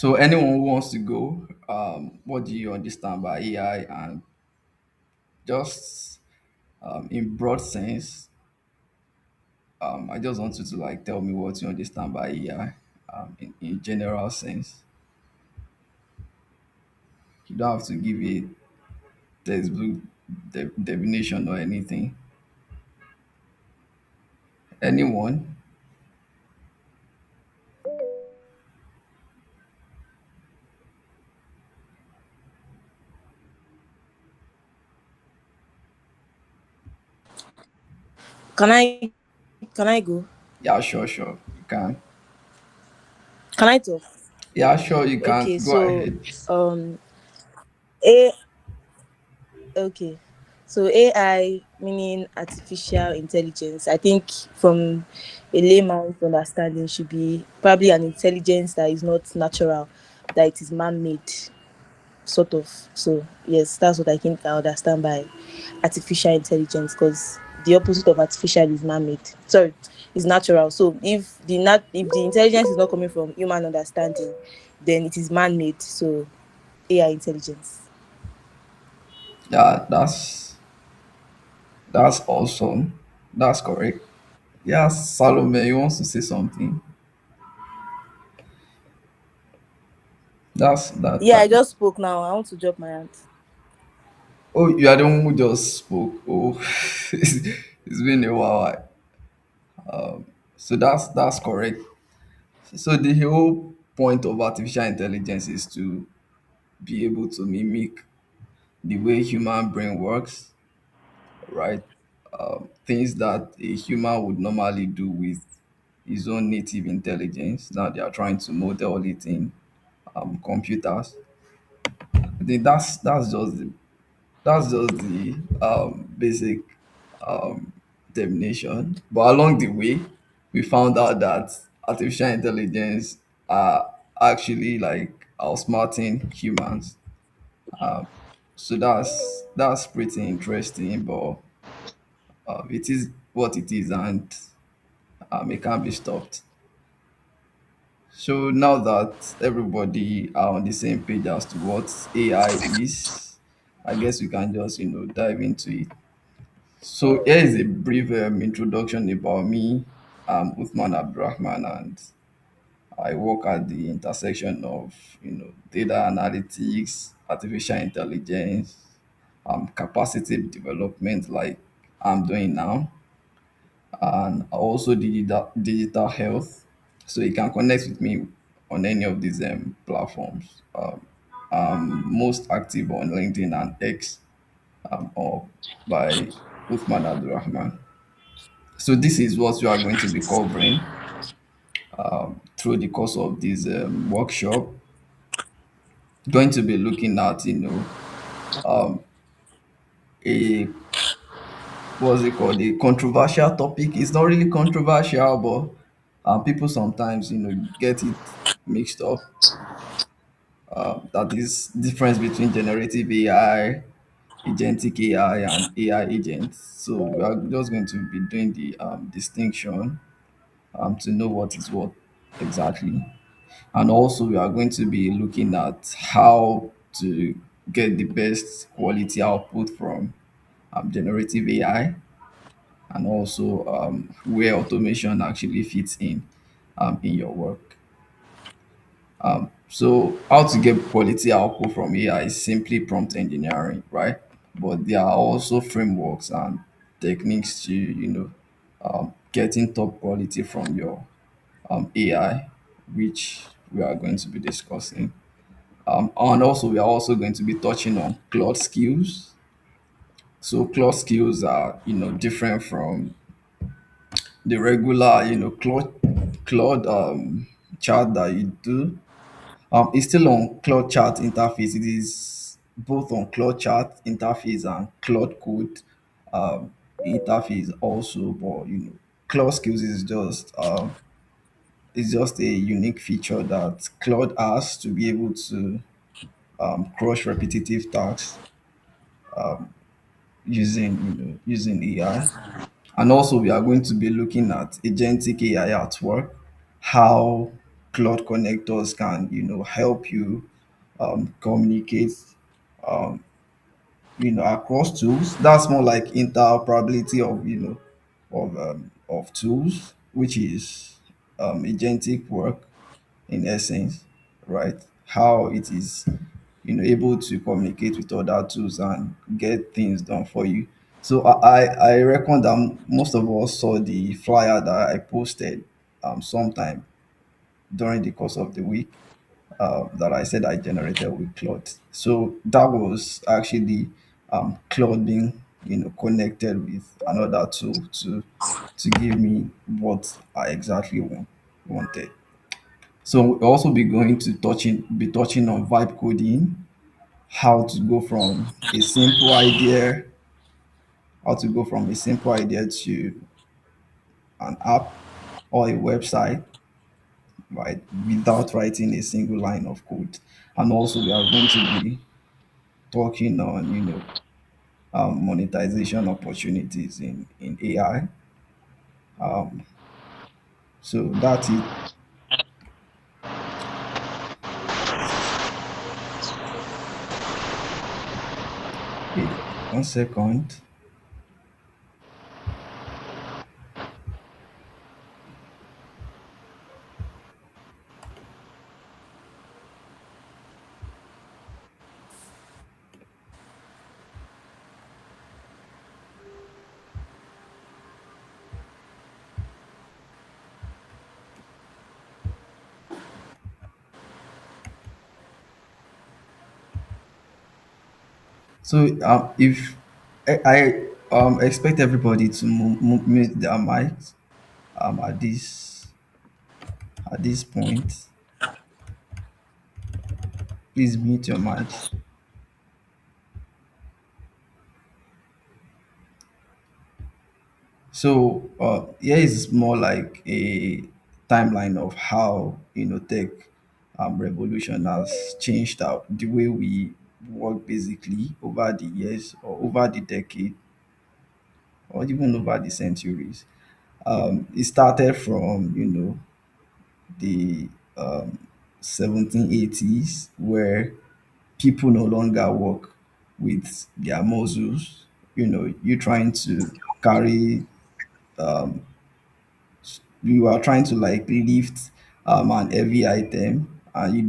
So anyone who wants to go, what do you understand by AI? And just in broad sense, I just want you to like tell me what you understand by AI in general sense. You don't have to give a textbook definition or anything. Anyone? Can I go? Yeah, sure, sure. You can. Can I talk? Yeah, sure, you can. Okay, Go so ahead. um A okay. So AI meaning artificial intelligence. I think from a layman's understanding should be probably an intelligence that is not natural, that it is man made, sort of. So yes, that's what I think I understand by artificial intelligence, because the opposite of artificial is man made. Sorry, is natural. So if the intelligence is not coming from human understanding, then it is man made. So AI intelligence. Yeah, that's awesome. That's correct. Yeah, Salome, you want to say something? That's that Yeah, I that. just spoke now. I want to drop my aunt. Oh, you are the one who just spoke. Oh, it's been a while. So that's correct. So the whole point of artificial intelligence is to be able to mimic the way human brain works, right? Things that a human would normally do with his own native intelligence. Now they are trying to model it in computers. I think that's just the basic definition. But along the way, we found out that artificial intelligence are actually like outsmarting humans. So that's pretty interesting, but it is what it is, and it can't be stopped. So now that everybody are on the same page as to what AI is, I guess we can just dive into it. So here is a brief introduction about me. I'm Uthman Abdurrahman, and I work at the intersection of data analytics, artificial intelligence, capacity development, like I'm doing now, and also digital health. So you can connect with me on any of these platforms. I'm most active on LinkedIn and X, or by Uthman Abdurrahman. So this is what we are going to be covering through the course of this workshop. Going to be looking at a what's it called, a controversial topic. It's not really controversial, but people sometimes get it mixed up. That is difference between generative AI, agentic AI, and AI agents. So we are just going to be doing the distinction to know what is what exactly. And also, we are going to be looking at how to get the best quality output from generative AI, and also where automation actually fits in your work. So, how to get quality output from AI is simply prompt engineering, right? But there are also frameworks and techniques to, getting top quality from your AI, which we are going to be discussing. And also, we are also going to be touching on Claude skills. So, Claude skills are, different from the regular, Claude chart that you do. It's still on Claude chart interface. It is both on Claude chart interface and Claude code interface also. But Claude skills is just a unique feature that Claude has to be able to crush repetitive tasks using AI. And also we are going to be looking at agentic AI at work, how Claude Connectors can, help you communicate, um, across tools. That's more like interoperability of, of tools, which is agentic work in essence, right? How it is, able to communicate with other tools and get things done for you. So I reckon that most of us saw the flyer that I posted sometime during the course of the week, that I said I generated with Claude. So that was actually Claude being, connected with another tool to give me what I exactly wanted. So we'll also be touching on vibe coding, how to go from a simple idea, to an app or a website, right, without writing a single line of code. And also we are going to be talking on, monetization opportunities in AI. Um, so that's it. Wait, 1 second. So if I expect everybody to mute their mics at this point. Please mute your mics. So here is more like a timeline of how, tech revolution has changed out the way we work basically over the years or over the decade or even over the centuries. It started from, the um, 1780s, where people no longer work with their muscles. You trying to carry, you are trying to like lift an heavy item, and you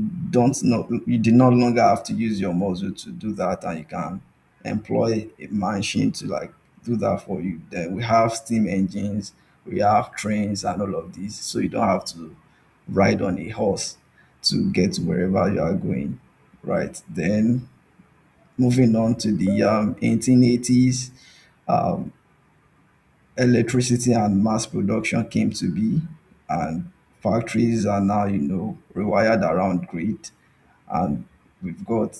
do not longer have to use your muscle to do that, and you can employ a machine to like do that for you. Then we have steam engines, we have trains and all of these, so you don't have to ride on a horse to get to wherever you are going, right? Then moving on to the 1880s, electricity and mass production came to be, and factories are now, rewired around grid, and we've got,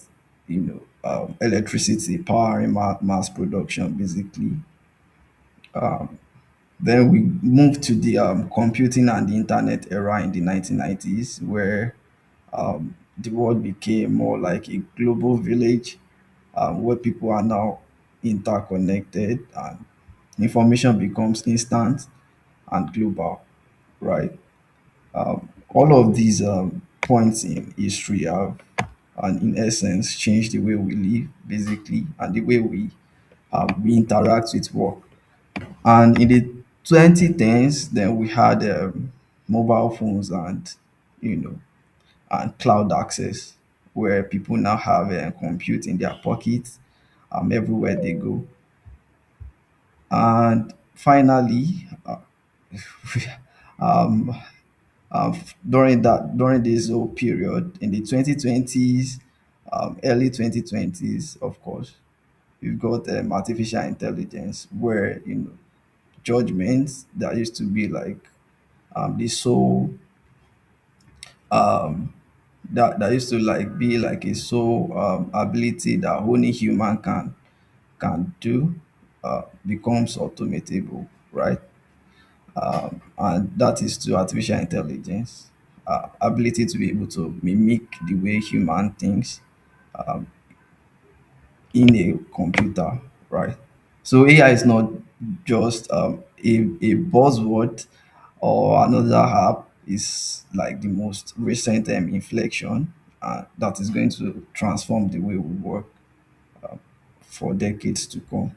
electricity powering mass production basically. Then we moved to the computing and the internet era in the 1990s, where the world became more like a global village, where people are now interconnected and information becomes instant and global, right? All of these points in history have, and in essence, changed the way we live, basically, and the way we interact with work. And in the 2010s, then we had mobile phones and, you know, and cloud access, where people now have a compute in their pockets everywhere they go. And finally, um, during this whole period in the 2020s, early 2020s, of course, we've got artificial intelligence, where, judgments that used to be like the sole that used to like be like a sole ability that only human can do, becomes automatable, right? And that is to artificial intelligence, ability to be able to mimic the way human thinks in a computer, right? So AI is not just a buzzword or another app. is like the most recent inflection that is going to transform the way we work for decades to come.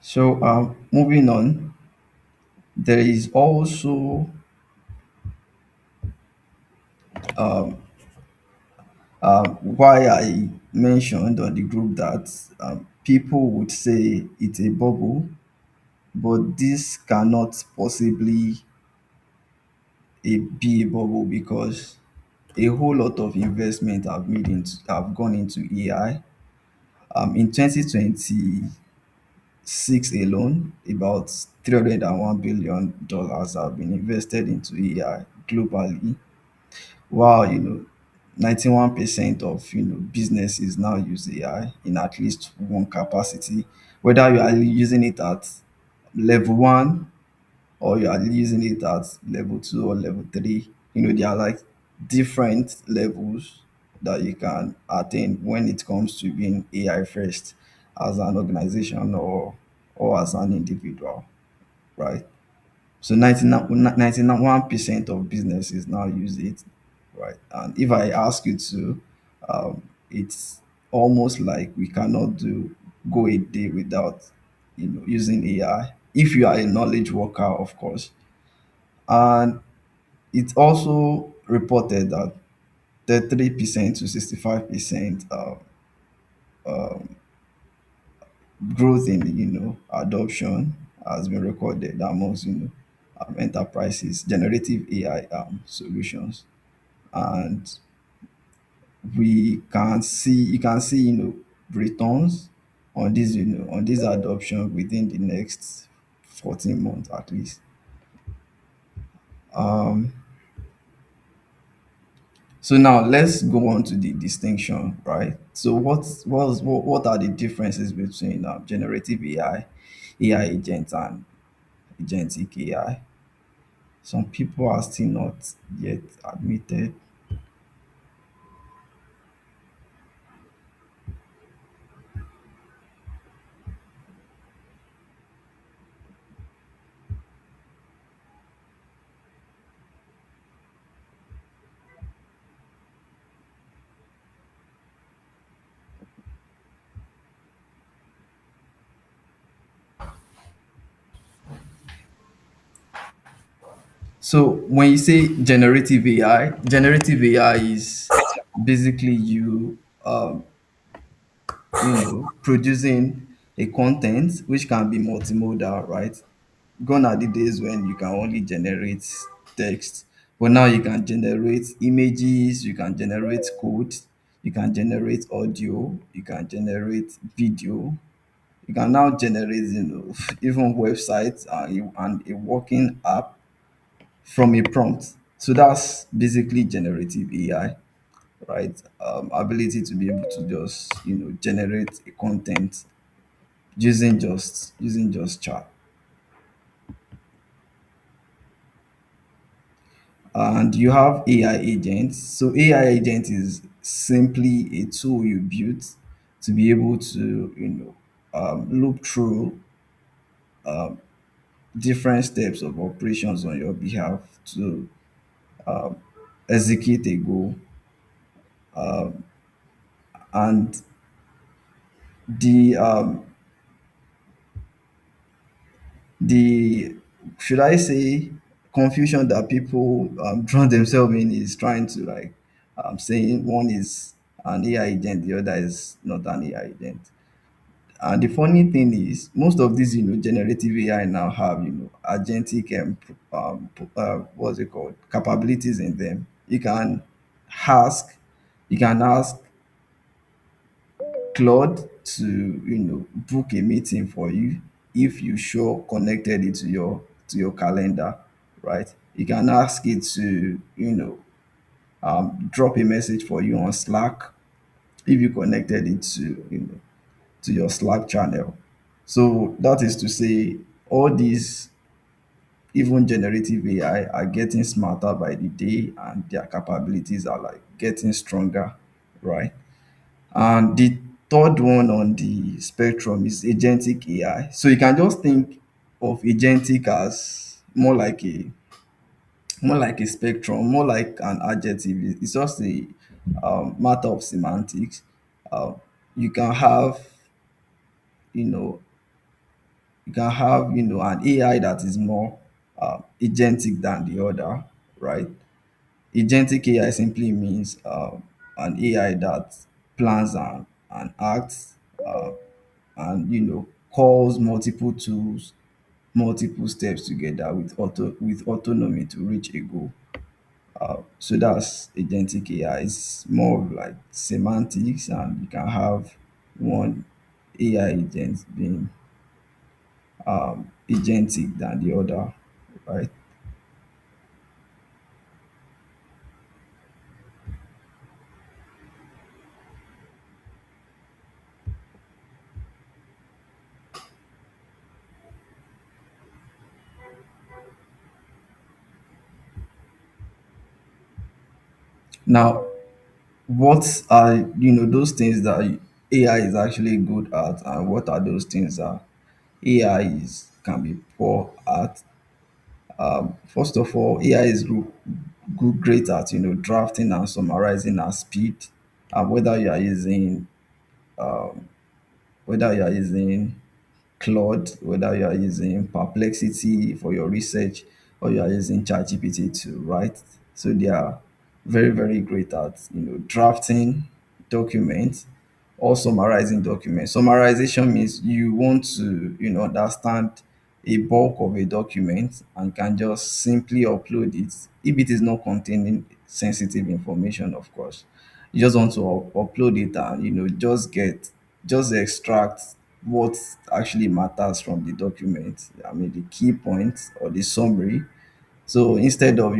So, moving on, there is also why I mentioned on the group that people would say it's a bubble, but this cannot possibly be a bubble because a whole lot of investment have gone into AI. In 2026 alone, about $301 billion have been invested into AI globally. While 91% of businesses now use AI in at least one capacity, whether you are using it at level one or you are using it at level two or level three. There are like different levels that you can attain when it comes to being AI first as an organization or as an individual, right? So 91% of businesses now use it, right? And if I ask you to, it's almost like we cannot go a day without using AI. If you are a knowledge worker, of course. And it's also reported that 33% to 65% growth in adoption has been recorded amongst enterprises generative AI solutions. And we can see you can see returns on this on this adoption within the next 14 months at least. um so now let's go on to the distinction, right? So what are the differences between generative AI agents and agentic AI? Some people are still not yet admitted. So when you say generative AI is basically you producing a content which can be multimodal, right? Gone are the days when you can only generate text, but now you can generate images, you can generate code, you can generate audio, you can generate video, you can now generate even websites and a working app from a prompt. So that's basically generative AI, right? Ability to be able to just generate a content using just chat. And you have AI agents. So AI agent is simply a tool you build to be able to look through different steps of operations on your behalf to execute a goal. And the should I say confusion that people drown themselves in is trying to like saying one is an AI agent, the other is not an AI agent. And the funny thing is, most of these generative AI now have agentic what's it called capabilities in them. You can ask Claude to book a meeting for you if you sure connected it to your calendar, right? You can ask it to drop a message for you on Slack if you connected it to your Slack channel. So that is to say, all these even generative AI are getting smarter by the day, and their capabilities are like getting stronger, right? And the third one on the spectrum is agentic AI. So you can just think of agentic as more like a spectrum, more like an adjective. It's just a matter of semantics. Uh, you can have, you know, you can have, an AI that is more agentic than the other, right? Agentic AI simply means an AI that plans and acts, uh, and calls multiple tools, multiple steps together with autonomy to reach a goal. So that's agentic AI. It's more of like semantics, and you can have one AI agent being agentic than the other, right? Now, what are those things that AI is actually good at, and what are those things that AI is can be poor at? First of all, AI is great at drafting and summarizing at speed, whether you are using whether you are using Claude, whether you are using Perplexity for your research, or you are using ChatGPT to write. So they are very, very great at drafting documents or summarizing documents. Summarization means you want to understand a bulk of a document and can just simply upload it if it is not containing sensitive information, of course. You just want to upload it and just extract what actually matters from the document. I mean, the key points or the summary. So instead of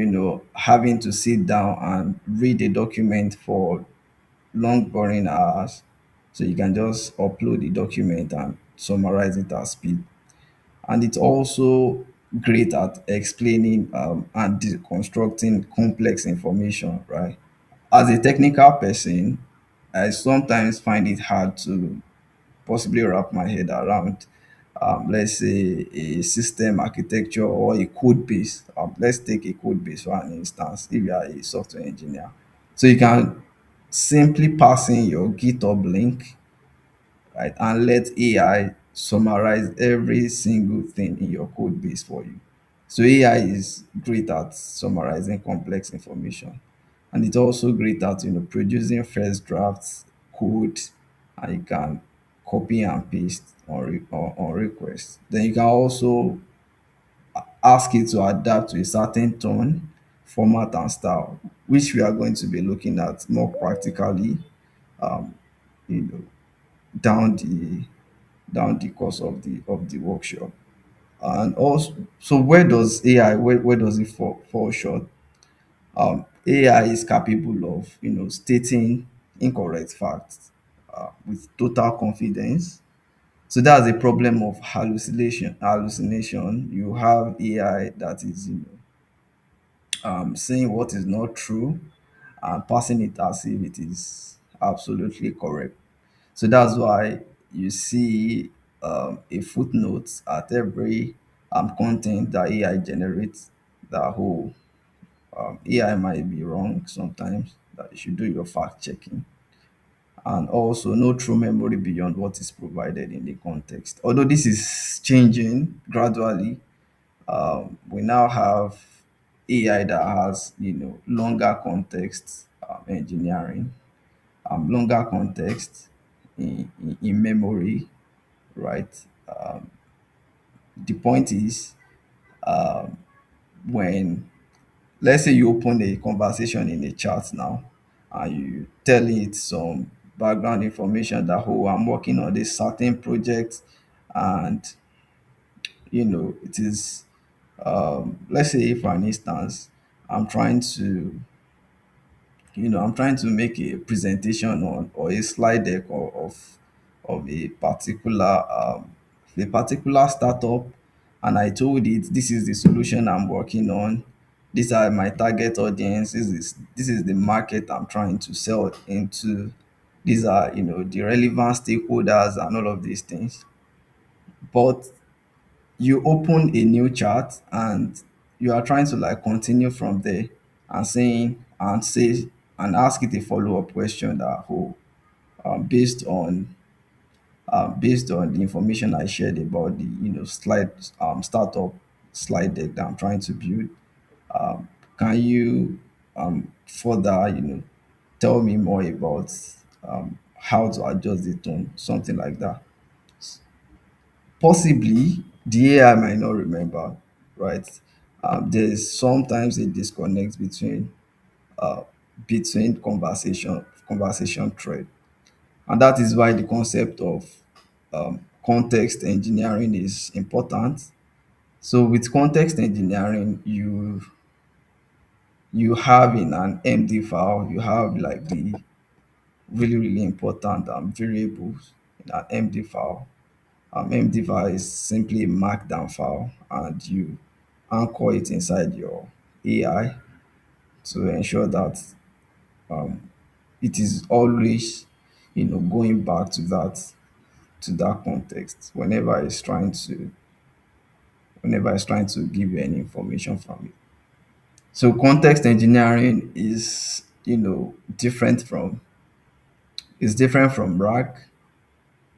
having to sit down and read a document for long boring hours, so you can just upload the document and summarize it at speed. And it's also great at explaining and deconstructing complex information, right? As a technical person, I sometimes find it hard to possibly wrap my head around, let's say, a system architecture or a code base. Let's take a code base for an instance, if you are a software engineer. So you can simply pass in your GitHub link, right, and let AI summarize every single thing in your code base for you. So AI is great at summarizing complex information, and it's also great at producing first drafts code, and you can copy and paste on request. Then you can also ask it to adapt to a certain tone, format, and style, which we are going to be looking at more practically, you know, down the course of the workshop. And also, so where does AI, where does it fall short? AI is capable of stating incorrect facts with total confidence. So that's a problem of hallucination. You have AI that is saying what is not true and passing it as if it is absolutely correct. So that's why you see a footnote at every content that AI generates, that whole AI might be wrong sometimes, that you should do your fact checking. And also, no true memory beyond what is provided in the context. Although this is changing gradually, we now have AI that has longer context engineering, longer context in memory, right? The point is, when, let's say, you open a conversation in a chat now, and you tell it some background information that, oh, I'm working on this certain project, and it is, let's say, for an instance, I'm trying to I'm trying to make a presentation on, or a slide deck of a particular startup, and I told it this is the solution I'm working on. These are my target audience. This is the market I'm trying to sell into. These are, the relevant stakeholders and all of these things. But you open a new chat and you are trying to like continue from there and saying and say and ask it a follow-up question that based on the information I shared about the startup slide deck that I'm trying to build. Can you further tell me more about how to adjust the tone, something like that? Possibly the AI might not remember, right? There's sometimes a disconnect uh, between conversation thread, and that is why the concept of context engineering is important. So with context engineering, you have in an MD file, you have like the really important variables in an MD file. MD file is simply a markdown file, and you anchor it inside your AI to ensure that it is always going back to that context whenever it's trying to give you any information from it. So context engineering is different from RAG.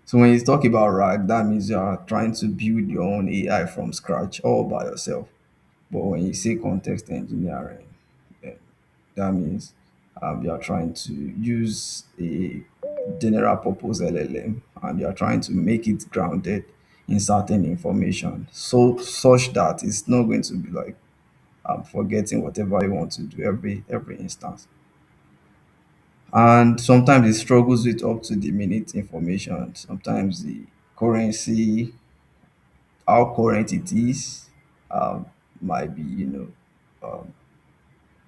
So when you talk about RAG, that means you are trying to build your own AI from scratch all by yourself. But when you say context engineering, eh, that means you are trying to use a general purpose LLM, and you are trying to make it grounded in certain information, so such that it's not going to be like forgetting whatever you want to do every instance. And sometimes it struggles with up to the minute information. Sometimes the currency, how current it is, um, might be,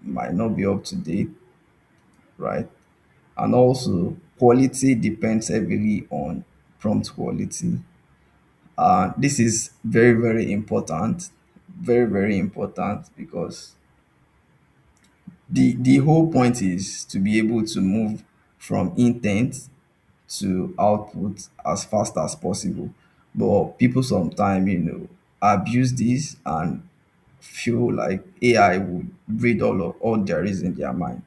might not be up to date, right? And also, quality depends heavily on prompt quality. This is very, very important, very, very important, because the whole point is to be able to move from intent to output as fast as possible. But people sometimes, abuse this and feel like AI would read all there is in their mind.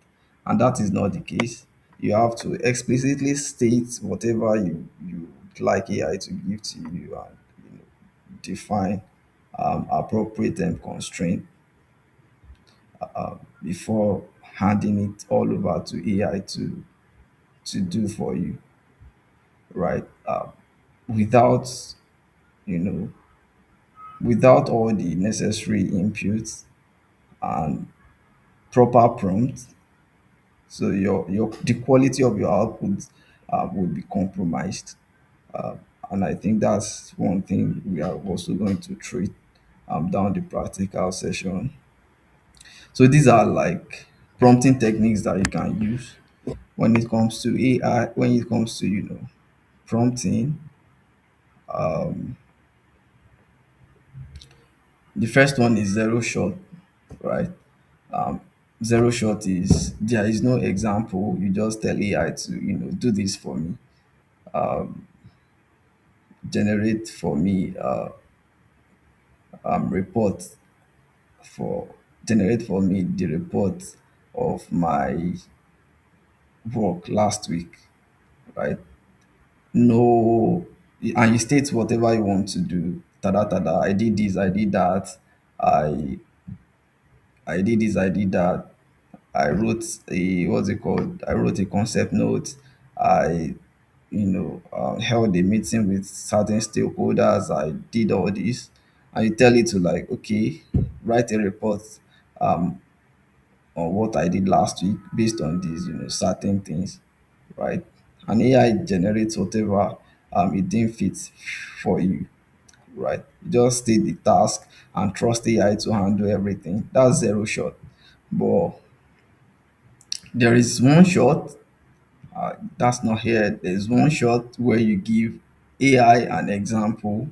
And that is not the case. You have to explicitly state whatever you would like AI to give to you, and define appropriate constraint before handing it all over to AI to do for you, right? Without you know without all the necessary inputs and proper prompts, so your the quality of your output would be compromised. And I think that's one thing we are also going to treat down the practical session. So these are like prompting techniques that you can use when it comes to AI, when it comes to prompting. The first one is zero shot, right? Zero shot is there is no example. You just tell AI to do this for me, generate for me report for generate for me the report of my work last week, right? No, and you state whatever you want to do. Tada tada. I did this. I did that. I I did this. I did that. I wrote a what's it called? I wrote a concept note. I held a meeting with certain stakeholders. I did all this, and you tell it to like, okay, write a report um, on what I did last week based on these certain things, right? And AI generates whatever it deems fit for you, right? You just state the task and trust AI to handle everything. That's zero shot. But there is one shot that's not here. There's one shot where you give AI an example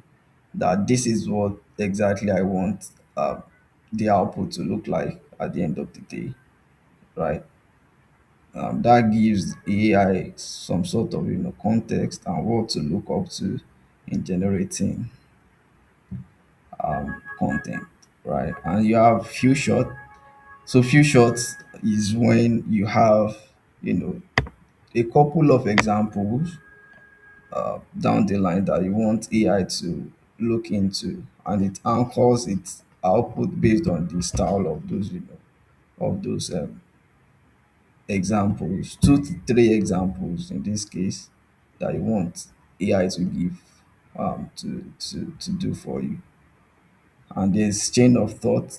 that this is what exactly I want the output to look like at the end of the day, right? That gives AI some sort of context and what to look up to in generating content, right? And you have few shot. So few shots is when you have you know a couple of examples down the line that you want AI to look into, and it anchors its output based on the style of those of those examples, 2 to 3 examples in this case, that you want AI to give to do for you. And there's chain of thought.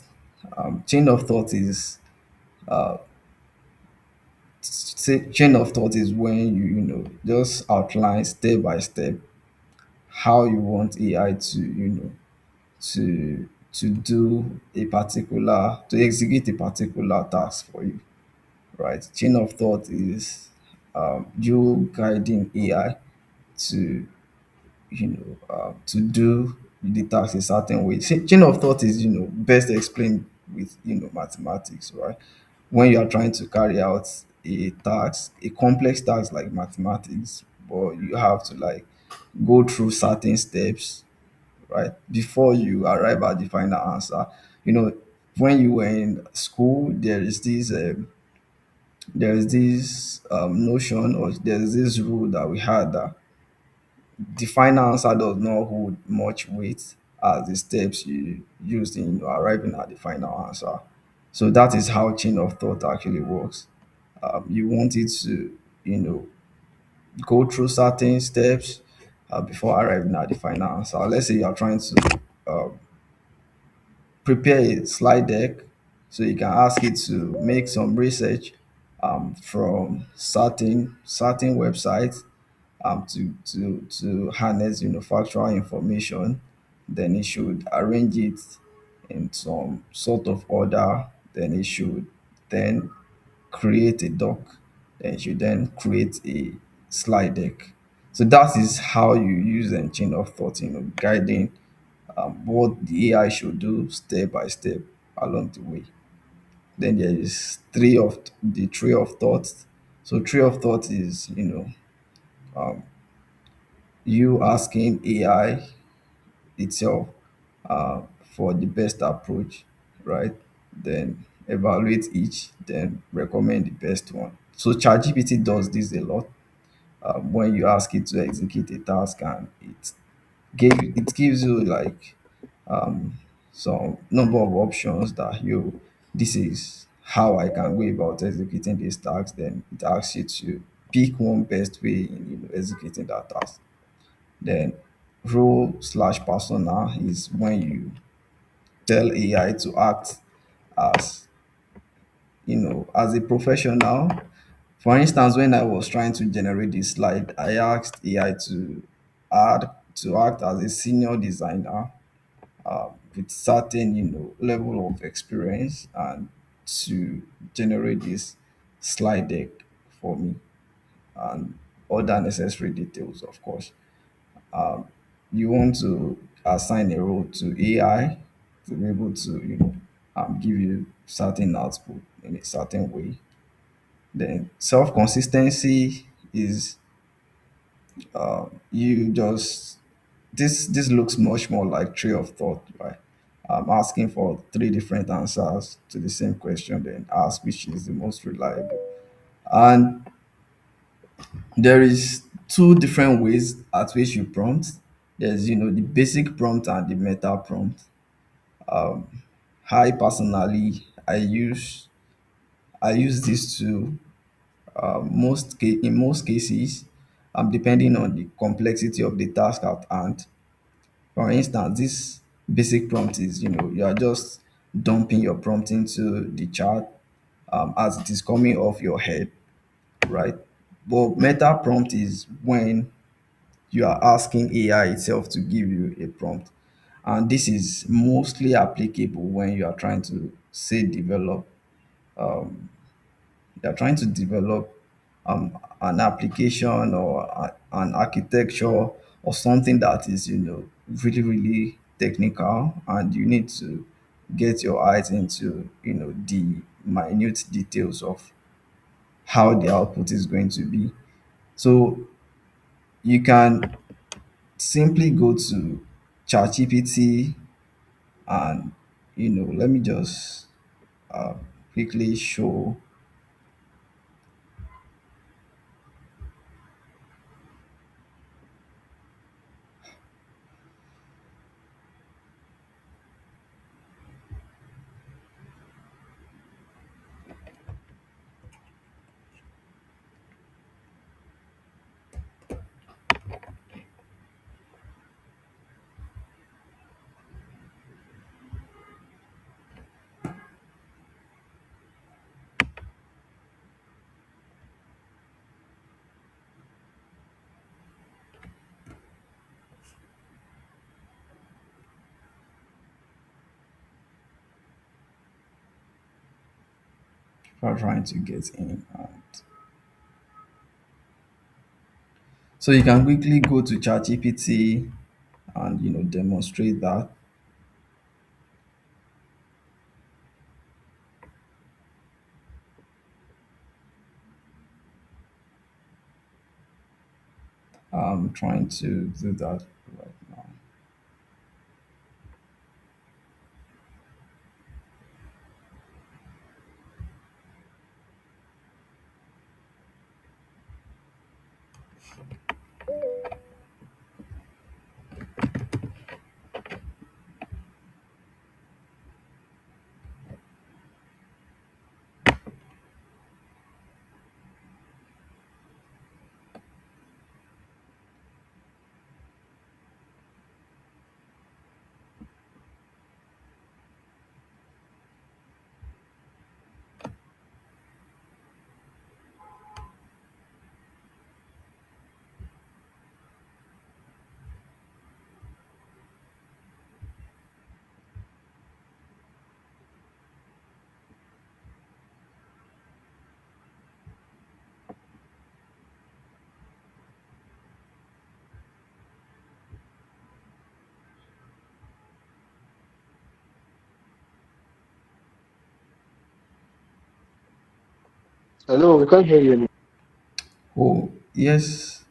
Chain of thought is chain of thought is when just outline step by step how you want AI to do a particular to execute a particular task for you, right? Chain of thought is you guiding AI to to do the task a certain way. Chain of thought is best explained with mathematics, right? When you are trying to carry out a task, a complex task like mathematics, but you have to like go through certain steps, right, before you arrive at the final answer. You know, when you were in school, there is this notion, or there's this rule that we had, that the final answer does not hold much weight as the steps you used in arriving at the final answer. So that is how chain of thought actually works. You want it to, you know, go through certain steps before arriving at the final answer. Let's say you are trying to prepare a slide deck, so you can ask it to make some research from certain websites to harness factual information. Then it should arrange it in some sort of order. Then it should then create a doc. Then it should then create a slide deck. So that is how you use a chain of thought, guiding what the AI should do step by step along the way. Then there is the tree of thoughts. So tree of thought is you asking AI itself for the best approach, right? Then evaluate each, then recommend the best one. So ChatGPT does this a lot. When you ask it to execute a task, and it gives you like some number of options that this is how I can go about executing this task. Then it asks you to pick one best way in executing that task. Then role/persona is when you tell AI to act as as a professional. For instance, when I was trying to generate this slide, I asked AI add to act as a senior designer with certain level of experience, and to generate this slide deck for me, and other necessary details, of course. You want to assign a role to AI to be able to give you certain output in a certain way. Then self consistency is you just this looks much more like tree of thought, right? Asking for 3 different answers to the same question, then ask which is the most reliable. And there is 2 different ways at which you prompt. There's the basic prompt and the meta prompt. I personally I use these two in most cases, depending on the complexity of the task at hand. For instance, this basic prompt is you are just dumping your prompt into the chat as it is coming off your head, right? But meta prompt is when you are asking AI itself to give you a prompt. And this is mostly applicable when you are trying to say develop you're trying to develop an application or an architecture or something that is really really technical and you need to get your eyes into, the minute details of how the output is going to be. So you can simply go to ChatGPT and, let me just uh, quickly show. People are trying to get in. So you can quickly go to ChatGPT and, demonstrate that. I'm trying to do that right now. Hello, we can't hear you. Oh, yes,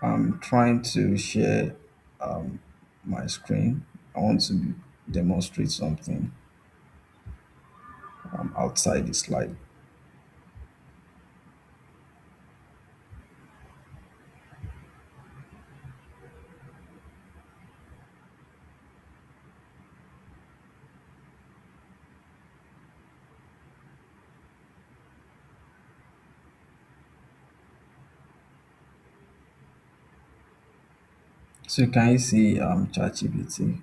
I'm trying to share my screen. I want to demonstrate something outside the slide. So can you see ChatGPT?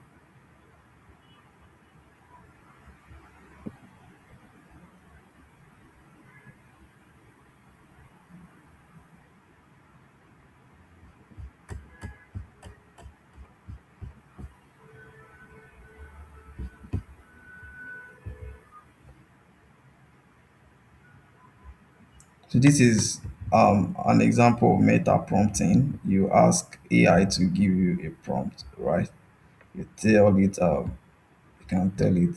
So this is an example of meta prompting. You ask AI to give you a prompt, right? You tell it, you can tell it,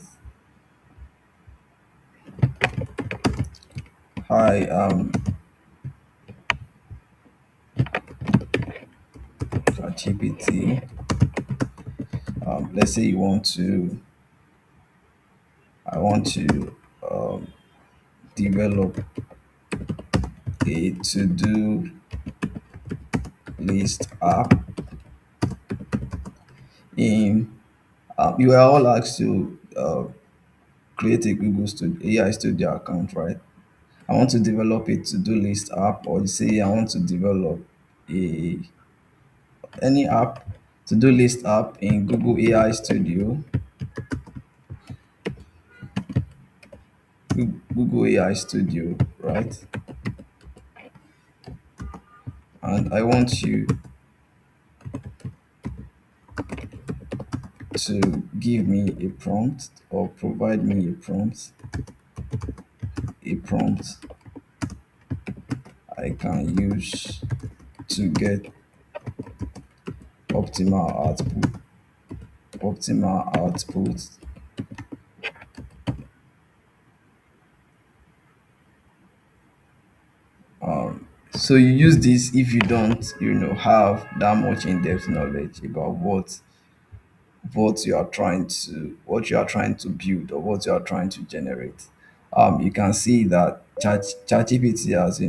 hi, ChatGPT. Let's say I want to develop a to-do list app in, you were all asked to create a Google Studio, AI Studio account, right? I want to develop a to-do list app, or you say I want to develop a any app, to-do list app in Google AI Studio, Google AI Studio, right? And I want you to give me a prompt or provide me a prompt I can use to get optimal output. Optimal output. So you use this if you don't, have that much in-depth knowledge about what you are trying to build or what you are trying to generate. You can see that ChatGPT has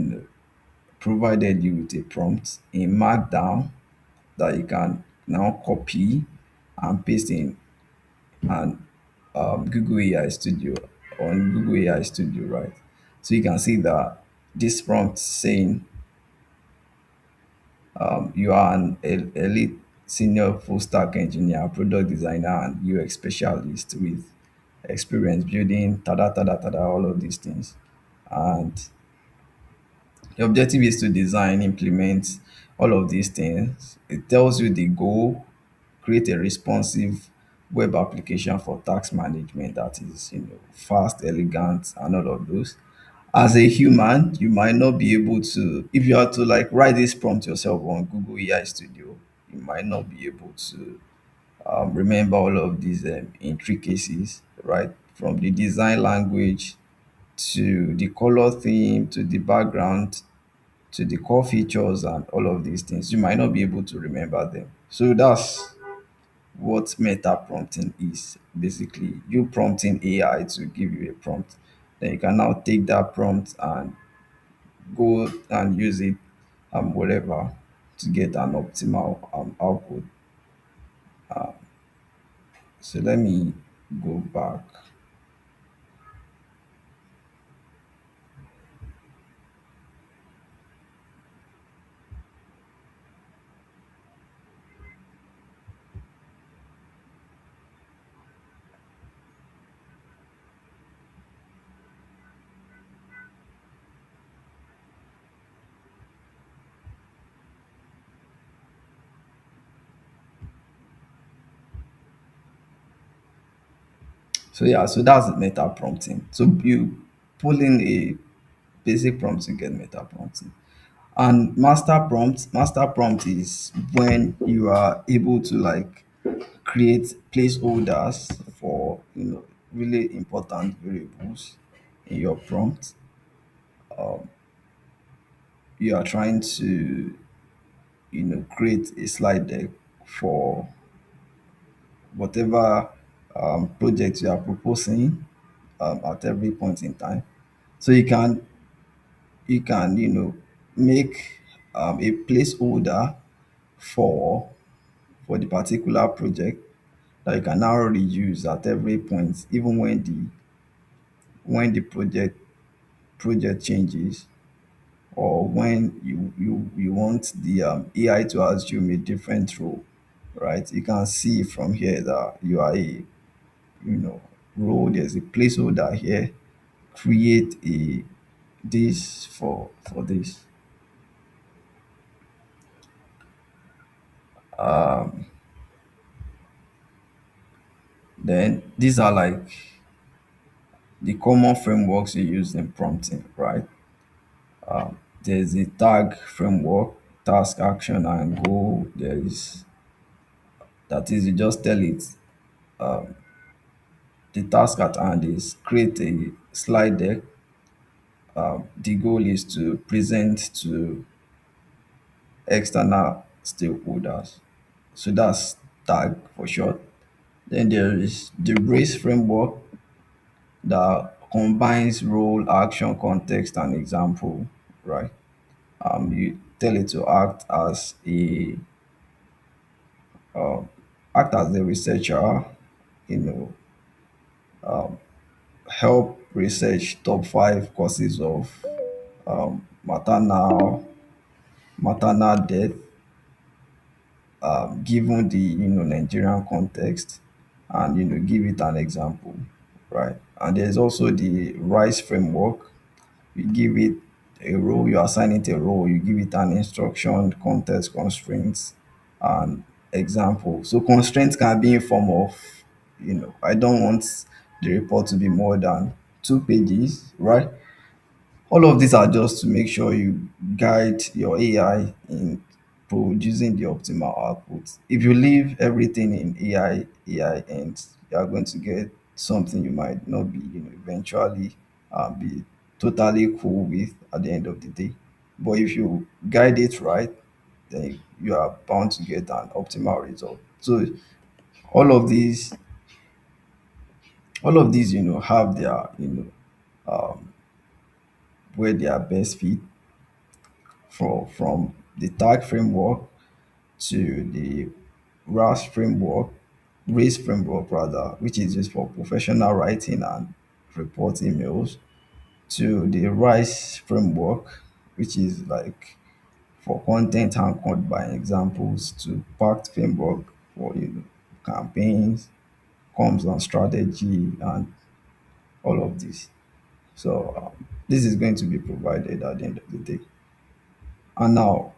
provided you with a prompt in Markdown that you can now copy and paste in and Google AI Studio on Google AI Studio, right? So you can see that this prompt saying you are an elite senior full stack engineer, product designer, and UX specialist with experience building tada tada tada all of these things. And the objective is to design, implement all of these things. It tells you the goal, create a responsive web application for tax management that is, fast, elegant, and all of those. As a human, you might not be able to, if you are to like write this prompt yourself on Google AI Studio, you might not be able to remember all of these intricacies, right? From the design language to the color theme to the background to the core features and all of these things. You might not be able to remember them. So that's what meta prompting is. Basically, you prompting AI to give you a prompt. Then you can now take that prompt and go and use it whatever to get an optimal output. So let me go back. So yeah, so that's meta prompting. So you pull in a basic prompt to get meta prompting. And master prompt is when you are able to like create placeholders for really important variables in your prompt. You are trying to create a slide deck for whatever project you are proposing at every point in time. So you can make a placeholder for the particular project that you can now reuse at every point, even when the project changes, or when you want the AI to assume a different role, right? You can see from here that you are a role. There's a placeholder here. Create a this for this. Then these are like the common frameworks you use in prompting, right? There's a tag framework, task, action, and goal. There is that is you just tell it the task at hand is create a slide deck. The goal is to present to external stakeholders. So that's tag for short. Then there is the brace framework that combines role, action, context, and example, right? You tell it to act as a researcher, you know, help research top 5 causes of maternal death, given the Nigerian context, and give it an example, right? And there's also the RISE framework. You give it a role, you assign it a role, you give it an instruction, context, constraints, and example. So constraints can be in form of, I don't want the report to be more than 2 pages, right? All of these are just to make sure you guide your AI in producing the optimal output. If you leave everything in AI, and you are going to get something you might not be, eventually be totally cool with at the end of the day. But if you guide it right, then you are bound to get an optimal result. So all of these, have their, where they are best fit, from the tag framework to the RAS framework, RACE framework rather, which is used for professional writing and report emails, to the RISE framework, which is like for content anchored by examples, to PACT framework for, campaigns, comms and strategy, and all of this. So this is going to be provided at the end of the day. And now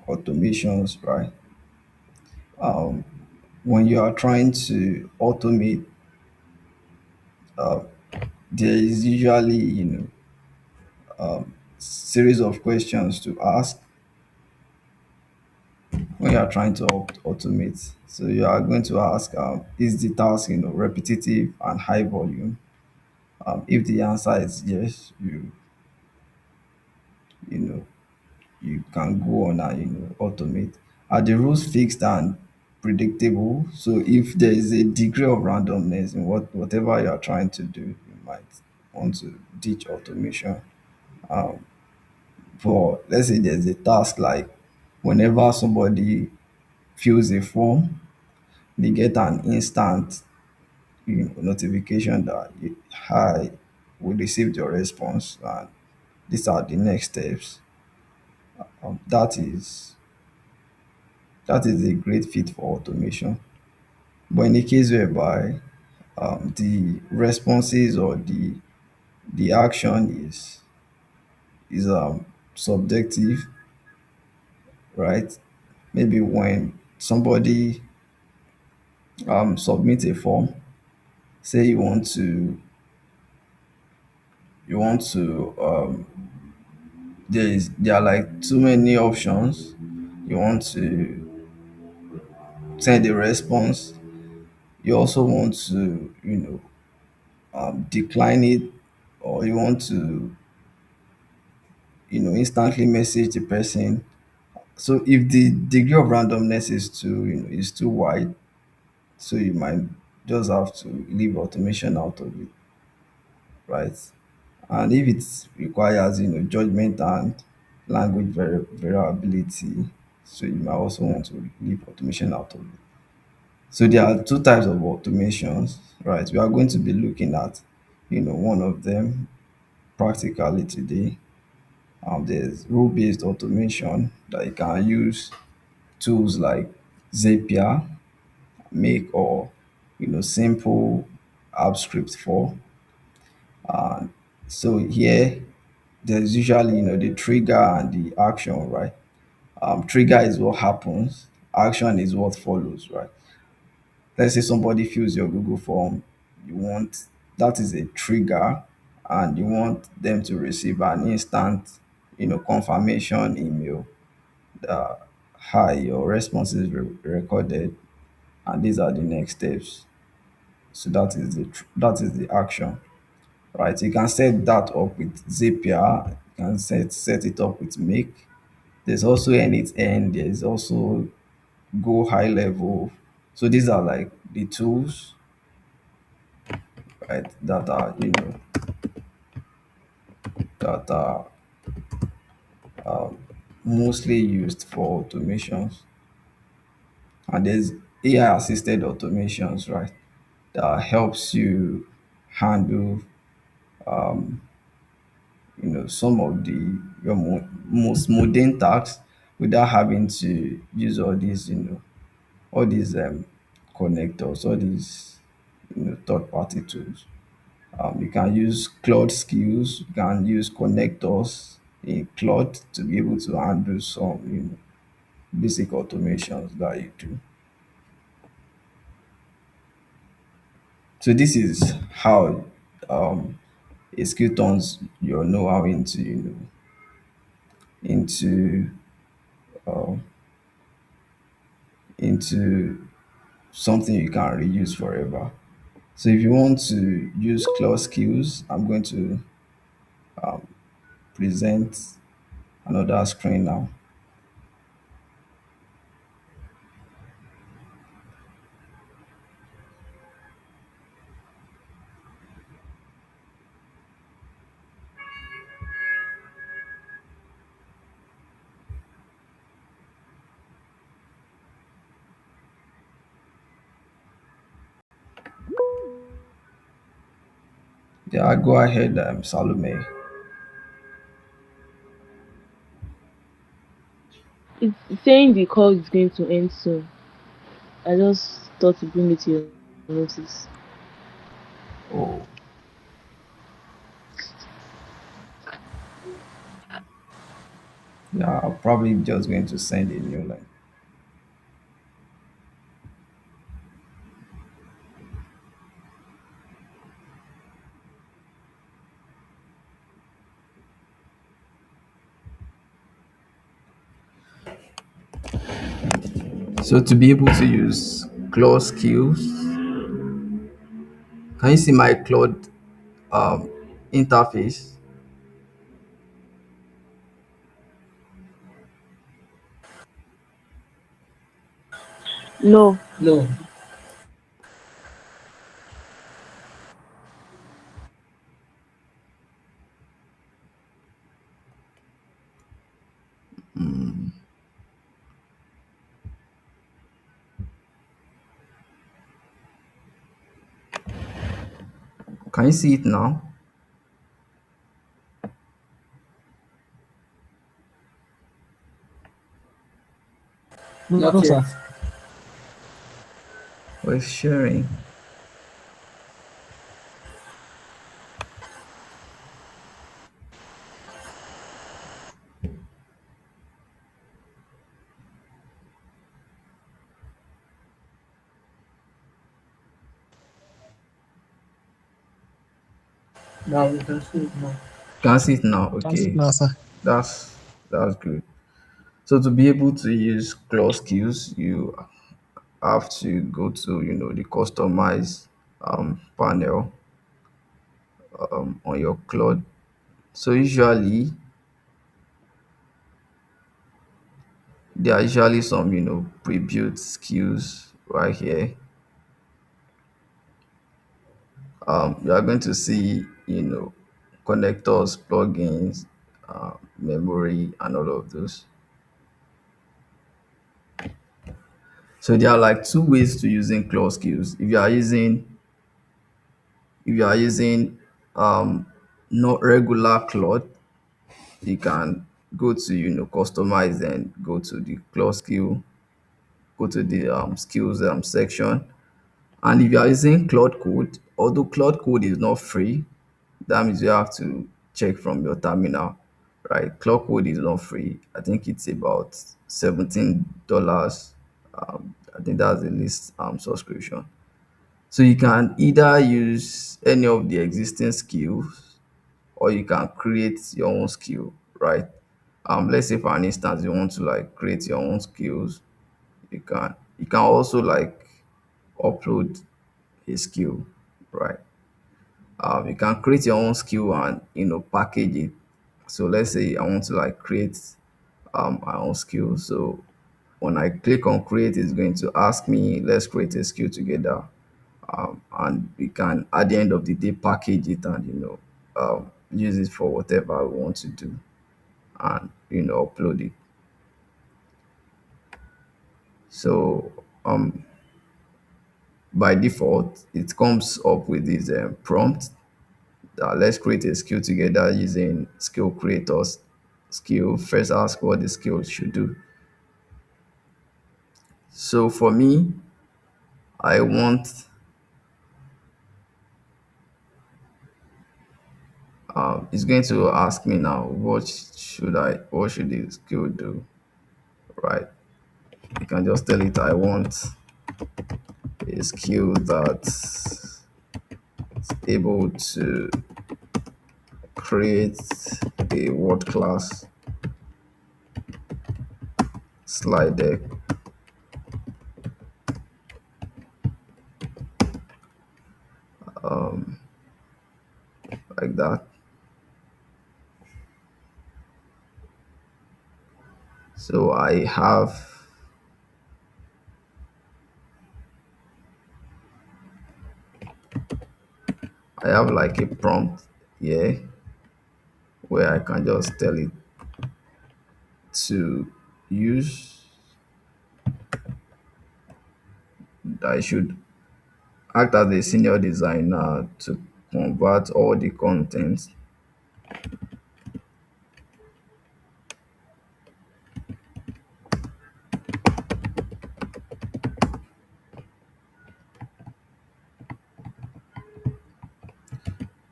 automations, right? When you are trying to automate, there is usually, series of questions to ask when you are trying to automate. So you are going to ask, is the task, repetitive and high volume? If the answer is yes, you know you can go on and, automate. Are the rules fixed and predictable? So if there is a degree of randomness in whatever you are trying to do, you might want to ditch automation. For, let's say, there's a task like whenever somebody fills a form, they get an instant, notification that, hi, we received your response and these are the next steps. That is a great fit for automation. But in a case whereby the responses or the action is subjective, right? Maybe when somebody submits a form, say you want to there are like too many options. You want to send a response. You also want to, decline it, or you want to, instantly message the person. So if the degree of randomness is too wide, so you might just have to leave automation out of it, right? And if it requires, judgment and language variability, so you might also want to leave automation out of it. So there are two types of automations, right? We are going to be looking at, one of them practically today. There's rule-based automation that you can use tools like Zapier, Make, or, simple app script for. So here, there's usually, the trigger and the action, right? Trigger is what happens, action is what follows, right? Let's say somebody fills your Google form, you want that is a trigger, and you want them to receive an instant, confirmation email. Hi, your response is recorded, and these are the next steps. So that is the action, right? You can set that up with Zapier. You can set it up with Make. There's also N8N. There's also Go High Level. So these are like the tools, right, that are, that are mostly used for automations. And there's AI assisted automations, right, that helps you handle, some of your most mundane tasks without having to use all these connectors, all these, third party tools. You can use Claude Skills, you can use connectors in Claude to be able to handle some, basic automations that you do. So this is how a skill turns your know-how into, into uh, into something you can reuse forever. So if you want to use Claude Skills, I'm going to present another screen now. Yeah, go ahead, Salome. It's saying the call is going to end soon. I just thought to bring it to your notice. Oh, yeah, I'm probably just going to send a new link. So to be able to use Claude Skills, can you see my Claude um, interface? No. No. Can you see it now? Not yet. We're sharing. Now we can see it now. Can you see it now? Can sit Okay, now, sir. that's good. So to be able to use Claude Skills, you have to go to the customize panel on your Claude. So usually there are usually some pre-built skills right here. You are going to see connectors, plugins, memory, and all of those. So there are like two ways to using Claude Skills. If you are using not regular Claude, you can go to customize and go to the Claude skill, go to the skills section. And if you are using Claude Code, although Claude Code is not free, that means you have to check from your terminal, right? Claude Code is not free. I think it's about $17. I think that's the least subscription. So you can either use any of the existing skills or you can create your own skill, right? Let's say for an instance you want to like create your own skills, you can also like upload a skill, right? You can create your own skill and package it. So let's say I want to like create my own skill. So when I click on create, it's going to ask me, let's create a skill together. And we can at the end of the day package it and use it for whatever we want to do and upload it. So by default it comes up with this prompt that let's create a skill together using skill creators. Skill first ask what the skill should do. So for me, I want it's going to ask me now what should the skill do, right? You can just tell it I want a skill that's able to create a world class slide deck like that. So I have like a prompt here where I can just tell it to use I should act as a senior designer to convert all the content.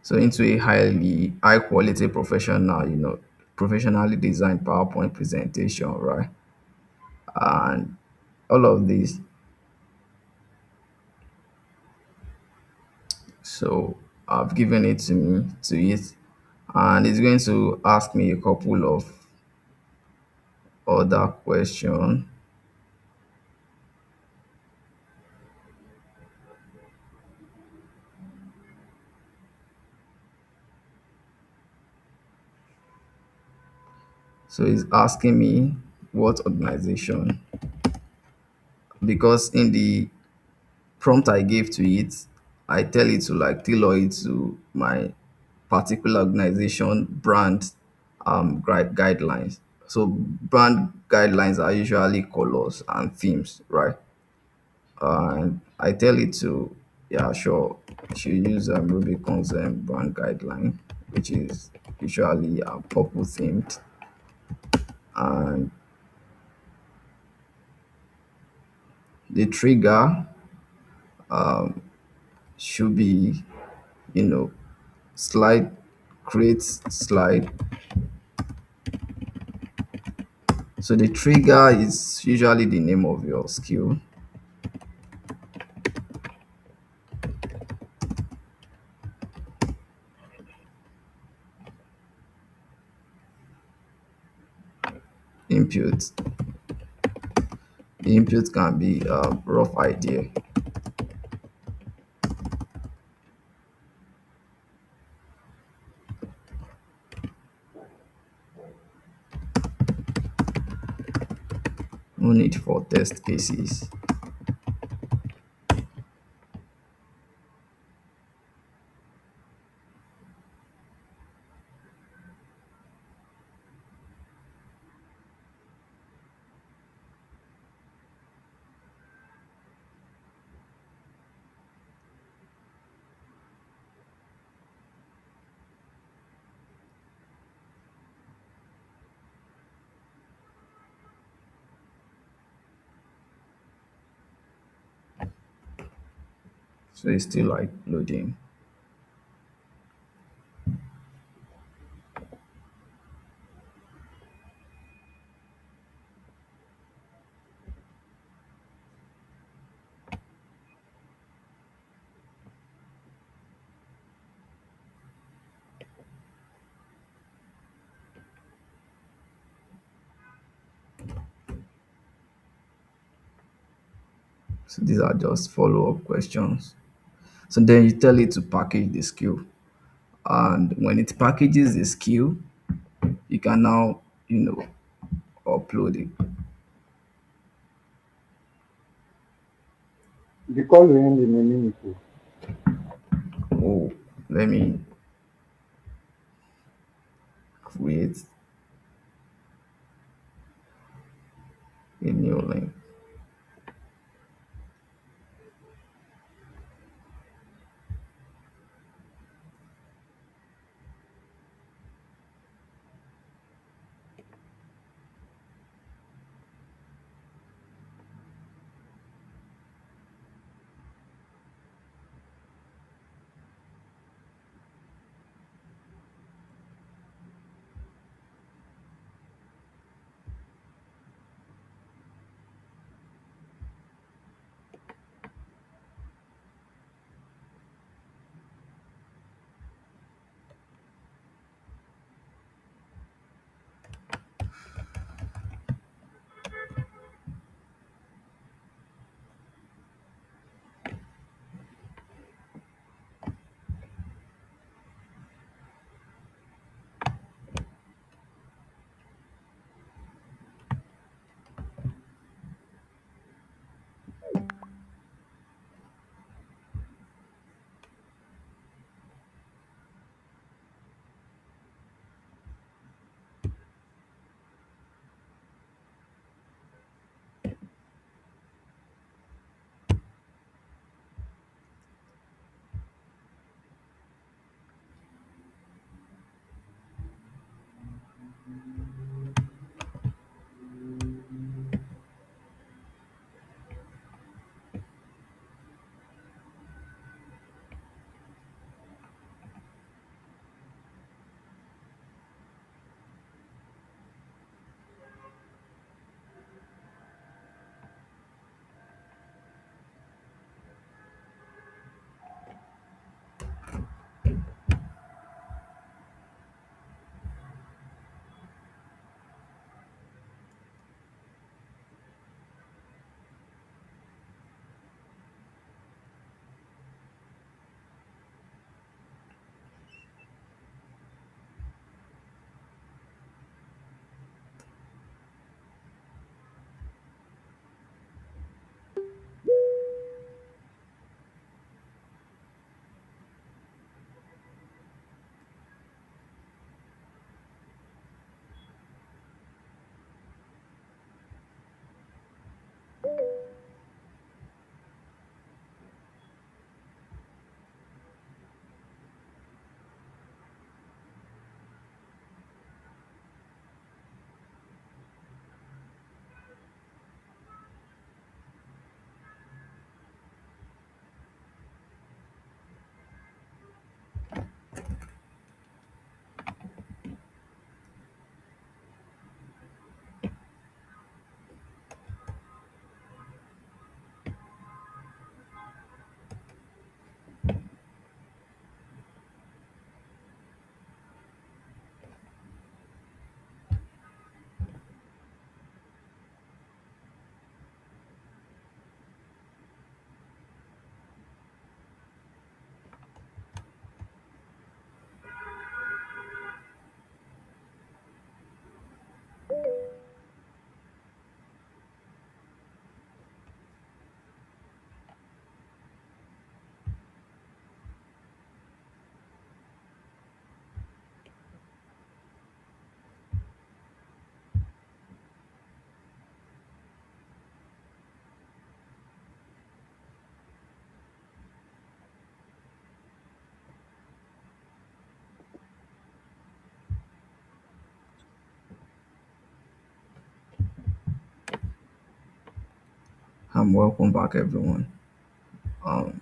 So into a high quality professional, professionally designed PowerPoint presentation, right? And all of this. So I've given it to it, and it's going to ask me a couple of other questions. So it's asking me what organization, because in the prompt I gave to it, I tell it to like tailor it to my particular organization brand guidelines. So brand guidelines are usually colors and themes, right? And I tell it to, yeah, sure, she use Rubicon's brand guideline, which is usually purple themed, and the trigger should be, you know, slide, create slide. So the trigger is usually the name of your skill. Input. The input can be a rough idea. No need for test cases. So it's still like loading. So these are just follow-up questions. So then you tell it to package the skill. And when it packages the skill, you can now, upload it. The call will end in a minute. Oh. Oh, let me create a new link. Welcome back, everyone. Um,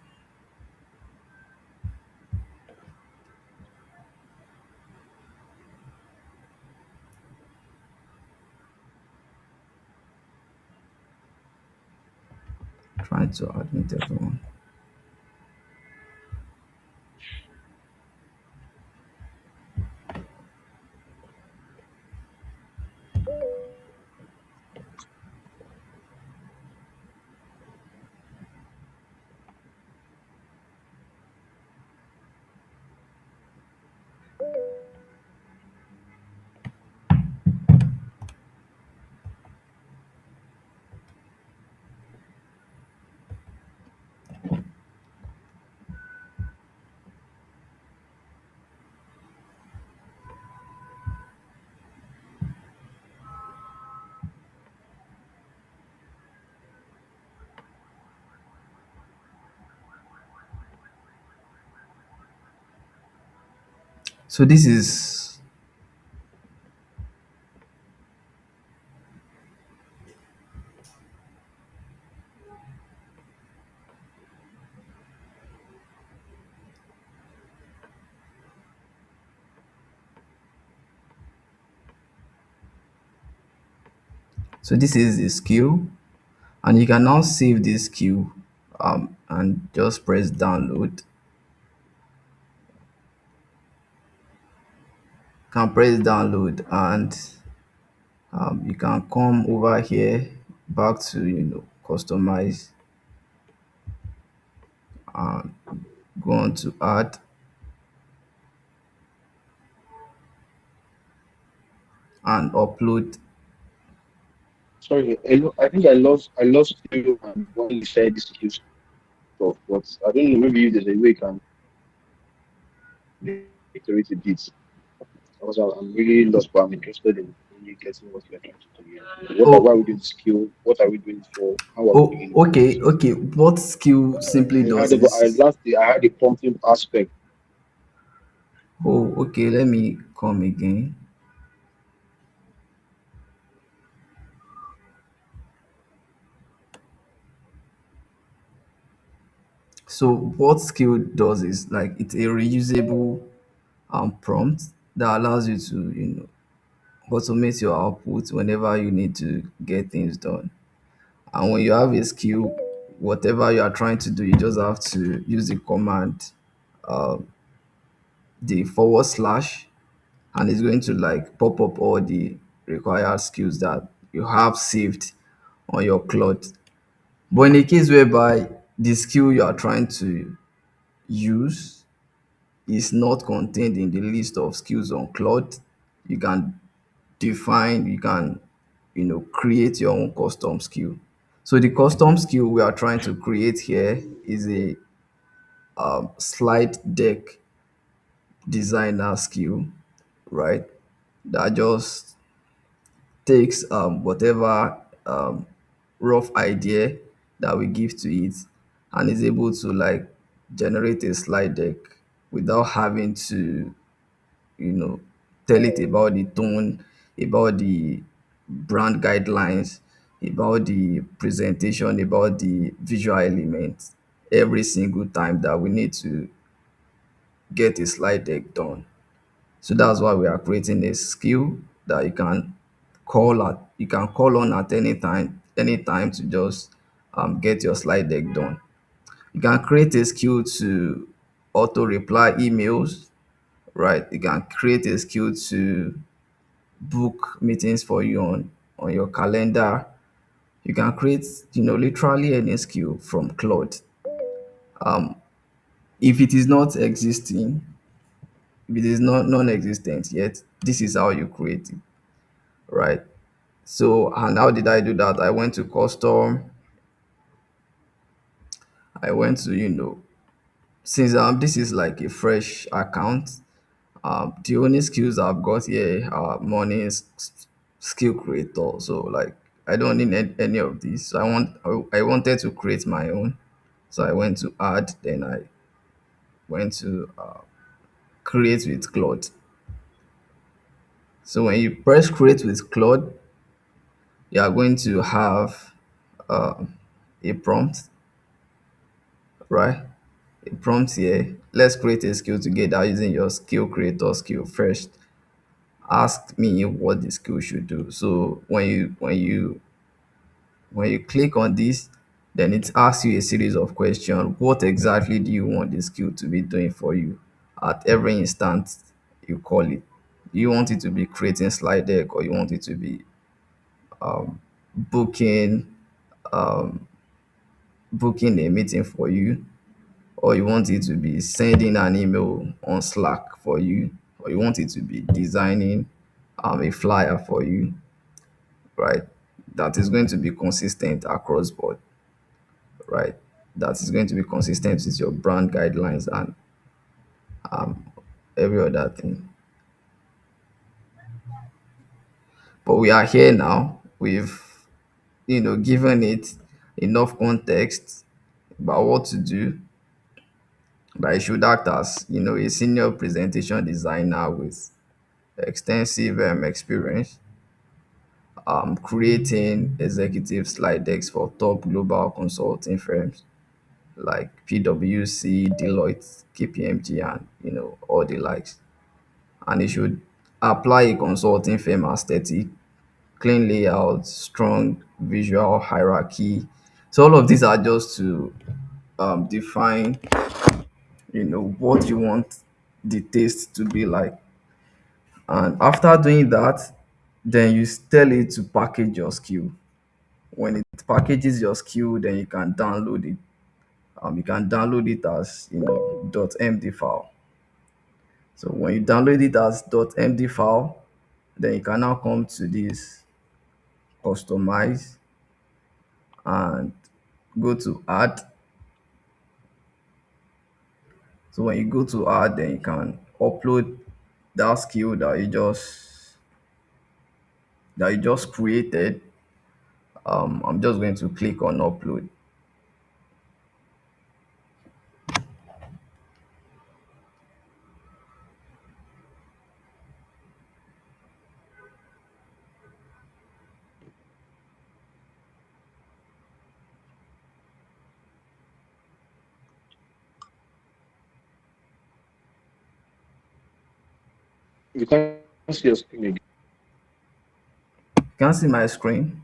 Trying to admit everyone. So this is this is the skill, and you can now save this skill and just press download. Can press download, and you can come over here back to customize and go on to add and upload. Sorry, I lost you when you said this skill stuff, but I don't know. Maybe there's a way you can reiterate a bit. Because I'm really lost, but I'm interested in really getting what you're trying to do here. Why are we Oh, doing the skill? What are we doing it for? How are we oh, doing it? okay, okay. What skill simply does is, I had the prompting aspect. oh, okay, let me come again. So what skill does is like it's a reusable prompt that allows you to automate your output whenever you need to get things done. And when you have a skill, whatever you are trying to do, you just have to use the command, uh, the forward slash, and it's going to like pop up all the required skills that you have saved on your Claude. But in a case whereby the skill you are trying to use is not contained in the list of skills on Claude, you can you can, create your own custom skill. So the custom skill we are trying to create here is a slide deck designer skill, right? That just takes whatever rough idea that we give to it and is able to like generate a slide deck without having to you know, tell it about the tone, about the brand guidelines, about the presentation, about the visual elements every single time that we need to get a slide deck done. So that's why we are creating a skill that you can call on at any time to just get your slide deck done. You can create a skill to auto reply emails, right? You can create a skill to book meetings for you on your calendar. You can create, literally any skill from Claude. If it is not existing, if it is not non-existent yet, this is how you create it, right? So, and how did I do that? I went to custom. I went to, since this is like a fresh account, the only skills I've got here are money skill creator. So like I don't need any of these. So I wanted to create my own. So I went to add, then I went to create with Claude. So when you press create with Claude, you are going to have a prompt, right? A prompt here. Let's create a skill together using your skill creator skill. First, ask me what the skill should do. So when you click on this, then it asks you a series of questions. What exactly do you want the skill to be doing for you at every instant you call it? Do you want it to be creating slide deck, or you want it to be booking booking a meeting for you, or you want it to be sending an email on Slack for you, or you want it to be designing a flyer for you, right? That is going to be consistent across board, right? That is going to be consistent with your brand guidelines and every other thing. But we are here now. We've given it enough context about what to do, that it should act as a senior presentation designer with extensive experience creating executive slide decks for top global consulting firms like PwC, Deloitte, KPMG, and all the likes. And it should apply a consulting firm aesthetic, clean layout, strong visual hierarchy. So all of these are just to define, what you want the taste to be like. And after doing that, then you tell it to package your skill. When it packages your skill, then you can download it. You can download it as .md file. So when you download it as .md file, then you can now come to this customize and go to add. So when you go to add, then you can upload that skill that you just created. I'm just going to click on upload. You can't see your screen again. You can see my screen.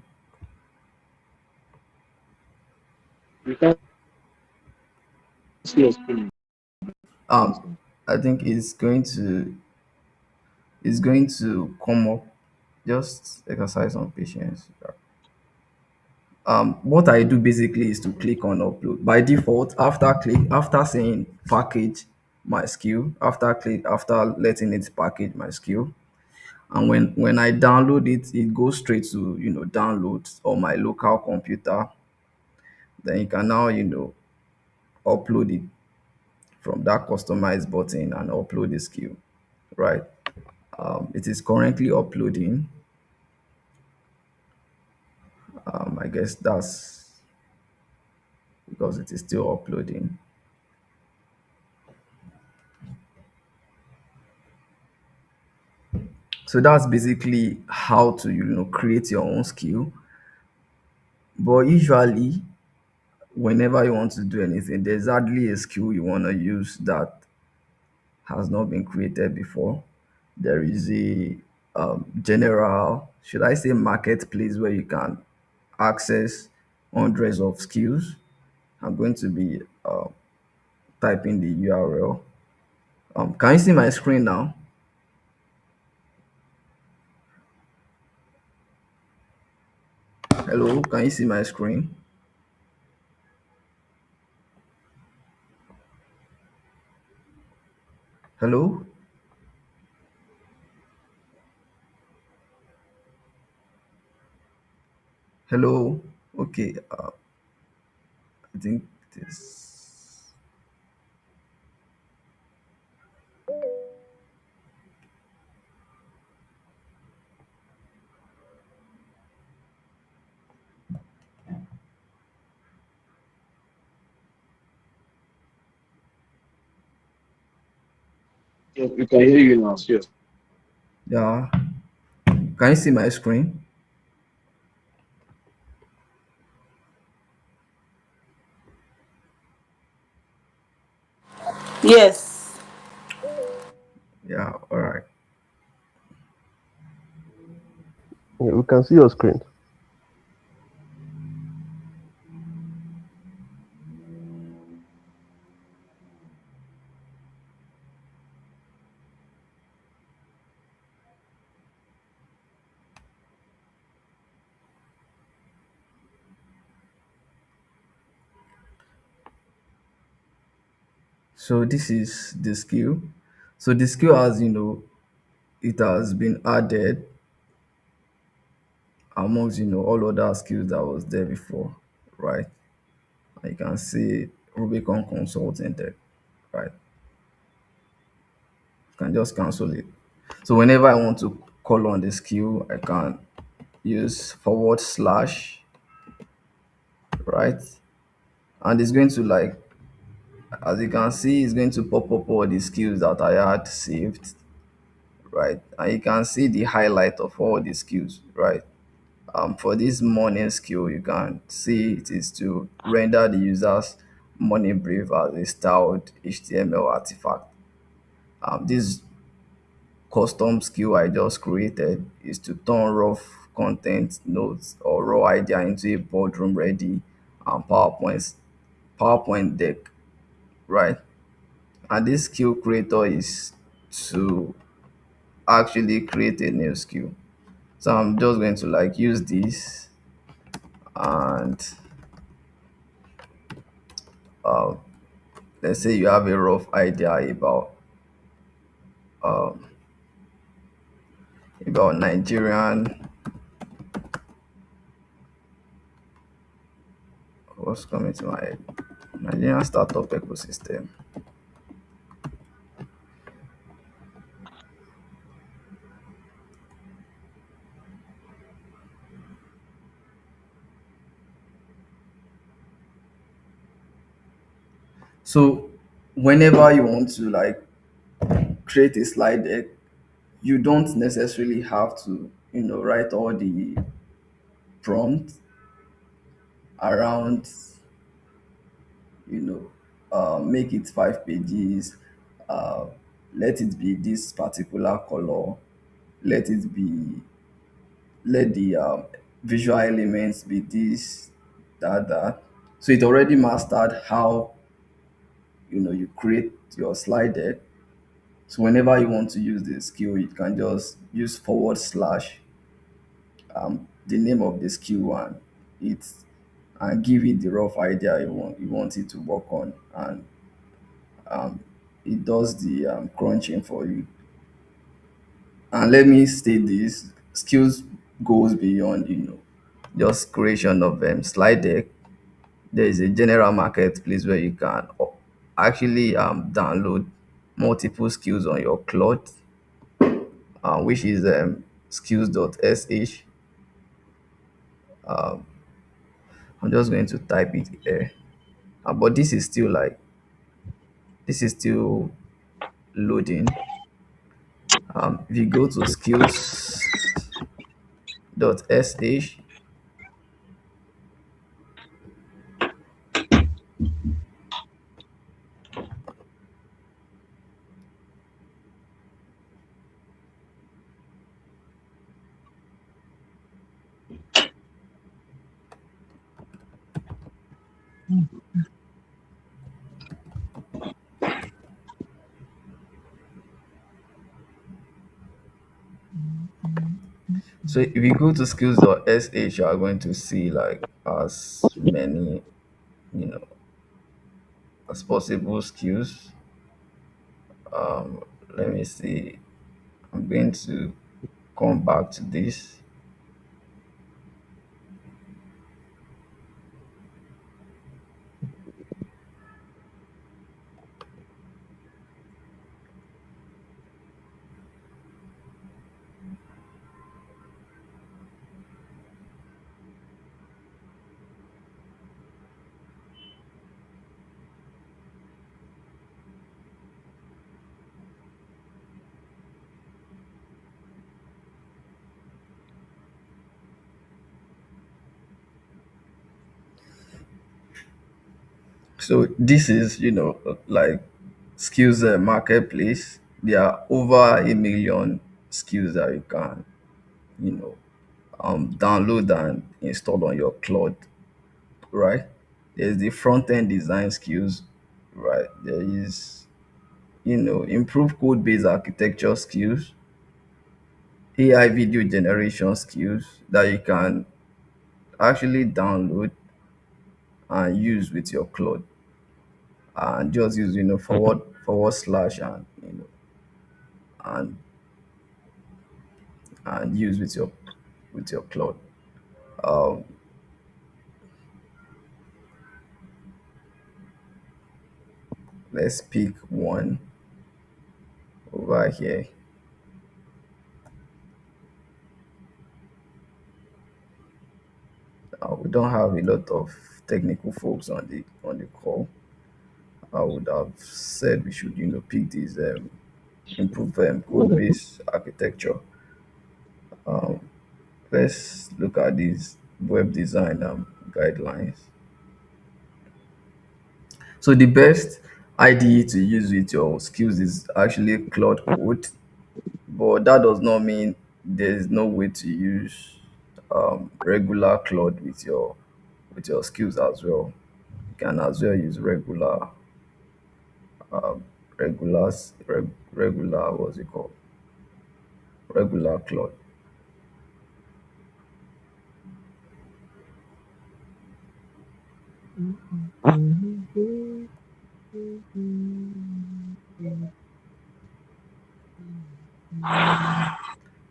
You can't see your screen. Um, I think it's going to come up. Just exercise on patience. What I do basically is to click on upload. By default, after saying package my skill, after letting it package my skill, and when I download it, it goes straight to download on my local computer. Then you can now upload it from that customize button and upload the skill, right? It is currently uploading. I guess that's because it is still uploading. So that's basically how to create your own skill. But usually, whenever you want to do anything, there's hardly a skill you want to use that has not been created before. There is a general, should I say, marketplace where you can access hundreds of skills. I'm going to be typing the URL. Can you see my screen now? Hello, can you see my screen? Hello, hello. Okay, I think this. Yes, we can hear you now. Yes. Yeah, can you see my screen? Yes. Yeah, all right. Yeah, we can see your screen. So this is the skill. So the skill, as you know, it has been added amongst all other skills that was there before, right? You can see Rubicon Consulting there, right? You can just cancel it. So whenever I want to call on the skill, I can use forward slash, right? And it's going to, like, as you can see, it's going to pop up all the skills that I had saved, right? And you can see the highlight of all the skills, right? For this morning skill, you can see it is to render the user's morning brief as a styled HTML artifact. This custom skill I just created is to turn rough content notes or raw idea into a boardroom ready PowerPoint deck, right? And this skill creator is to actually create a new skill. So I'm just going to, like, use this, and uh, let's say you have a rough idea about what's coming to my head, Nigerian startup ecosystem. So whenever you want to, like, create a slide deck, you don't necessarily have to write all the prompt around, you know make it 5 pages, uh, let it be this particular color, let it be let the visual elements be this, that. So it already mastered how you create your slide deck. So whenever you want to use the skill, you can just use forward slash, the name of the skill, it and give it the rough idea you want it to work on, and it does the crunching for you. And let me state this: skills goes beyond just creation of slide deck. There is a general marketplace where you can actually download multiple skills on your Claude, which is skills.sh. I'm just going to type it here. But this is still loading. If you go to skills.sh, so if you go to skills.sh, you are going to see, like, as many you know as possible skills. Let me see. I'm going to come back to this. So this is, like, skills marketplace. There are over 1 million skills that you can, you know, download and install on your Claude, right? There's the front end design skills, right? There is, improve code based architecture skills, AI video generation skills that you can actually download and use with your Claude, and just use, forward slash, and and and use with your Claude. Um, let's pick one over here. We don't have a lot of technical folks on the call. I would have said we should, pick this improve code based architecture. Um, let's look at these web design guidelines. So the best IDE to use with your skills is actually Claude Code, but that does not mean there's no way to use regular Claude with your skills as well. You can as well use regular, what's it called, regular Claude.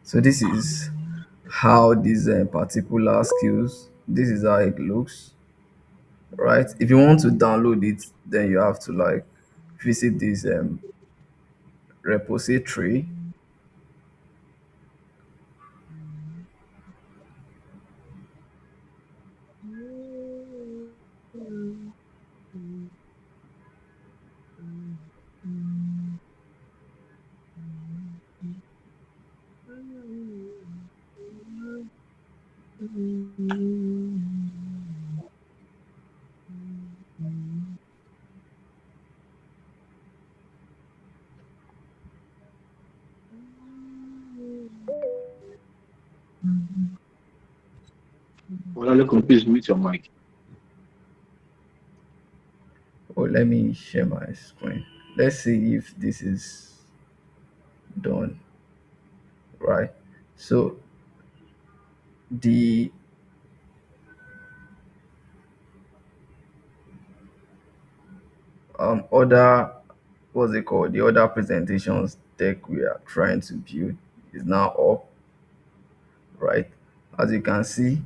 So this is how these particular skills, this is how it looks, right? If you want to download it, then you have to like visit this repository. Well, look, please mute your mic. Oh, let me share my screen. Let's see if this is done, right? So the other, what's it called, the other presentations deck we are trying to build is now up, right? As you can see,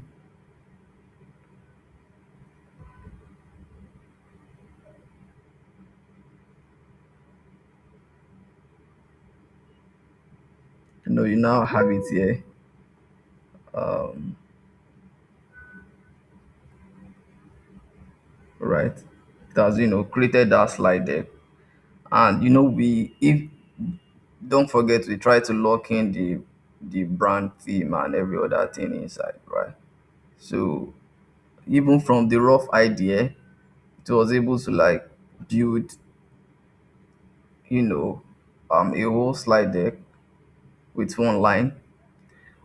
you now have it here. um right, it has, created that slide deck. And we if don't forget, we try to lock in the brand theme and every other thing inside, right? So even from the rough idea, it was able to like build, you know a whole slide deck with one line,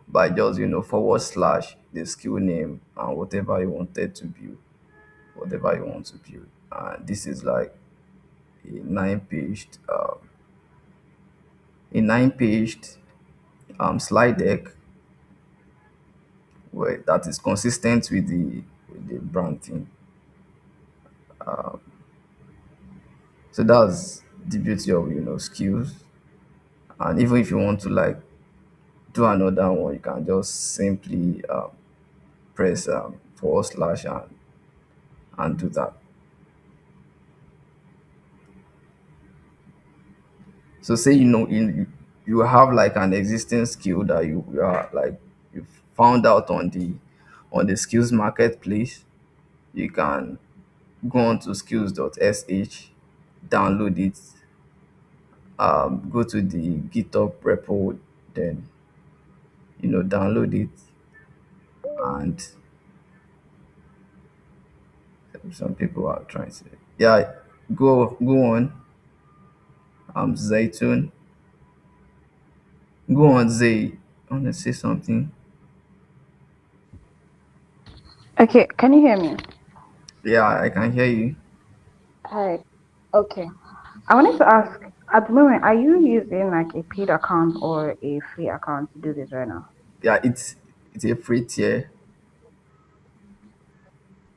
by just, forward slash the skill name and whatever you wanted to build, whatever you want to build. And this is like a nine paged slide deck, where that is consistent with the brand theme. So that's the beauty of, skills. And even if you want to like do another one, you can just simply press forward slash and do that. So say, you have like an existing skill that you are like you found out on the skills marketplace. You can go on to skills.sh, download it, go to the GitHub repo, then, download it. And some people are trying to, yeah, go on. Zaytun. Go on, Zay. I want to say something. Okay, can you hear me? Yeah, I can hear you. Hi. Okay. I wanted to ask, at the moment, are you using like a paid account or a free account to do this right now? Yeah, it's a free tier.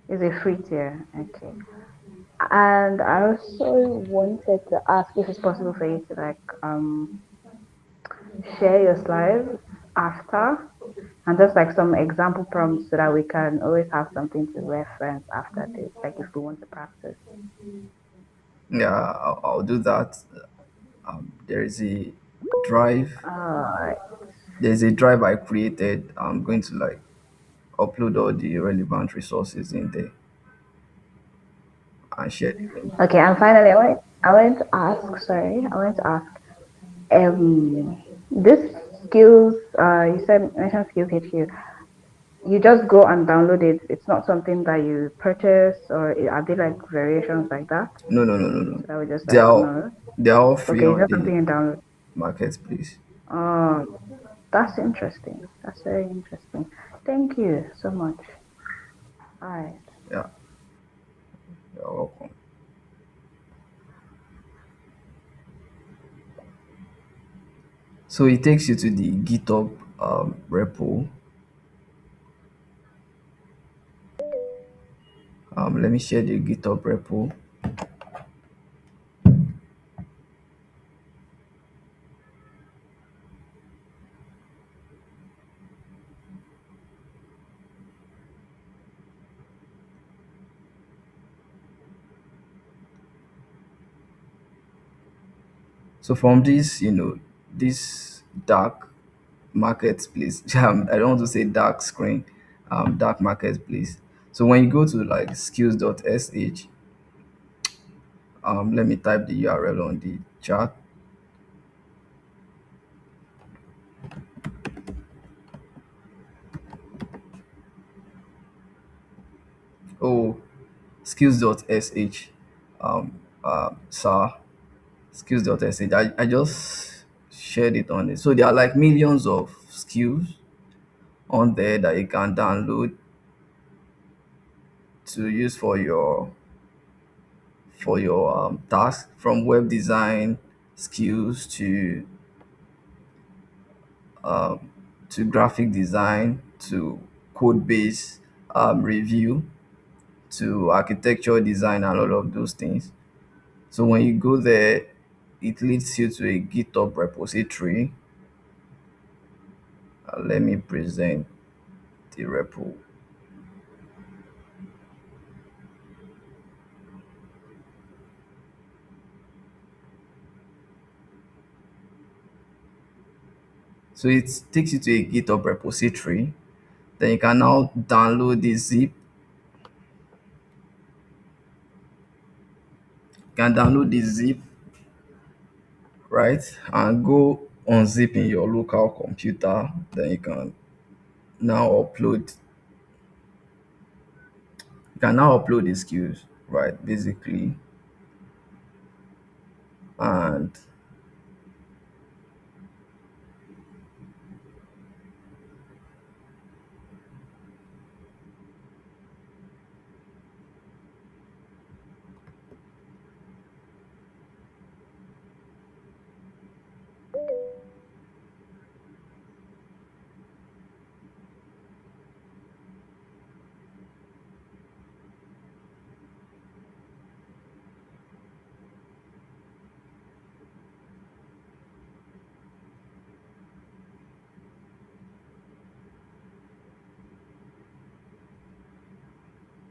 It's a free tier. Okay. And I also wanted to ask if it's possible for you to like share your slides after and just like some example prompts so that we can always have something to reference after this, like if we want to practice. Yeah, I'll do that. There is a drive. Alright. There's a drive I created. I'm going to like upload all the relevant resources in there and share the link. Okay, and finally, I wanted to ask. Sorry, I wanted to ask. This skills. You said mention skills HQ. You just go and download it. It's not something that you purchase, or are there like variations like that? No, no, no, no, no. So that we just They like are know. they are all free Okay, it's on not the something you download. marketplace. Oh, that's interesting. That's very interesting. Thank you so much. All right. Yeah, you're welcome. So it takes you to the GitHub repo. Let me share the GitHub repo. So from this, this dark marketplace, I don't want to say dark screen, dark marketplace. So when you go to like skills.sh, let me type the URL on the chat. Oh, skills.sh, sir, skills.sh. I just shared it on it. So there are like millions of skills on there that you can download to use for your task, from web design skills to graphic design to code base review to architecture design and all of those things. So when you go there, it leads you to a GitHub repository. Let me present the repo. So it takes you to a GitHub repository. Then you can now download the zip. You can download the zip, right? And go unzip in your local computer. Then now upload you can now upload the skills, right? Basically. And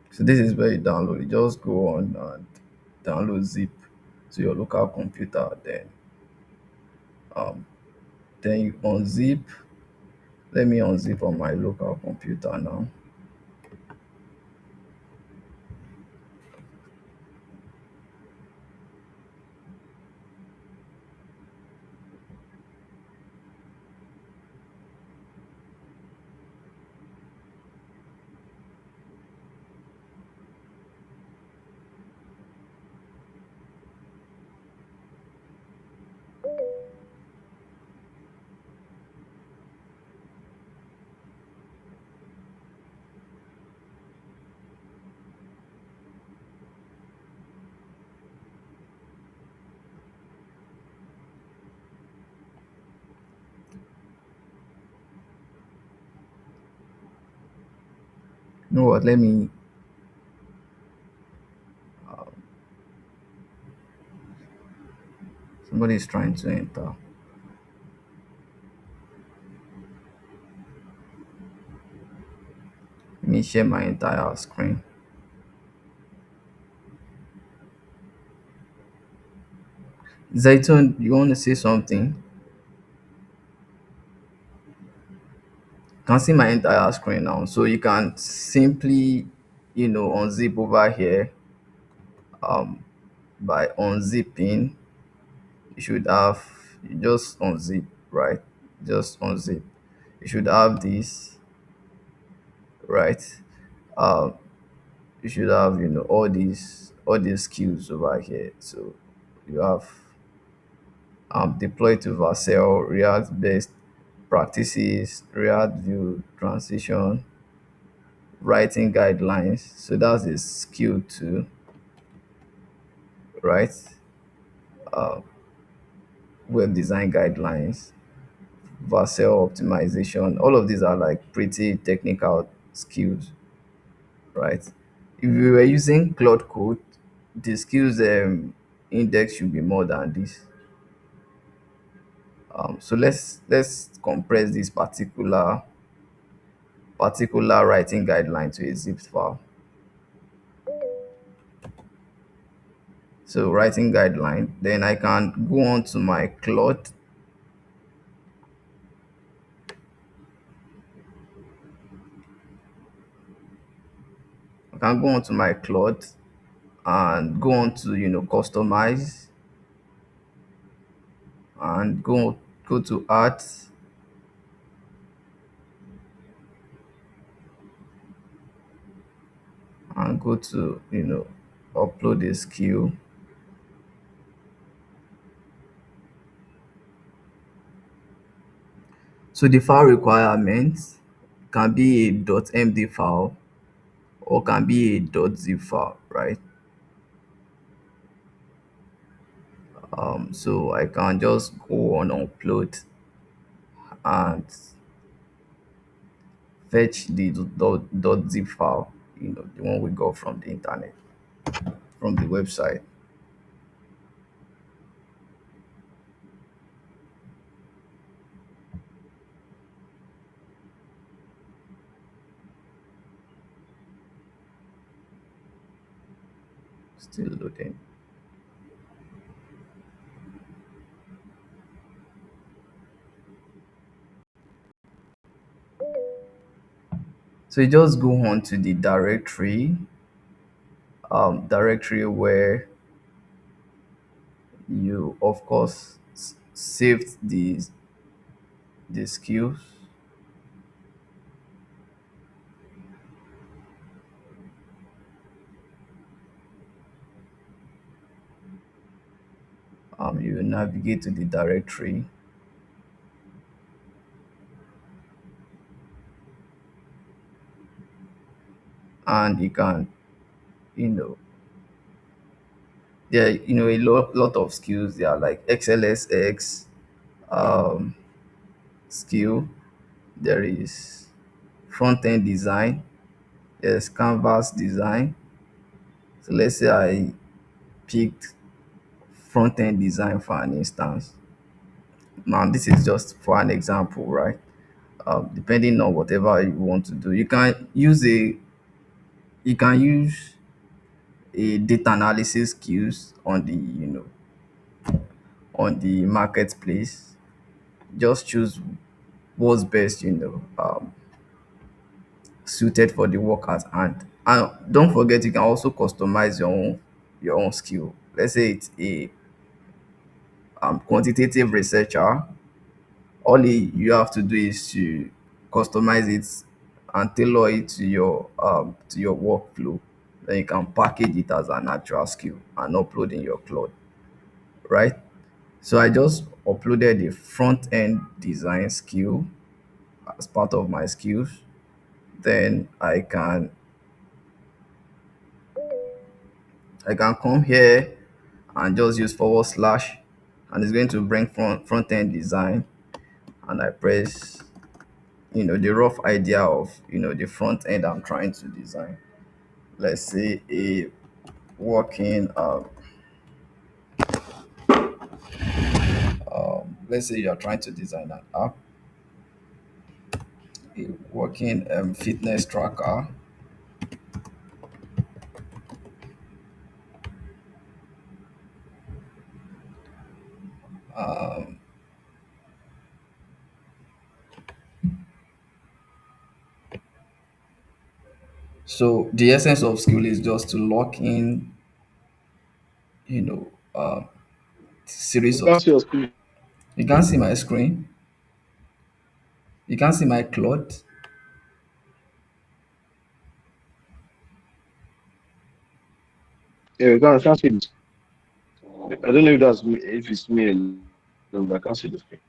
so this is where you download. You just go on and download zip to your local computer. Um, then you unzip. Let me unzip on my local computer now. You know what? Let me. Somebody is trying to enter. Let me share my entire screen. Zayton, you want to say something? You can see my entire screen now. So you can simply, unzip over here. Um, by unzipping, you should have, you just unzip, right? Just unzip. You should have this, right? Um, you should have, all these skills over here. So you have deploy to Vercel, React based practices, React View transition, writing guidelines. So that's a skill too, right? Uh, Web design guidelines, Vercel optimization. All of these are like pretty technical skills, right? If you were using Claude Code, the skills index should be more than this. So let's compress this particular writing guideline to a zip file. So writing guideline, then I can go on to my Claude. I can go on to my Claude and go on to customize and go to art and go to upload a skill. So the file requirements can be a .md file or can be a .zip file, right? So I can just go on upload and fetch the .zip file, the one we got from the internet, from the website. Still loading. So you just go on to the directory where you of course saved the skills. You navigate to the directory and you can, you know there a lot of skills. There are like XLSX um skill. There is front end design. There's canvas design. So let's say I picked front end design for an instance. Now this is just for an example, right? Depending on whatever you want to do, you can use a data analysis skills on the marketplace. Just choose what's best, suited for the work at hand. And don't forget, you can also customize your own skill. Let's say it's a quantitative researcher. You have to do is to customize it and tailor it to your workflow. Then you can package it as an actual skill and upload in your Claude, right? So I just uploaded the front end design skill as part of my skills. Then I can come here and just use forward slash, and it's going to bring front end design, and I press the rough idea of the front end I'm trying to design. Let's say a working let's say you're trying to design an app, a working fitness tracker. So the essence of skill is just to lock in, you know, series We of. can't see your screen. You can't see my screen. You can't see my Claude. Yeah, we can't see this. I don't know if that's me, if it's me alone, but I can't see the screen.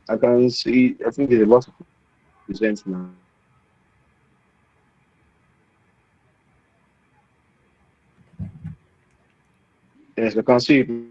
I can see. I think they're about to present now. Yes, I can see it now.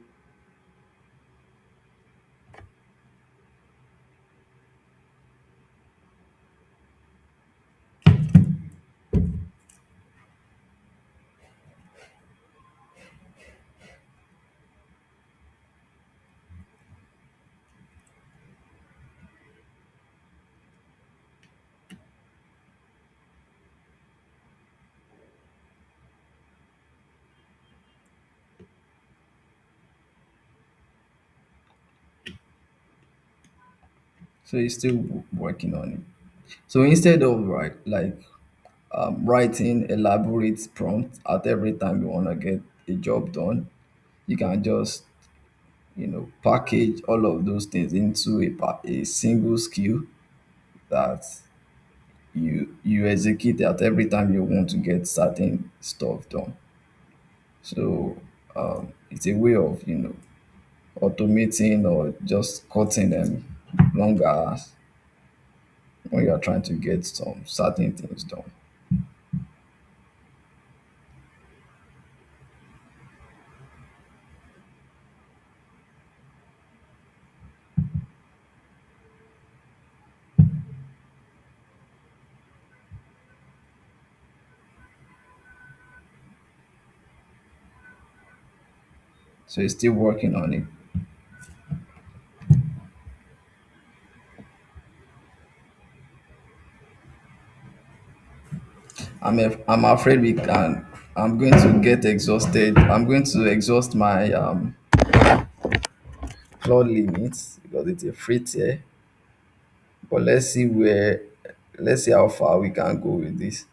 So he's still working on it. So instead of writing elaborate prompts at every time you want to get a job done, you can just package all of those things into a single skill that you execute at every time you want to get certain stuff done. So it's a way of automating or just cutting them long hours when you are trying to get some certain things done. So it's still working on it. I'm afraid we can. I'm going to get exhausted. I'm going to exhaust my flood limits because it's a free tier. But let's see how far we can go with this.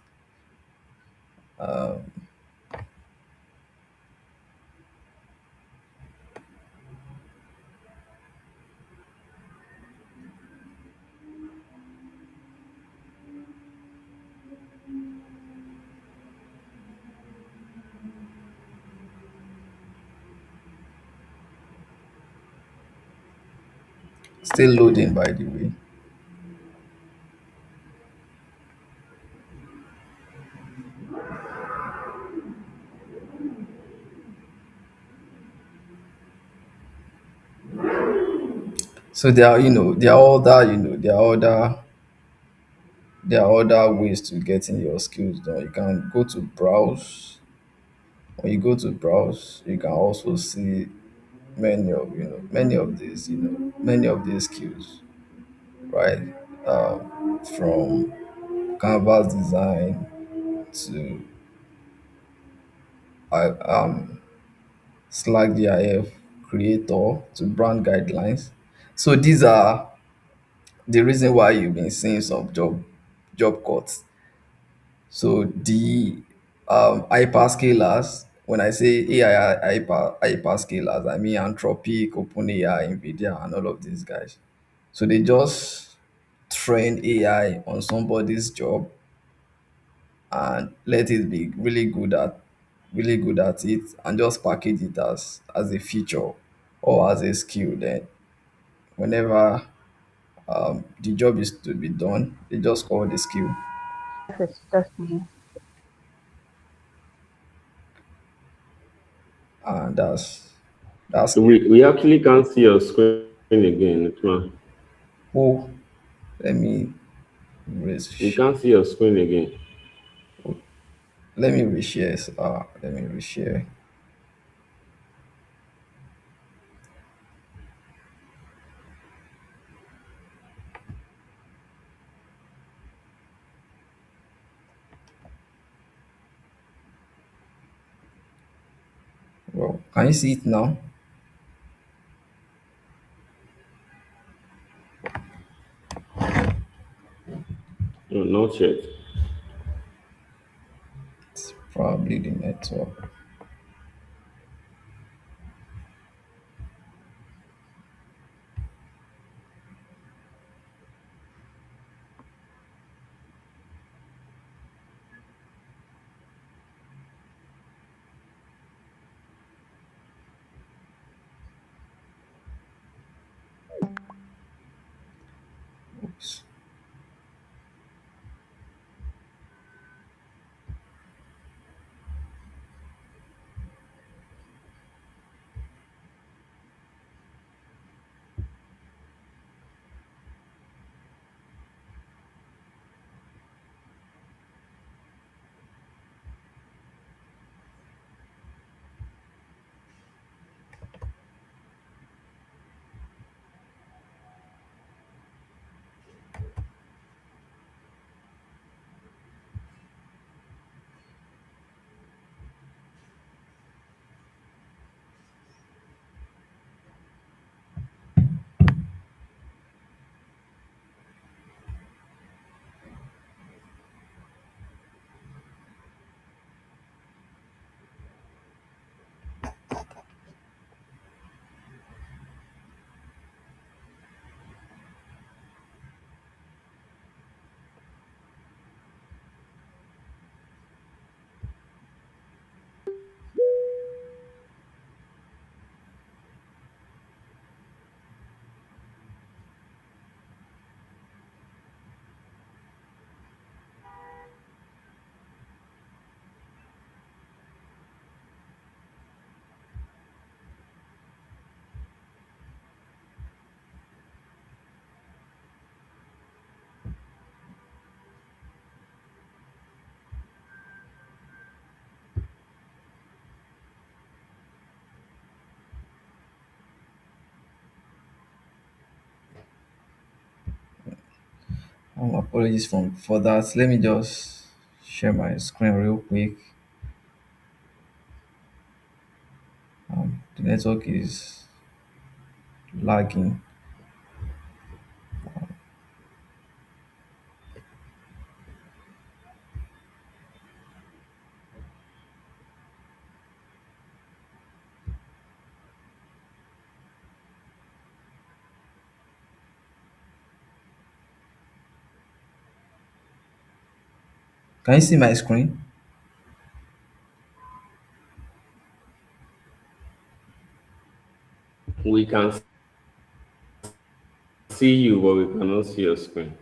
Still loading, by the way. So there are other ways to getting your skills done. You can go to browse. When you go to browse, you can also see many of these skills, right? From canvas design to um, Slack GIF creator to brand guidelines. So these are the reason why you've been seeing some job cuts. So the hyperscalers, when I say AI hyperscalers, I mean Anthropic, OpenAI, Nvidia, and all of these guys. So they just train AI on somebody's job and let it be really good at it and just package it as a feature or as a skill. Then whenever the job is to be done, they just call the skill, It's just me. and that's it. We actually can't see your screen again, Utma. Oh, let me We Raise. can't see your screen again. Let me reshare. Let me reshare. Well, can you see it now? No, not yet. It's probably the network. Oops. Apologies for that. Let me just share my screen real quick. The network is lagging. Can you see my screen? We can see you, but we cannot see your screen.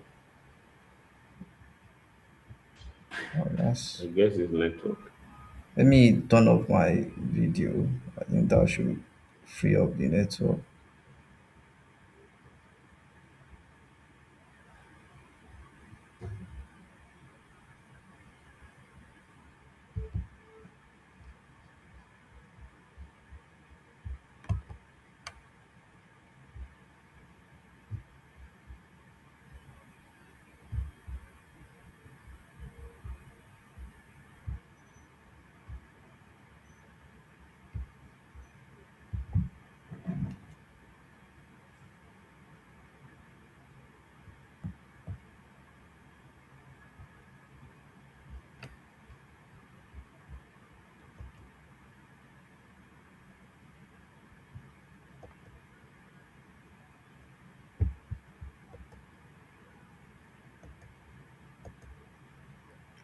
Oh, I that's. guess it's network. Let me turn off my video. I think that should free up the network.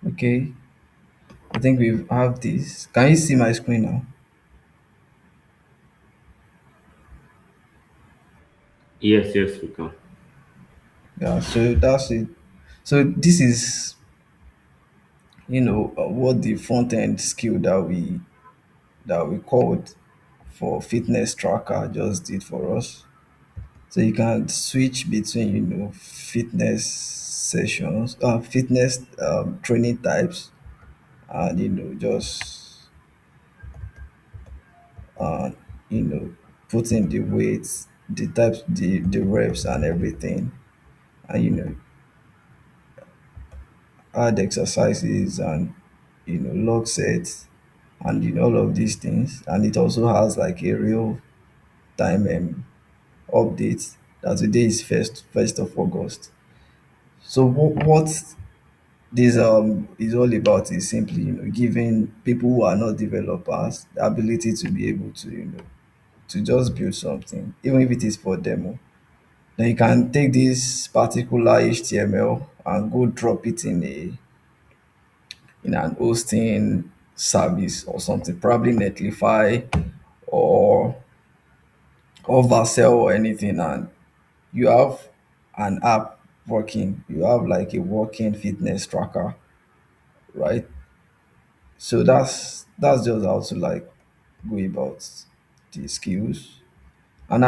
Okay, I think we have this. Can you see my screen now? Yes, yes, we can. Yeah, so that's it. So this is, what the front end skill that we called for fitness tracker just did for us. So you can switch between, fitness sessions, fitness training types, and just uh, you know putting the weights, the types, the reps and everything, and add exercises and log sets and all of these things. And it also has like a real time update that today is first of August. So what this is all about is simply giving people who are not developers the ability to be able to to just build something, even if it is for demo. Then you can take this particular HTML and go drop it in an hosting service or something, probably Netlify or Vercel or anything, and you have an app working. You have like a working fitness tracker, right? So that's just how to like go about the skills. And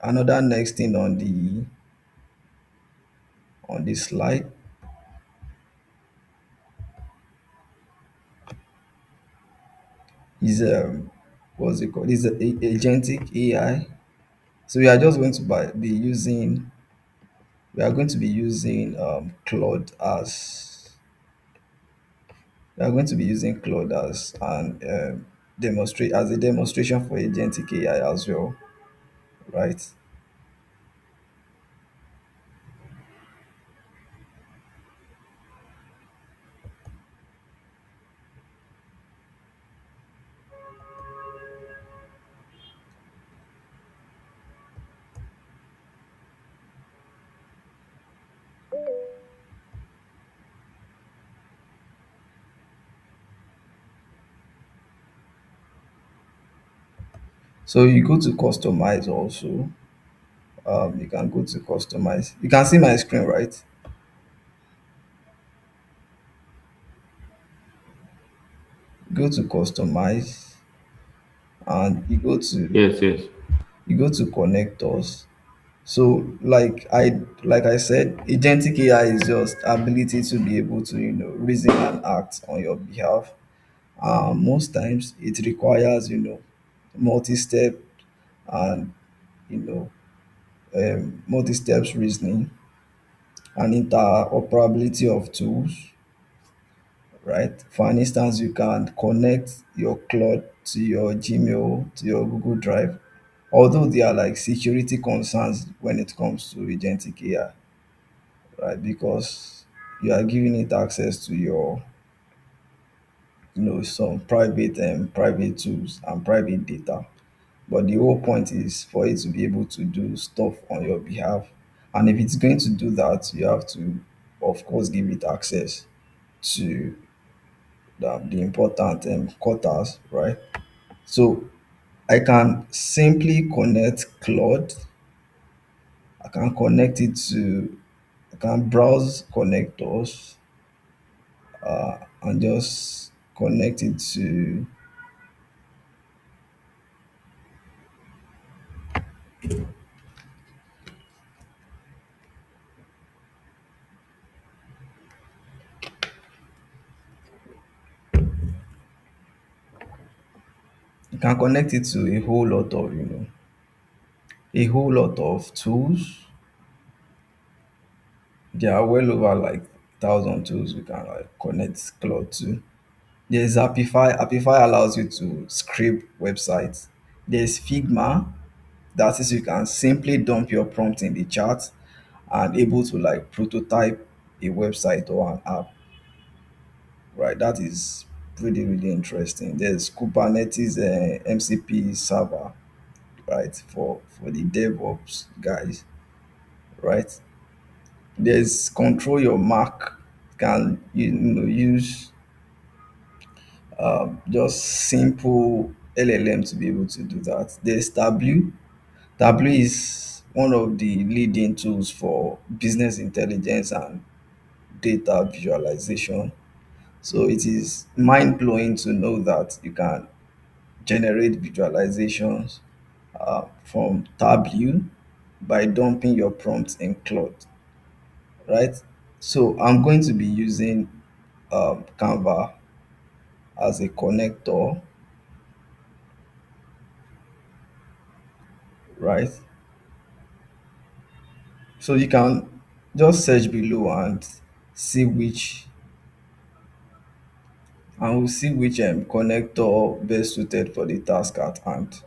another next thing on the slide is what's it called? Is agentic AI. So we are going to be using Claude as an demonstrate as a demonstration for agentic AI as well, right? So you go to customize also. You can go to customize. You can see my screen, right? Go to customize and Yes, yes. you go to connectors. So like I said, agentic AI is just ability to be able to reason and act on your behalf. Most times it requires multi-step and you know multi-steps reasoning and interoperability of tools, right? For an instance, you can connect your Claude to your Gmail, to your Google Drive, although there are like security concerns when it comes to agentic AI, right? Because you are giving it access to your, some private tools and private data. But the whole point is for it to be able to do stuff on your behalf. And if it's going to do that, you have to, of course, give it access to the important quarters, right? So I can simply connect Claude. I can connect it to, I can browse connectors and just connect it to, you can connect it to a whole lot of, a whole lot of tools. There are well over like 1,000 tools we can like connect Claude to. There's Apify. Apify allows you to script websites. There's Figma. That is, you can simply dump your prompt in the chat and able to like prototype a website or an app, right? That is really interesting. There's Kubernetes MCP server, right? For the DevOps guys, right? There's control your Mac. Can use just simple LLM to be able to do that. There's Tableau. Tableau is one of the leading tools for business intelligence and data visualization. So it is mind blowing to know that you can generate visualizations from Tableau by dumping your prompt in Claude. right? So I'm going to be using Canva as a connector, right? So you can just search below and see which and we'll see which connector best suited for the task at hand.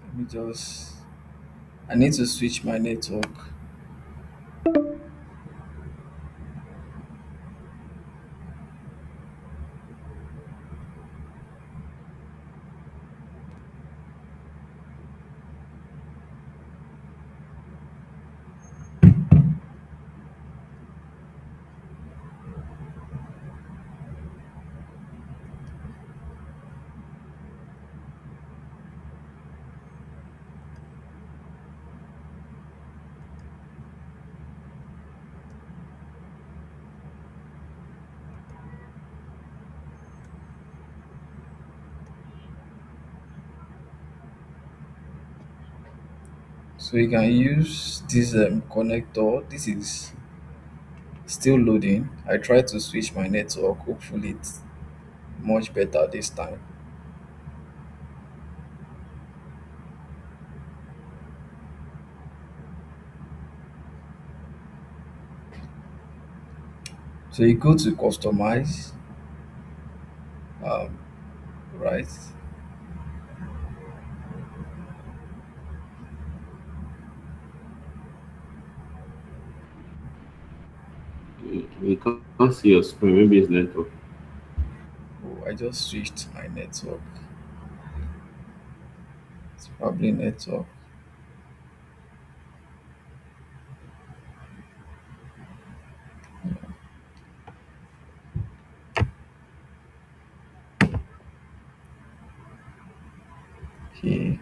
Let me just I need to switch my network. So you can use this connector. This is still loading. I try to switch my network. Hopefully it's much better this time. So you go to customize, um, right? We can't see your screen. Maybe it's network. Oh, I just switched my network. It's probably network. Okay.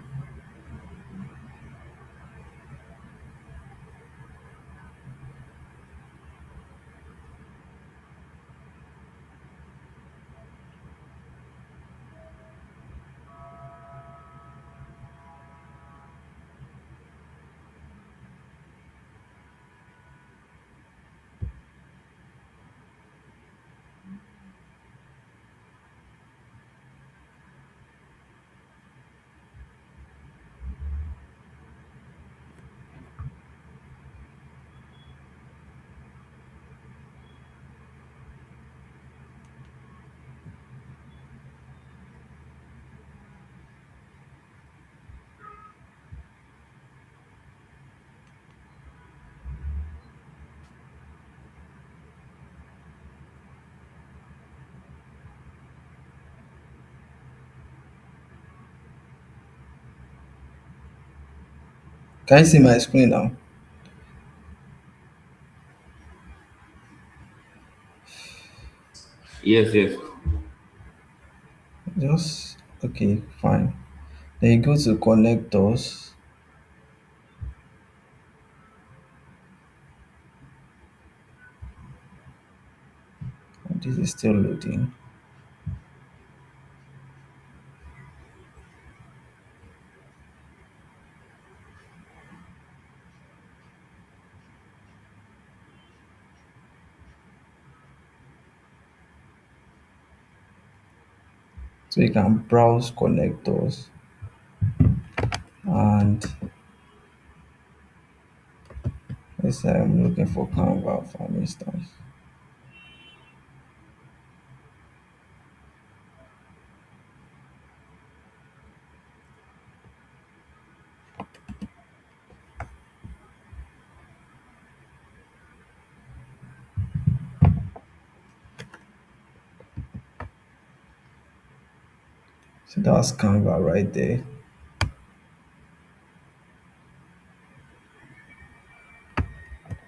Can you see my screen now? Yes, yes. Just okay, fine. Then you go to connectors. This is still loading. So you can browse connectors, and let's say I'm looking for Canva for instance. So that's Canva right there.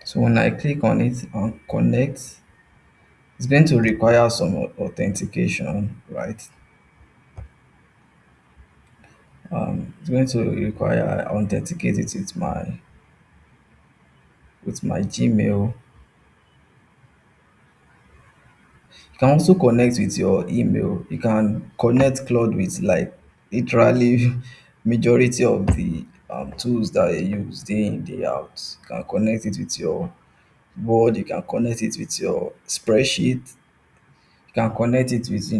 So when I click on it and connect, it's going to require some authentication, right? It's going to require I authenticate it with my Gmail. You can also connect with your email. You can connect Claude with like literally majority of the tools that you use day in day out. You can connect it with your Word. You can connect it with your spreadsheet. You can connect it with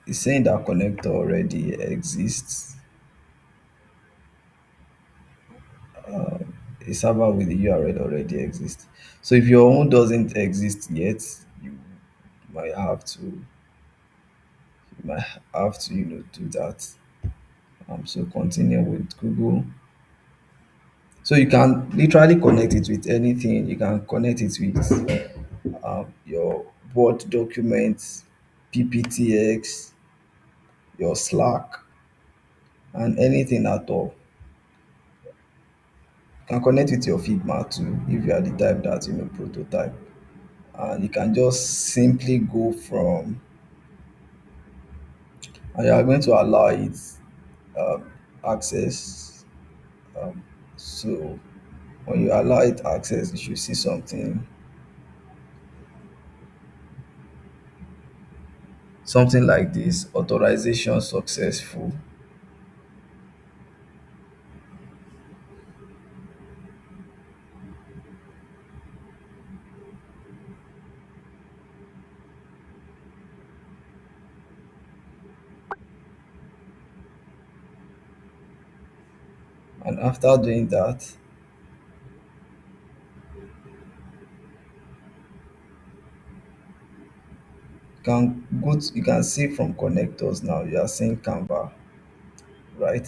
it's saying that connector already exists. A server with the URL already exists. So if your own doesn't exist yet, you might have to do that. So continue with Google. So you can literally connect it with anything. You can connect it with your Word documents, PPTX, your Slack, and anything at all. You can connect with your Figma too if you are the type that prototype. And you can just simply go from, and you are going to allow it access. So when you allow it access, you should see something like this: authorization successful. And after doing that, you can see from connectors now. You are seeing Canva, right?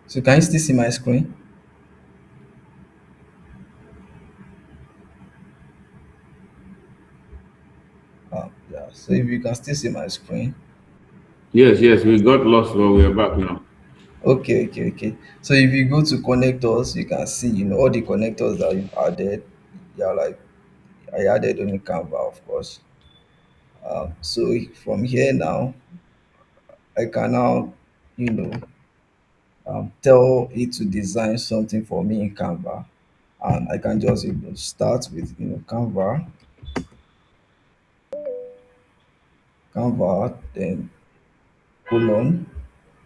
So can you still see my screen? Yeah. So if you can still see my screen. Yes, yes, we got lost, but we are back now. Okay, okay, okay. So if you go to connectors, you can see, all the connectors that you've added. Yeah, like I added only Canva, of course. So from here now, I can now, you know, tell it to design something for me in Canva, and I can just start with Canva, then colon,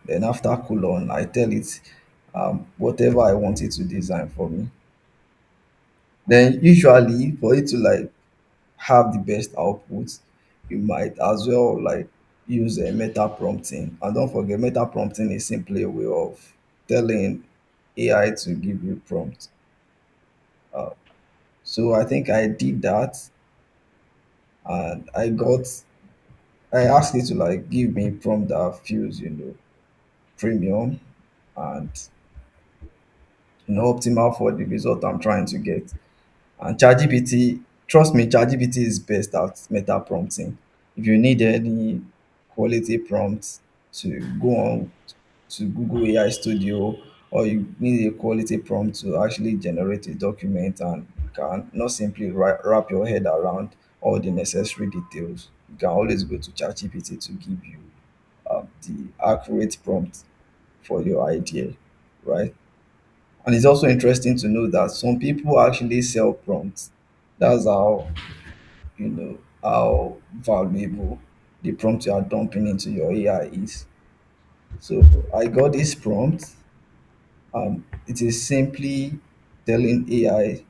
then after colon, I tell it whatever I want it to design for me. Then usually for it to like have the best output, you might as well like use a meta prompting. And don't forget, meta prompting is simply a way of telling AI to give you prompt. So I think I did that, and I asked it to like give me prompt that feels premium and optimal for the result I'm trying to get. And ChatGPT, trust me, ChatGPT is best at meta prompting. If you need any quality prompts to go on to Google AI Studio, or you need a quality prompt to actually generate a document and you can not simply wrap your head around all the necessary details, you can always go to ChatGPT to give you the accurate prompt for your idea, right? And it's also interesting to know that some people actually sell prompts. That's how, how valuable the prompt you are dumping into your AI is. So I got this prompt. It is simply telling AI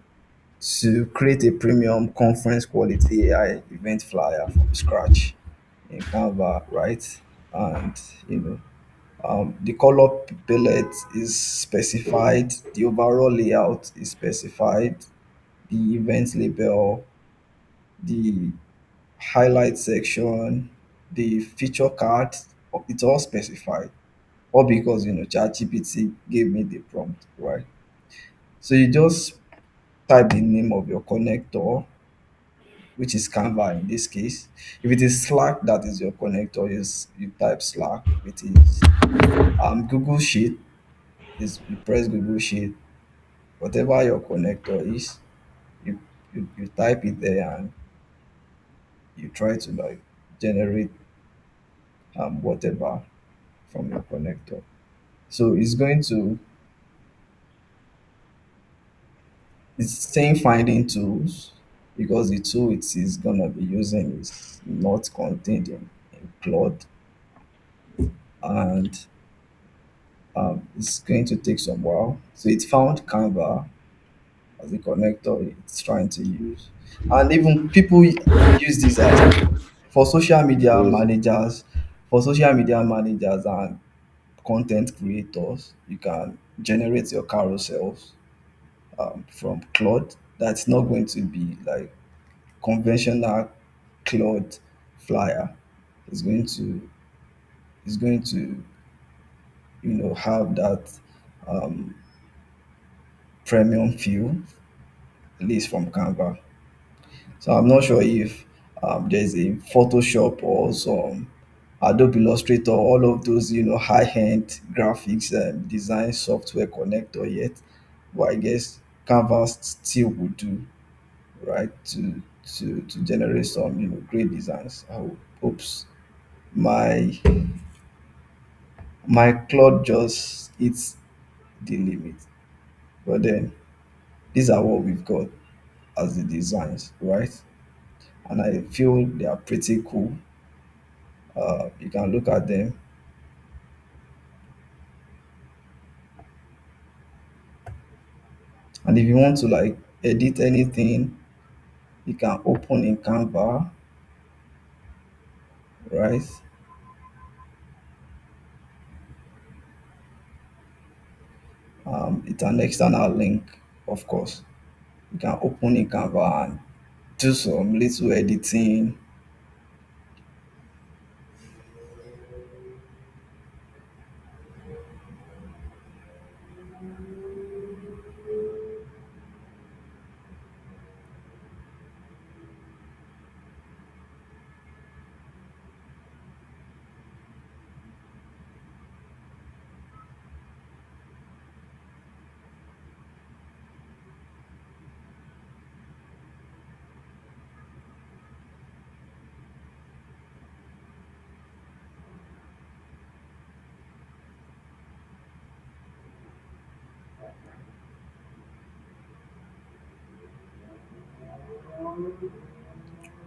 to create a premium conference quality AI event flyer from scratch in Canva, right? And the color palette is specified, the overall layout is specified, the event label, the highlight section, the feature card, it's all specified. All because ChatGPT gave me the prompt, right? So you just type the name of your connector, which is Canva in this case. If it is Slack that is your connector, you type Slack. If it is Google Sheet, is you press Google Sheet. Whatever your connector is, you type it there and you try to like generate whatever from your connector. So it's saying finding tools because the tool it is gonna be using is not contained in Claude, and it's going to take some while. So it found Canva as the connector it's trying to use. And even people use this as for social media Was managers, for social media managers and content creators, you can generate your carousels from Claude. That's not going to be like conventional Claude flyer. It's going to it's going to have that um, premium feel, at least from Canva. So I'm not sure if there's a Photoshop or some Adobe Illustrator, all of those high-end graphics design software connector yet, but I guess Canva still would do, right, to generate some great designs. Oops, my my cloud just hits the limit, but then these are what we've got as the designs, right? And I feel they are pretty cool. You can look at them, and if you want to like edit anything, you can open in Canva, right? It's an external link, of course. You can open in Canva and do some little editing.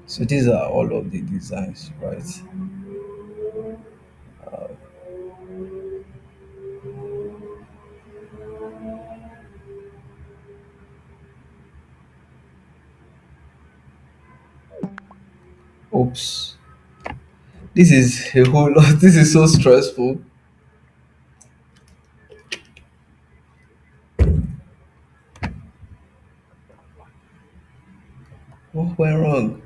So these are all of the designs, right? Oops, this is a whole lot. This is so stressful. What went wrong?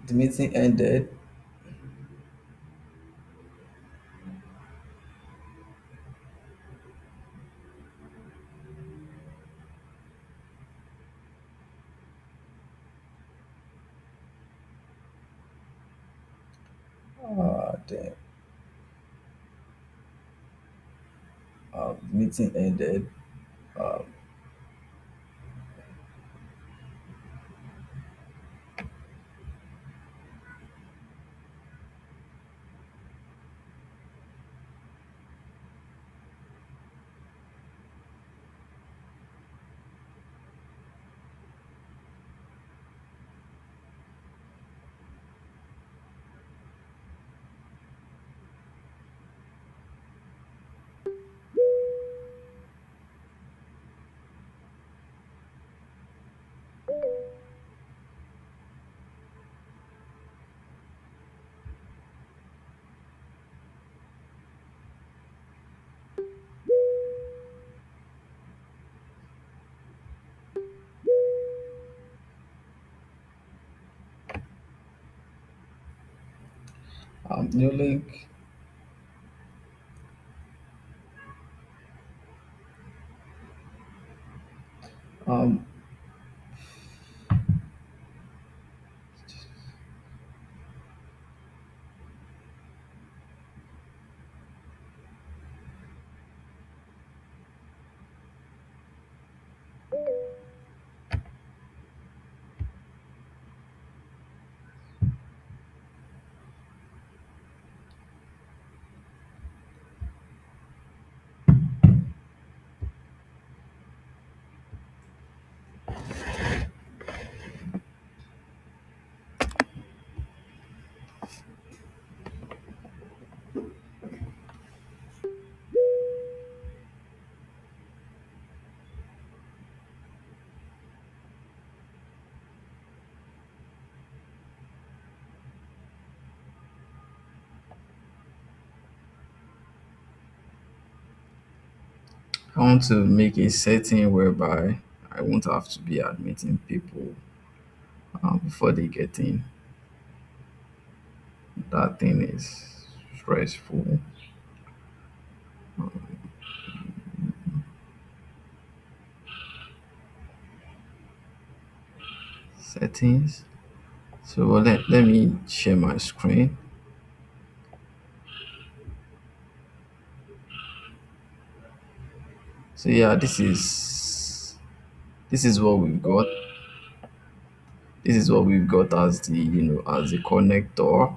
The meeting ended. Damn. The meeting ended. Uh, new link. Um, I want to make a setting whereby I won't have to be admitting people before they get in. That thing is stressful. Settings. So let me share my screen. So yeah, this is what we've got. This is what we've got as the as the connector.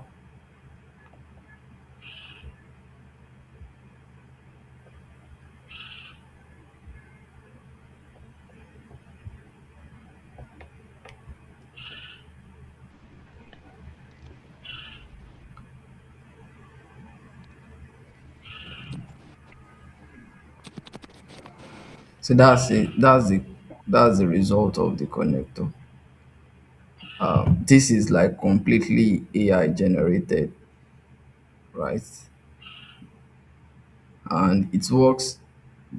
So that's it. That's the result of the connector. This is like completely AI generated, right? And it works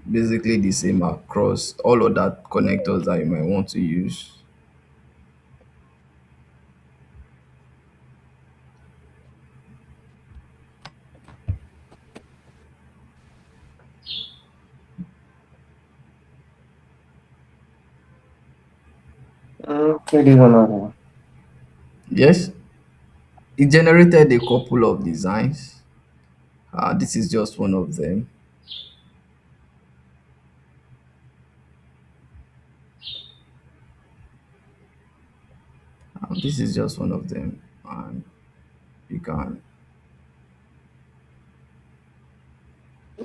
basically the same across all of that connectors that you might want to use. It is another. Yes, it generated a couple of designs. This is just one of them. This is just one of them, and you can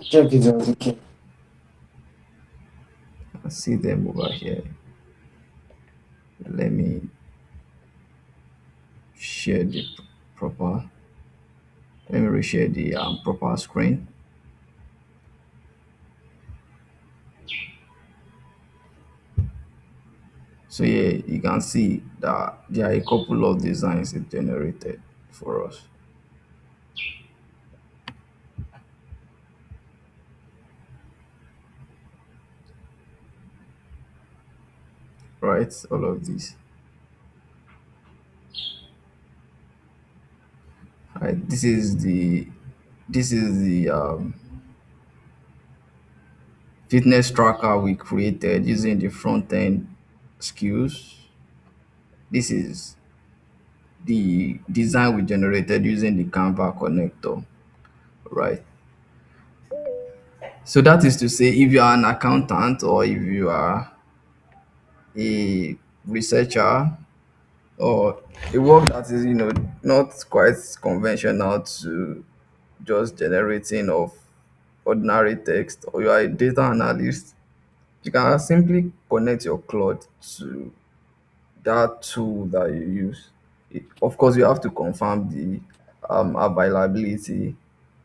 Check it out. Okay. see them over here. Let me share the proper. Let me reshare the proper screen. So yeah, you can see that there are a couple of designs it generated for us, right? All of these. Right. This is the fitness tracker we created using the front end skills. This is the design we generated using the Canva connector, right? So that is to say, if you are an accountant or if you are a researcher or a work that is, not quite conventional to just generating of ordinary text, or you are a data analyst, you can simply connect your Claude to that tool that you use. Of course, you have to confirm the availability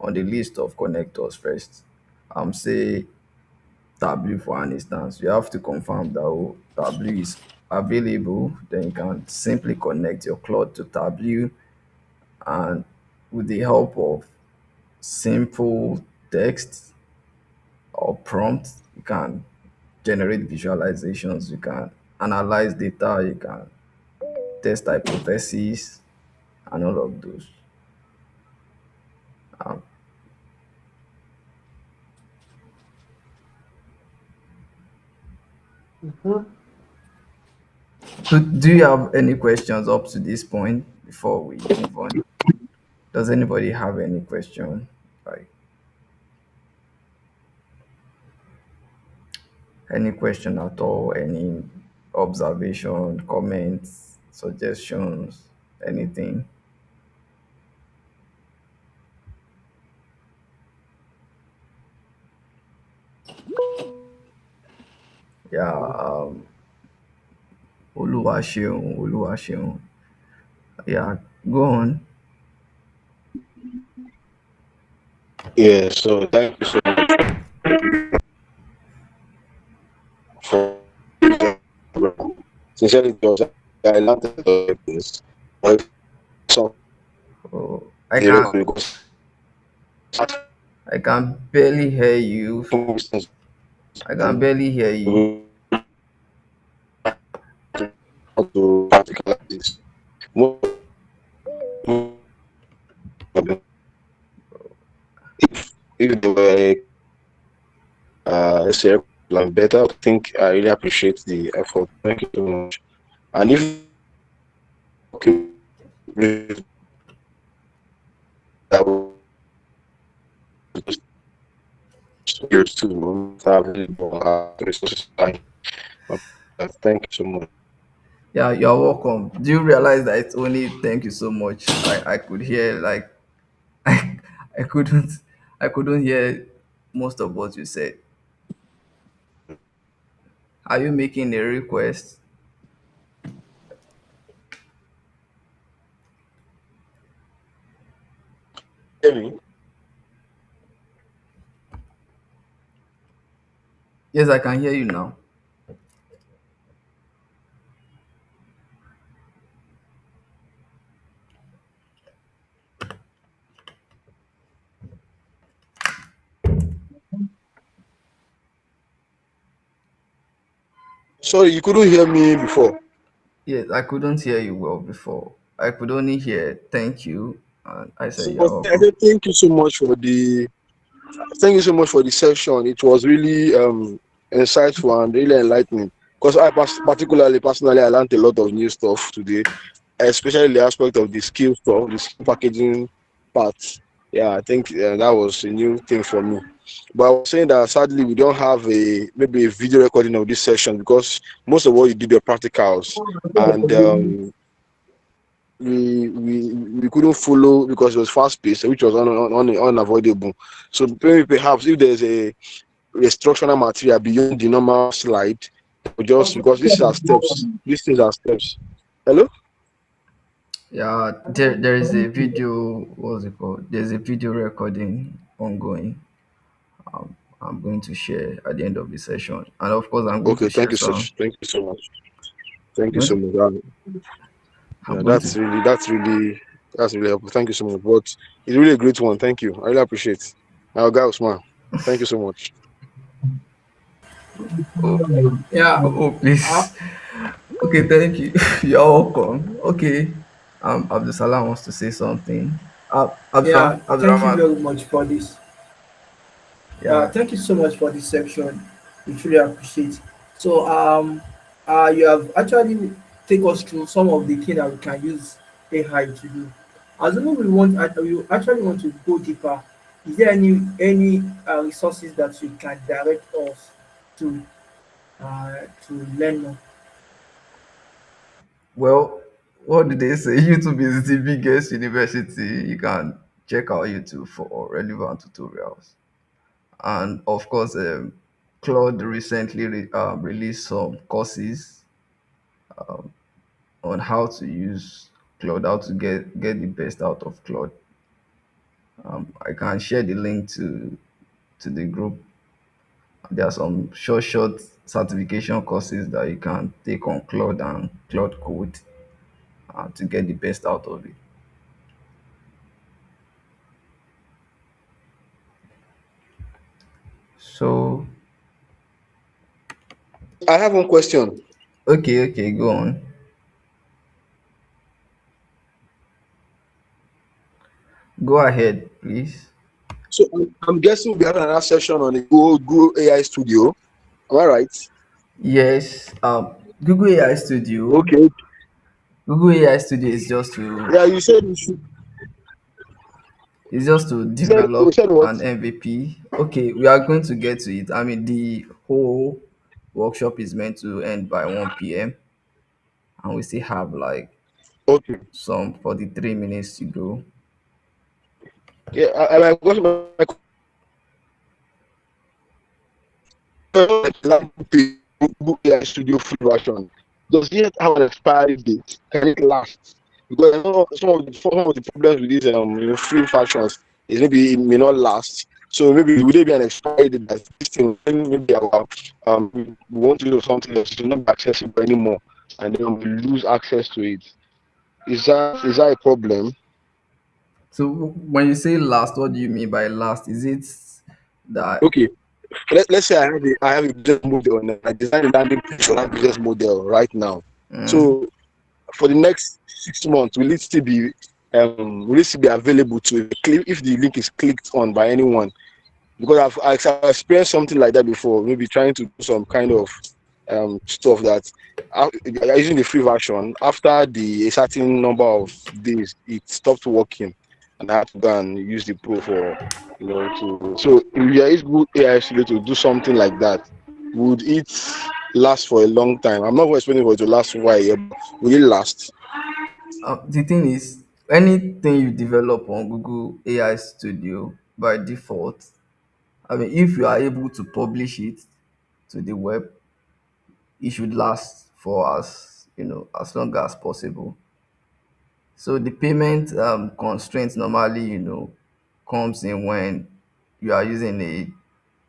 on the list of connectors first. Say Tableau for an instance, you have to confirm that Tableau is available. Then you can simply connect your Claude to Tableau, and with the help of simple text or prompt, you can generate visualizations, you can analyze data, you can test hypotheses, and all of those. Um, so, do you have any questions up to this point before we move on? Does anybody have any question? Like any question at all? Any observation, comments, suggestions, anything? Yeah. Oluwaseun, Oluwaseun. Yeah. Go on. Yeah, so thank you so much for sincerely, it was I learned a lot of things. But if some Oh, I the can record because I can barely hear you. some of these things I can barely hear you. we have to practicalize this. Most of them, if they were let's say like better, I think I really appreciate the effort. Thank you so much. And if okay, with that will skills too, available resources. Thank you so much. Yeah, you're welcome. Do you realize that it's only thank you so much? I could hear like I, I couldn't I couldn't hear most of what you said. Are you making a request? Hear me? Yes, I can hear you now. Sorry, you couldn't hear me before. Yes, I couldn't hear you well before. I could only hear thank you, and I said So you're I welcome. said thank you so much for the session. It was really insightful and really enlightening. Because particularly personally, I learned a lot of new stuff today, especially the aspect of the skill stuff, the skill packaging part. Yeah, I think that was a new thing for me. But I was saying that sadly we don't have maybe a video recording of this session because most of what you did were practicals, and we couldn't follow because it was fast paced, which was unavoidable. So maybe perhaps if there's a instructional material beyond the normal slide, just because this is our steps, these things are steps. Hello? Yeah, there is a video. What's it called? There's a video recording ongoing. I'm going to share at the end of the session, and of course, I'm going to Okay, share some. thank you so much. I'm Thank you going so to. much. I'm Yeah, going to. that's really helpful. Thank you so much. But it's really a great one. Thank you. I really appreciate it. Our guy Usman. Thank you so much. Oh, yeah. Oh, please. Okay, thank you. You're welcome. Okay. Abdul Salam wants to say something. Abdurrahman, Yeah, thank you Abdurrahman. very much for this. Yeah. Thank you so much for this section. We truly appreciate. So, you have actually take us through some of the things that we can use AI to do. Assuming we actually want to go deeper. Is there any resources that you can direct us to to learn more? Well, what did they say? YouTube is the biggest university. You can check out YouTube for relevant tutorials. And of course, Claude recently released some courses on how to use Claude, how to get the best out of Claude. I can share the link to the group. There are some short certification courses that you can take on Claude and Claude Code to get the best out of it. So, I have one question. okay, go on. Go ahead, please. So I'm guessing we'll be having another session on the Google AI Studio. Am I right? Yes, Google AI Studio. Okay. Google AI Studio is just Yeah, you said we should. You develop said what? an MVP. Okay, we are going to get to it. I mean, the whole workshop is meant to end by 1 p.m. and we still have like Okay. some 43 minutes to go. Yeah, my question, like landing page, Google AI Studio free version. Does it have an expiry date? Can it last? Because I know some of the problems with these free versions is maybe it may not last. So maybe would there be an expiry date that this thing when maybe our we want to do something else it will not be accessible anymore and then we lose access to it. Is that a problem? So when you say last, what do you mean by last? Is it that Okay. Let's say I have a business model and I design a landing page for that business model right now. So for the next 6 months, will it still be available to if the link is clicked on by anyone? Because I've experienced something like that before. Maybe trying to do some kind of stuff that using the free version after the a certain number of days it stopped working, and I had to go and use the pro for to. So if there is good AI studio to do something like that, would it last for a long time? I'm not expecting for it to last for a year, but will it last? the thing is, anything you develop on Google AI Studio by default, I mean, if you are able to publish it to the web, it should last for as long as possible. So the payment constraint normally, comes in when you are using a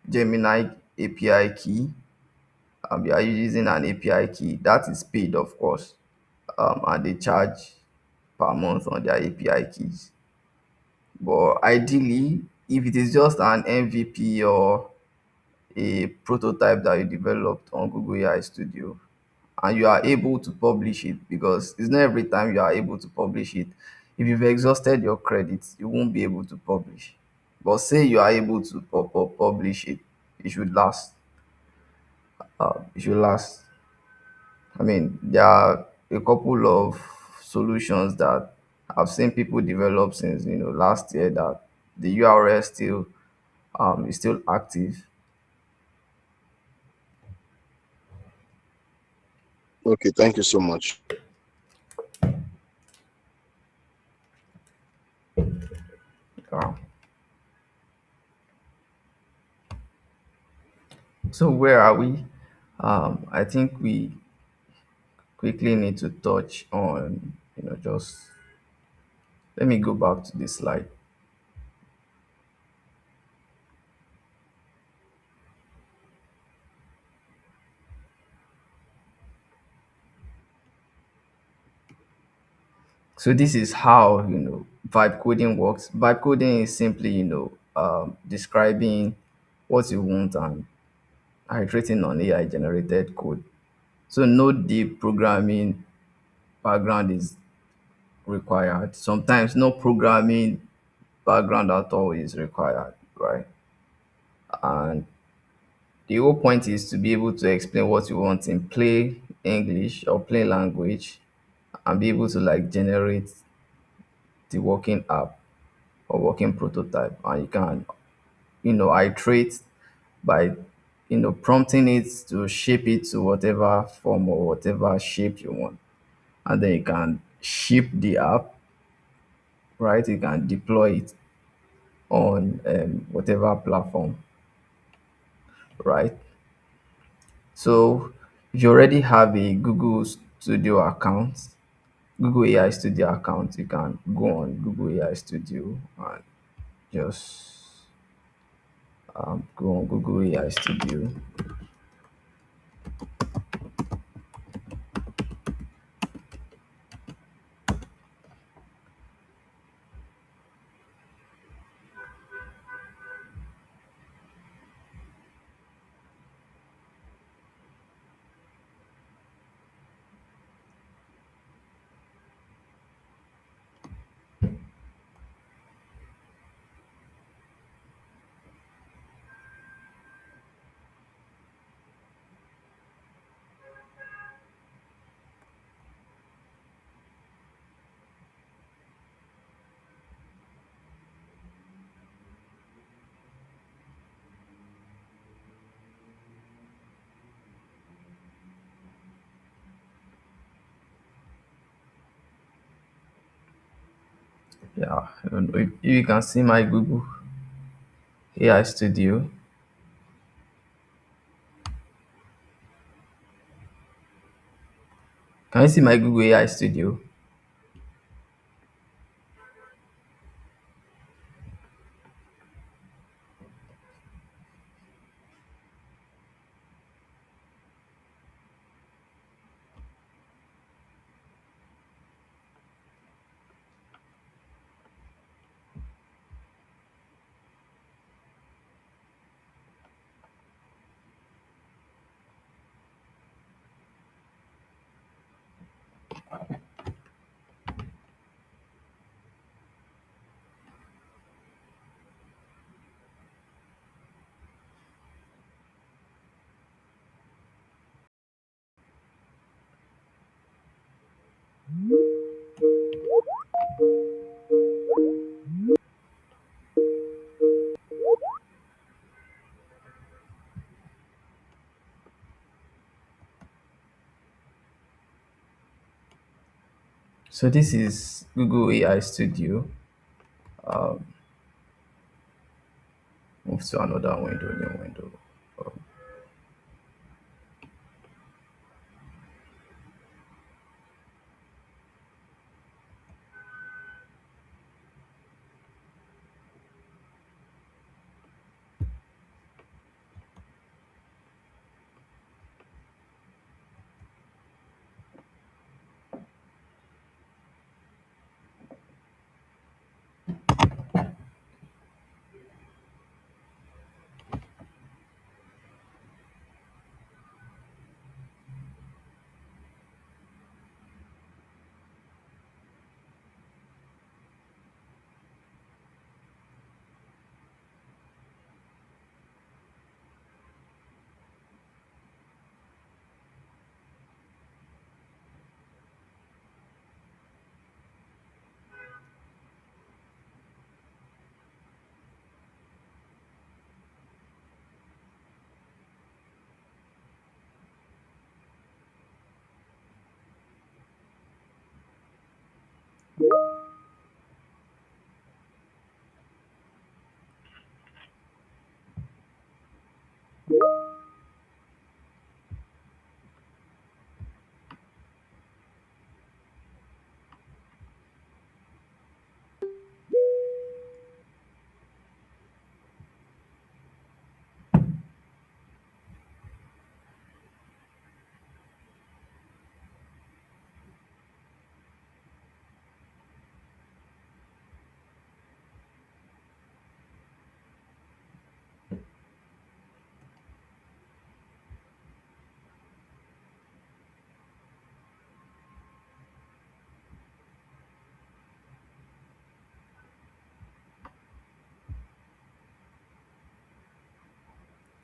Gemini API key. You are using an API key that is paid, of course, and they charge per month on their API keys. But ideally, if it is just an MVP or a prototype that you developed on Google AI Studio and you are able to publish it, because it's not every time you are able to publish it. If you've exhausted your credits, you won't be able to publish. But say you are able to publish it, it should last. It should last. I mean, there are a couple of solutions that I've seen people develop since last year that the URL still is still active. Okay, thank you so much. Uh, so where are we? I think we quickly need to touch on just let me go back to this slide. So this is how vibe coding works. Vibe coding is simply describing what you want and iterating on AI generated code. So no deep programming background is required. Sometimes no programming background at all is required, right? And the whole point is to be able to explain what you want in plain English or plain language and be able to like generate the working app or working prototype. And you can, iterate by, prompting it to shape it to whatever form or whatever shape you want. And then you can ship the app, right? You can deploy it on whatever platform, right? So if you already have a Google Studio account, Google AI Studio account, you can go on Google AI Studio and just go on Google AI Studio. Yeah, if you can see my Google AI Studio. Can you see my Google AI Studio? So this is Google AI Studio. Um, Move to another window, new window.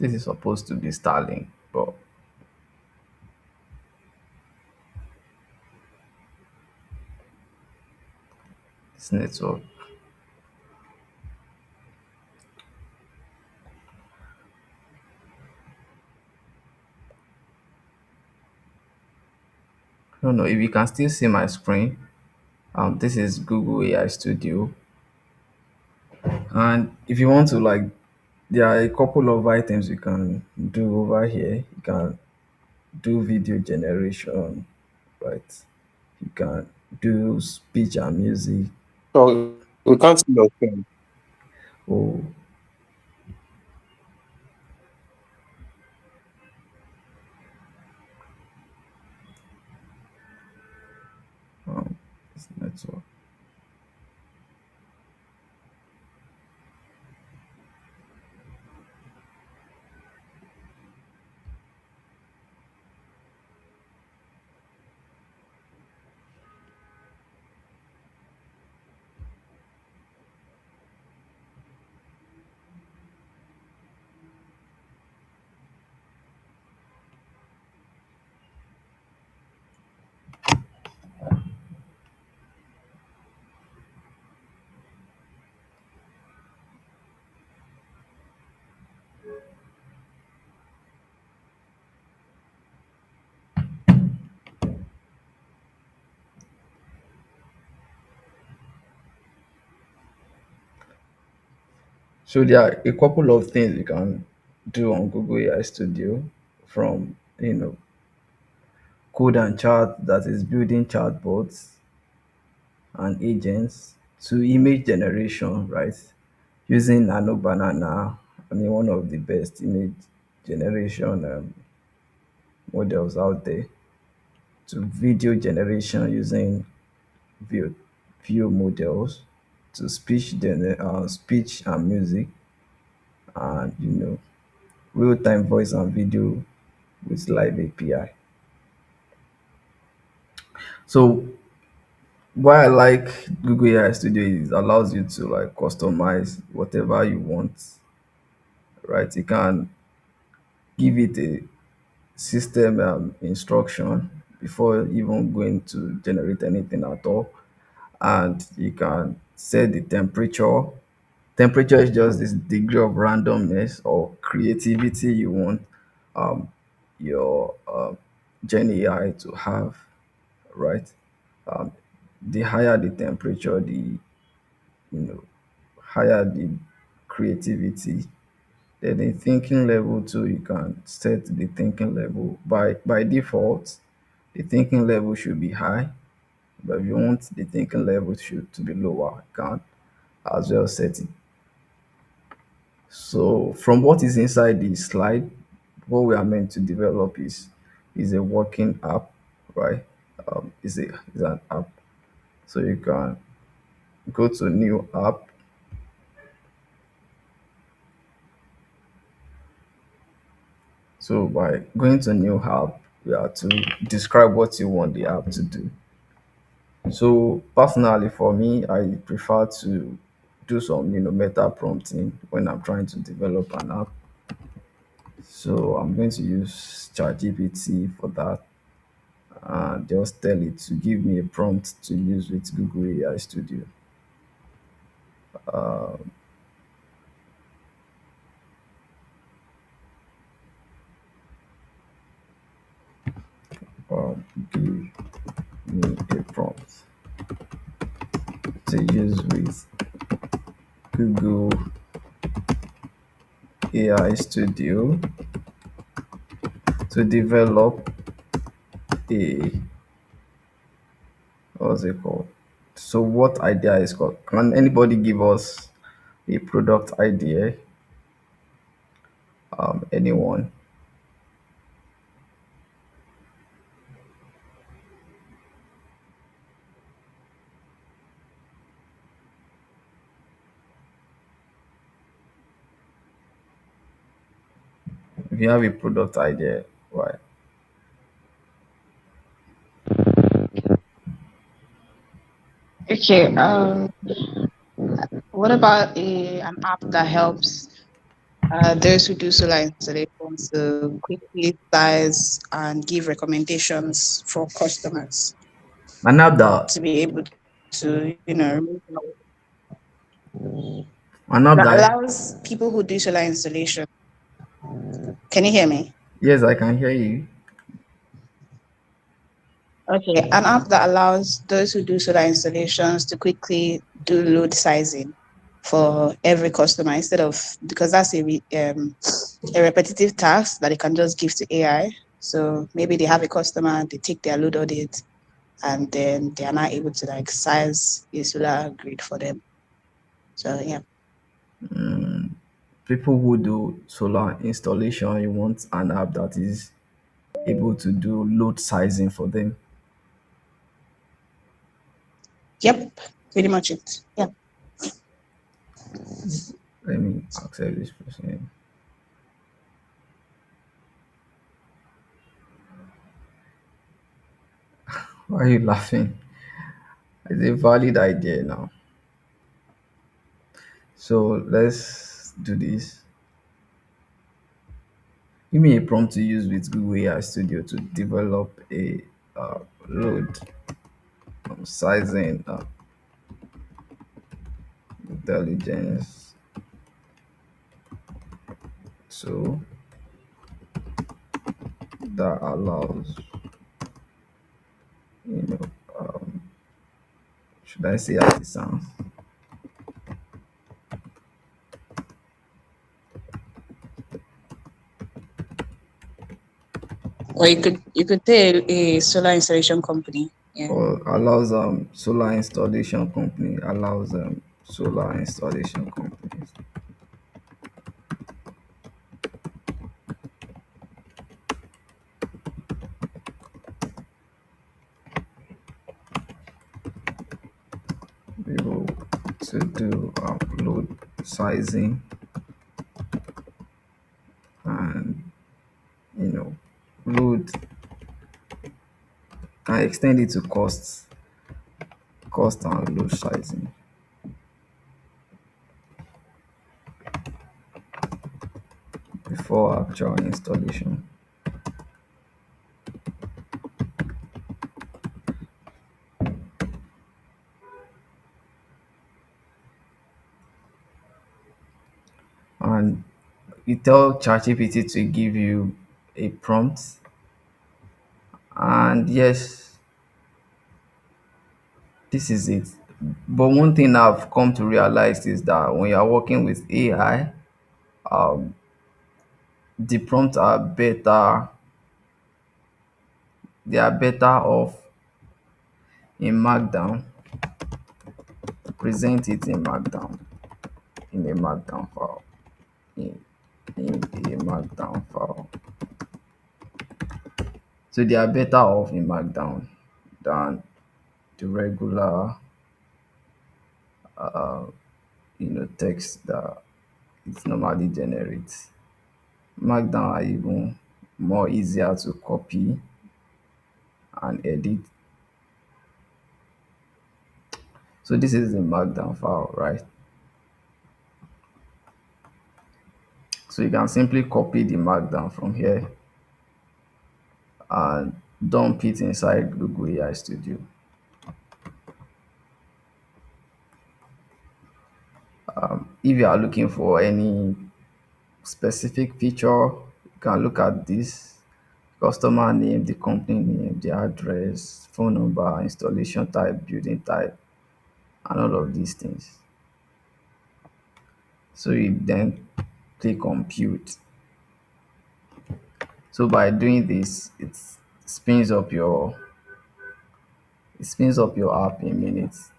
This is supposed to be Starlink, but this network. I don't know if you can still see my screen. This is Google AI Studio, and if you want to like, there are a couple of items you can do over here. You can do video generation, right? You can do speech and music. So we can't see your screen. Oh, this network. So there are a couple of things you can do on Google AI Studio, from code and chat, that is building chatbots and agents, to image generation, right? Using Nano Banana, I mean, one of the best image generation models out there, to video generation using view, view models, to speech and music, and real-time voice and video with live API. So why I like Google AI Studio is it allows you to like customize whatever you want, right? You can give it a system instruction before even going to generate anything at all, and you can set the temperature. Temperature is just this degree of randomness or creativity you want your Gen AI to have, right? Um, the higher the temperature, the know higher the creativity. Then the thinking level too, you can set the thinking level. By default, the thinking level should be high, but if you want the thinking level should to be lower, you can as well set it. So from what is inside the slide, what we are meant to develop is a working app, right? Is an app. So you can go to new app. So by going to new app, you have to describe what you want the app to do. So personally, for me, I prefer to do some meta prompting when I'm trying to develop an app. So I'm going to use ChatGPT for that, and just tell it to give me a prompt to use with Google AI Studio. Give me a prompt to use with Google AI Studio to develop a what's it called? So what idea is called? Can anybody give us a product idea? Anyone? If you have a product idea, right? Okay. What about an app that helps? those who do solar installations to quickly size and give recommendations for customers An app that to be able to, an app that that allows people who do solar installation. Can you hear me? yes, I can hear you. Okay, an app that allows those who do solar installations to quickly do load sizing for every customer instead of, because that's a repetitive task that they can just give to AI. So maybe they have a customer, they take their load audit, and then they are not able to like size a solar grid for them. So yeah. People who do solar installation, you want an app that is able to do load sizing for them. Yep, pretty much it. Yeah. Let me accept this person. Why are you laughing? It's a valid idea now. So let's do this. Give me a prompt to use with Google AI Studio to develop a load sizing intelligence so that allows, you know, should I say as it sounds? Or you could say a solar installation company. Yeah. Or allows solar installation company allows solar installation companies be able to do load sizing and, you know, load and extend it to cost and load sizing before actual installation. And you tell ChatGPT to give you a prompt, and yes, this is it. But one thing I've come to realize is that when you're working with AI, the prompts are better, they are better off in Markdown. Present it in Markdown, in a Markdown file, in, in a Markdown file. So they are better off in Markdown than the regular, text that it normally generates. Markdown are even more easier to copy and edit. So this is the Markdown file, right? So you can simply copy the Markdown from here and dump it inside Google AI Studio. If you are looking for any specific feature, you can look at this customer name, the company name, the address, phone number, installation type, building type, and all of these things. So you then click compute. So by doing this, spins up your it spins up your app in minutes.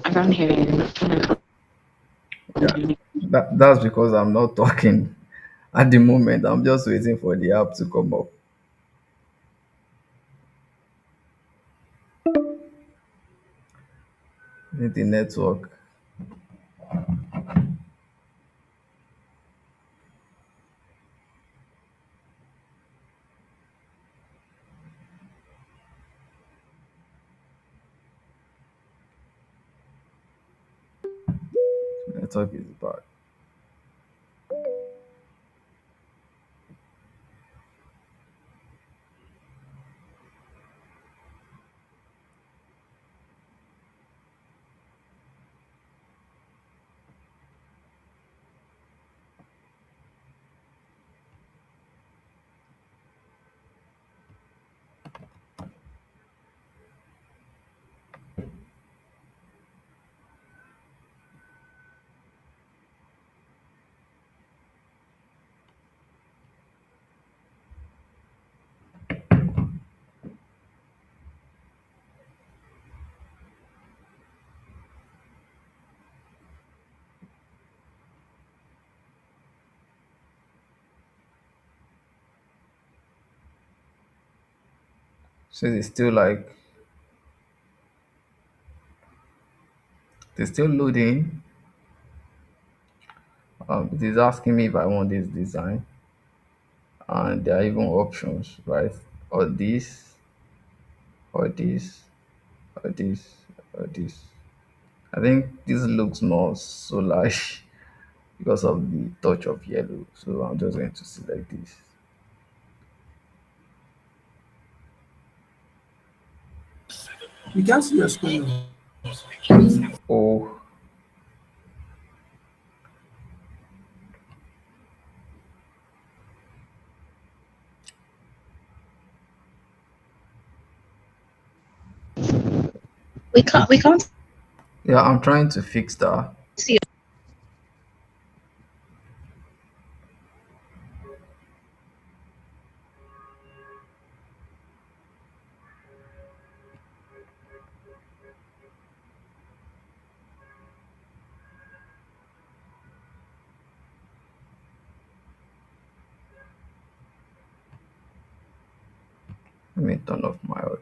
I can't hear you. Yeah, that's because I'm not talking at the moment. I'm just waiting for the app to come up. The network. Network is bad. So it's still loading. It is asking me if I want this design, and there are even options, right? Or this, or this, or this, or this. I think this looks more soulish because of the touch of yellow. So I'm just going to select this. We can't see your screen. Oh. Oh, We can't yeah, I'm trying to fix that. see. Let me turn off my video.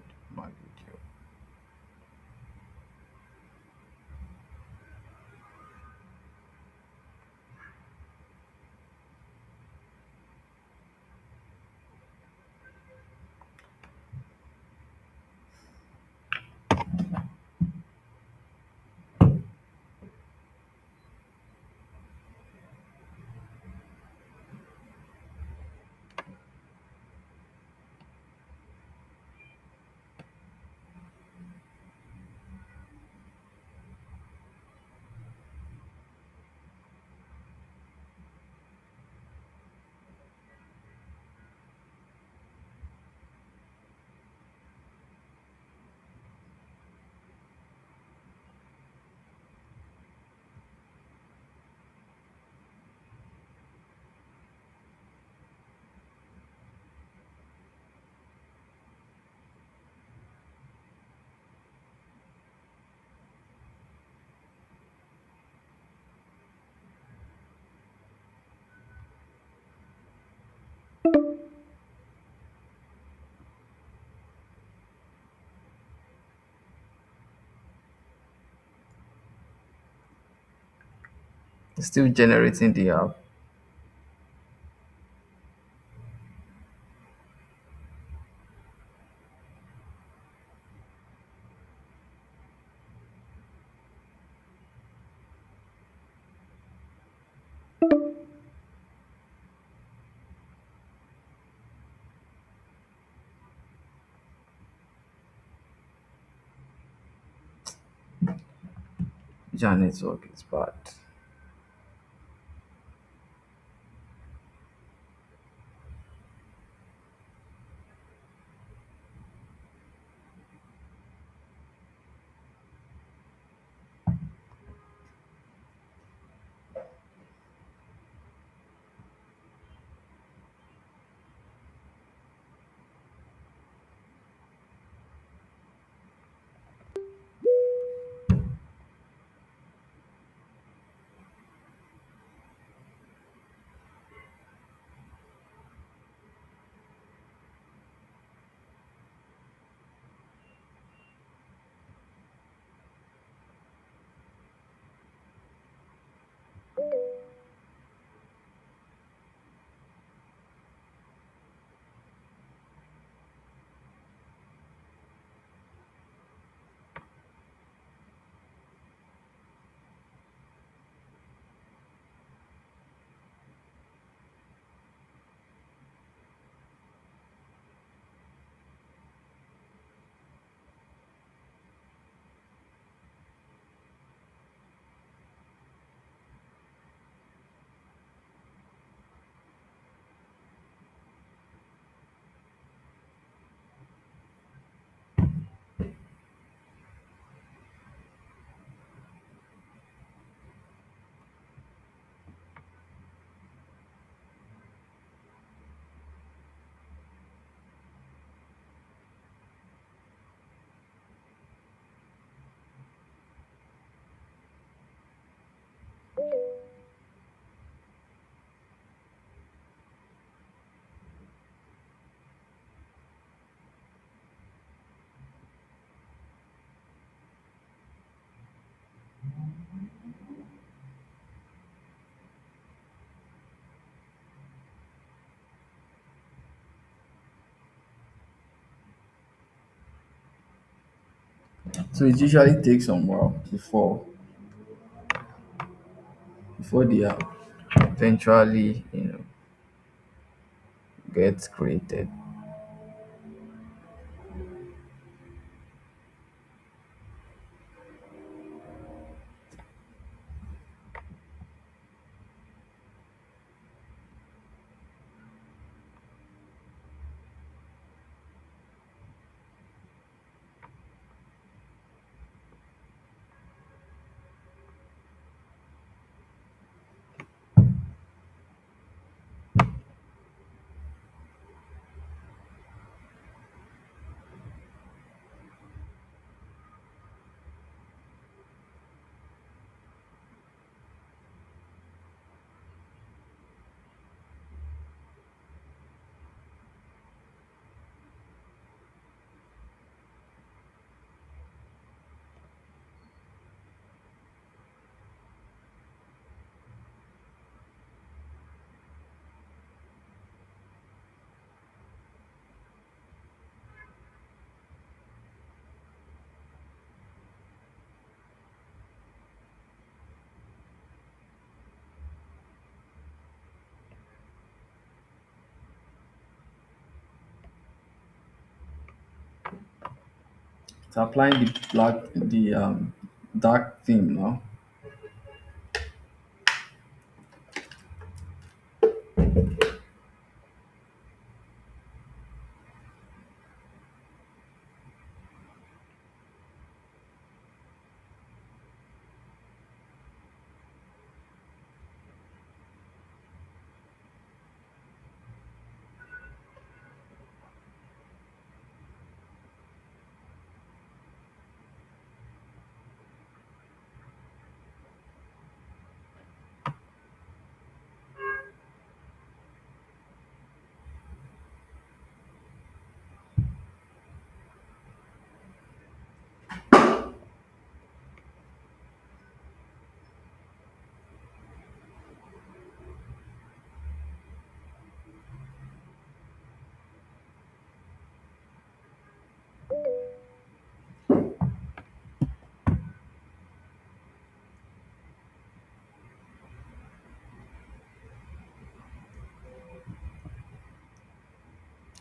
It's still generating the app. Your network is bad. So it usually takes some while before the app eventually, gets created. It's applying the dark theme now.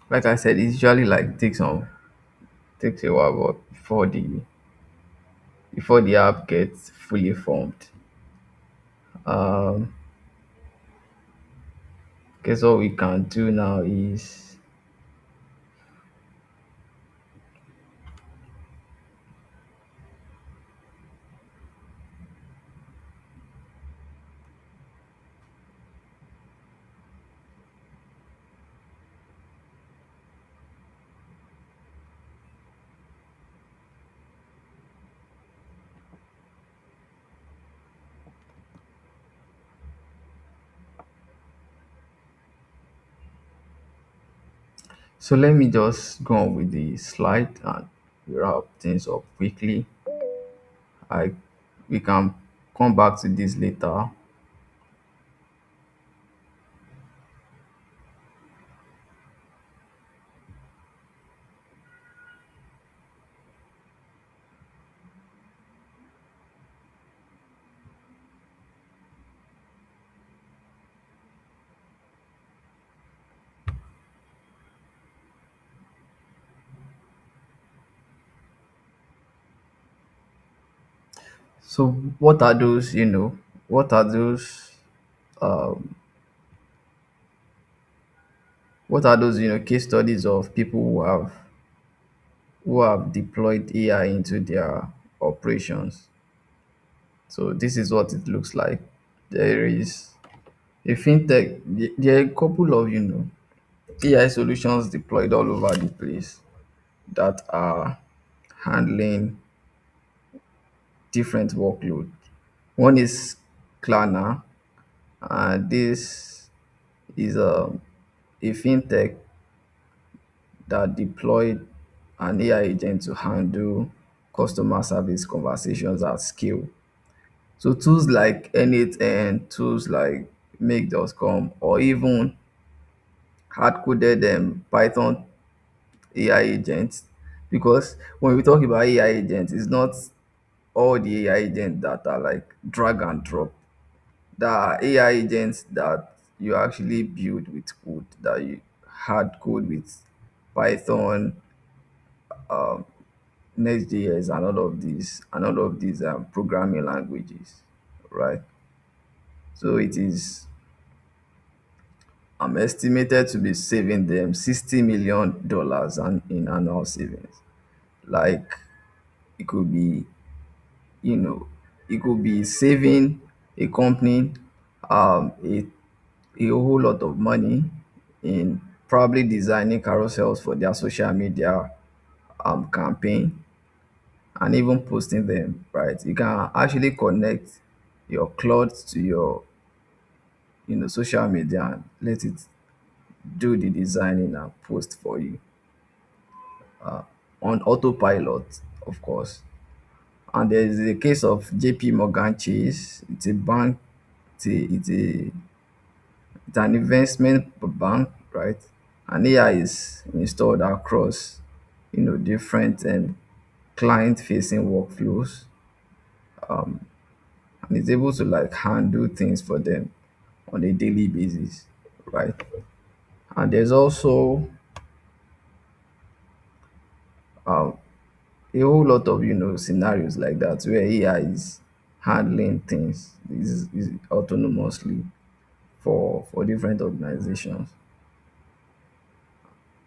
Like I said, it usually like takes a while, but before the app gets fully formed. Um, guess what we can do now is, so let me just go on with the slide and wrap things up quickly. I We can come back to this later. So what are those um case studies of people who have deployed AI into their operations. So this is what it looks like. There is a fintech. There are a couple of AI solutions deployed all over the place that are handling different workload. One is Klarna, and this is a fintech that deployed an AI agent to handle customer service conversations at scale. So tools like N8N, tools like make.com, or even hard-coded Python AI agents. Because when we talk about AI agents, it's not all the AI agents that are like drag and drop. There are AI agents that you actually build with code, that you hard code with Python, Next.js, and all of these programming languages, right? So it is estimated to be saving them $60 million in annual savings. Like it could be, you know, it could be saving a company a whole lot of money in probably designing carousels for their social media campaign, and even posting them, right? You can actually connect your Claude to your social media and let it do the designing and post for you on autopilot, of course. And there is a case of JP Morgan Chase. It's a bank, it's an investment bank, right? And AI is installed across, different client-facing workflows, and is able to like handle things for them on a daily basis, right? And there's also a whole lot of scenarios like that where AI is handling things is autonomously for different organizations.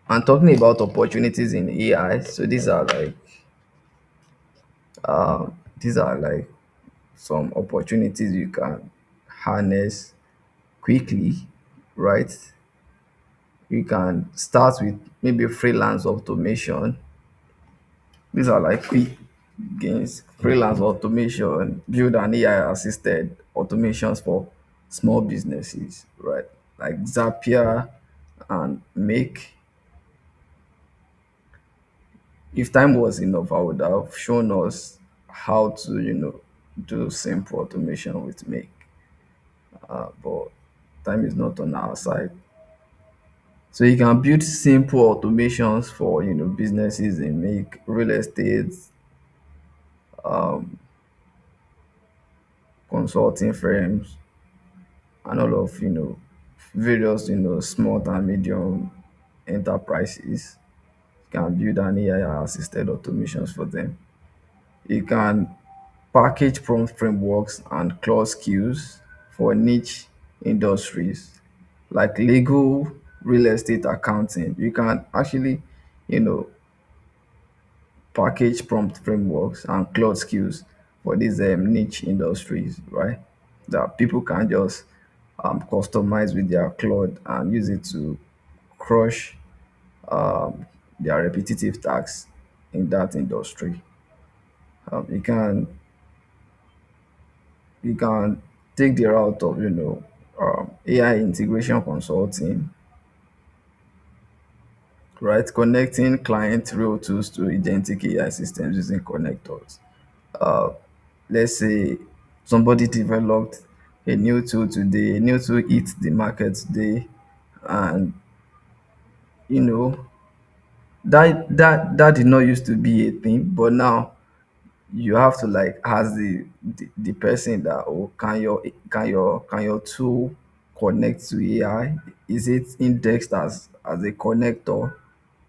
And talking about opportunities in AI, so these are like some opportunities you can harness quickly, right? You can start with maybe freelance automation. These are like quick gains. Freelance automation, build an AI assisted automations for small businesses, right? Like Zapier and Make. If time was enough, I would have shown us how to, do simple automation with Make. But time is not on our side. So you can build simple automations for businesses in Make, real estate, consulting firms, and all of various small and medium enterprises. You can build an AI assisted automations for them. You can package prompt frameworks and Claude Skills for niche industries like legal, real estate, accounting. You can actually, you know, package prompt frameworks and Claude Skills for these niche industries, right? That people can just customize with their Claude and use it to crush um, their repetitive tasks in that industry. You can take the route of AI integration consulting, right? Connecting client real tools to agentic AI systems using connectors. Uh, let's say somebody developed a new tool today, a new tool hits the market today, and you know that did not used to be a thing, but now you have to like ask the person that, oh, can your tool connect to AI? Is it indexed as a connector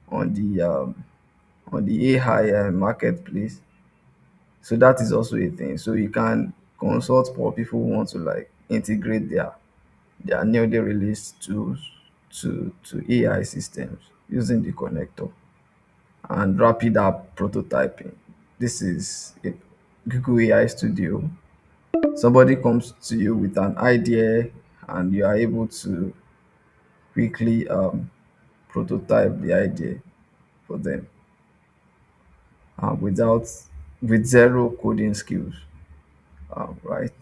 on the AI marketplace? So that is also a thing. So you can consult for people who want to like integrate their newly released tools to AI systems using the connector and rapid app prototyping. This is it. Google AI Studio. Somebody comes to you with an idea, and you are able to quickly prototype the idea for them without with zero coding skills, right?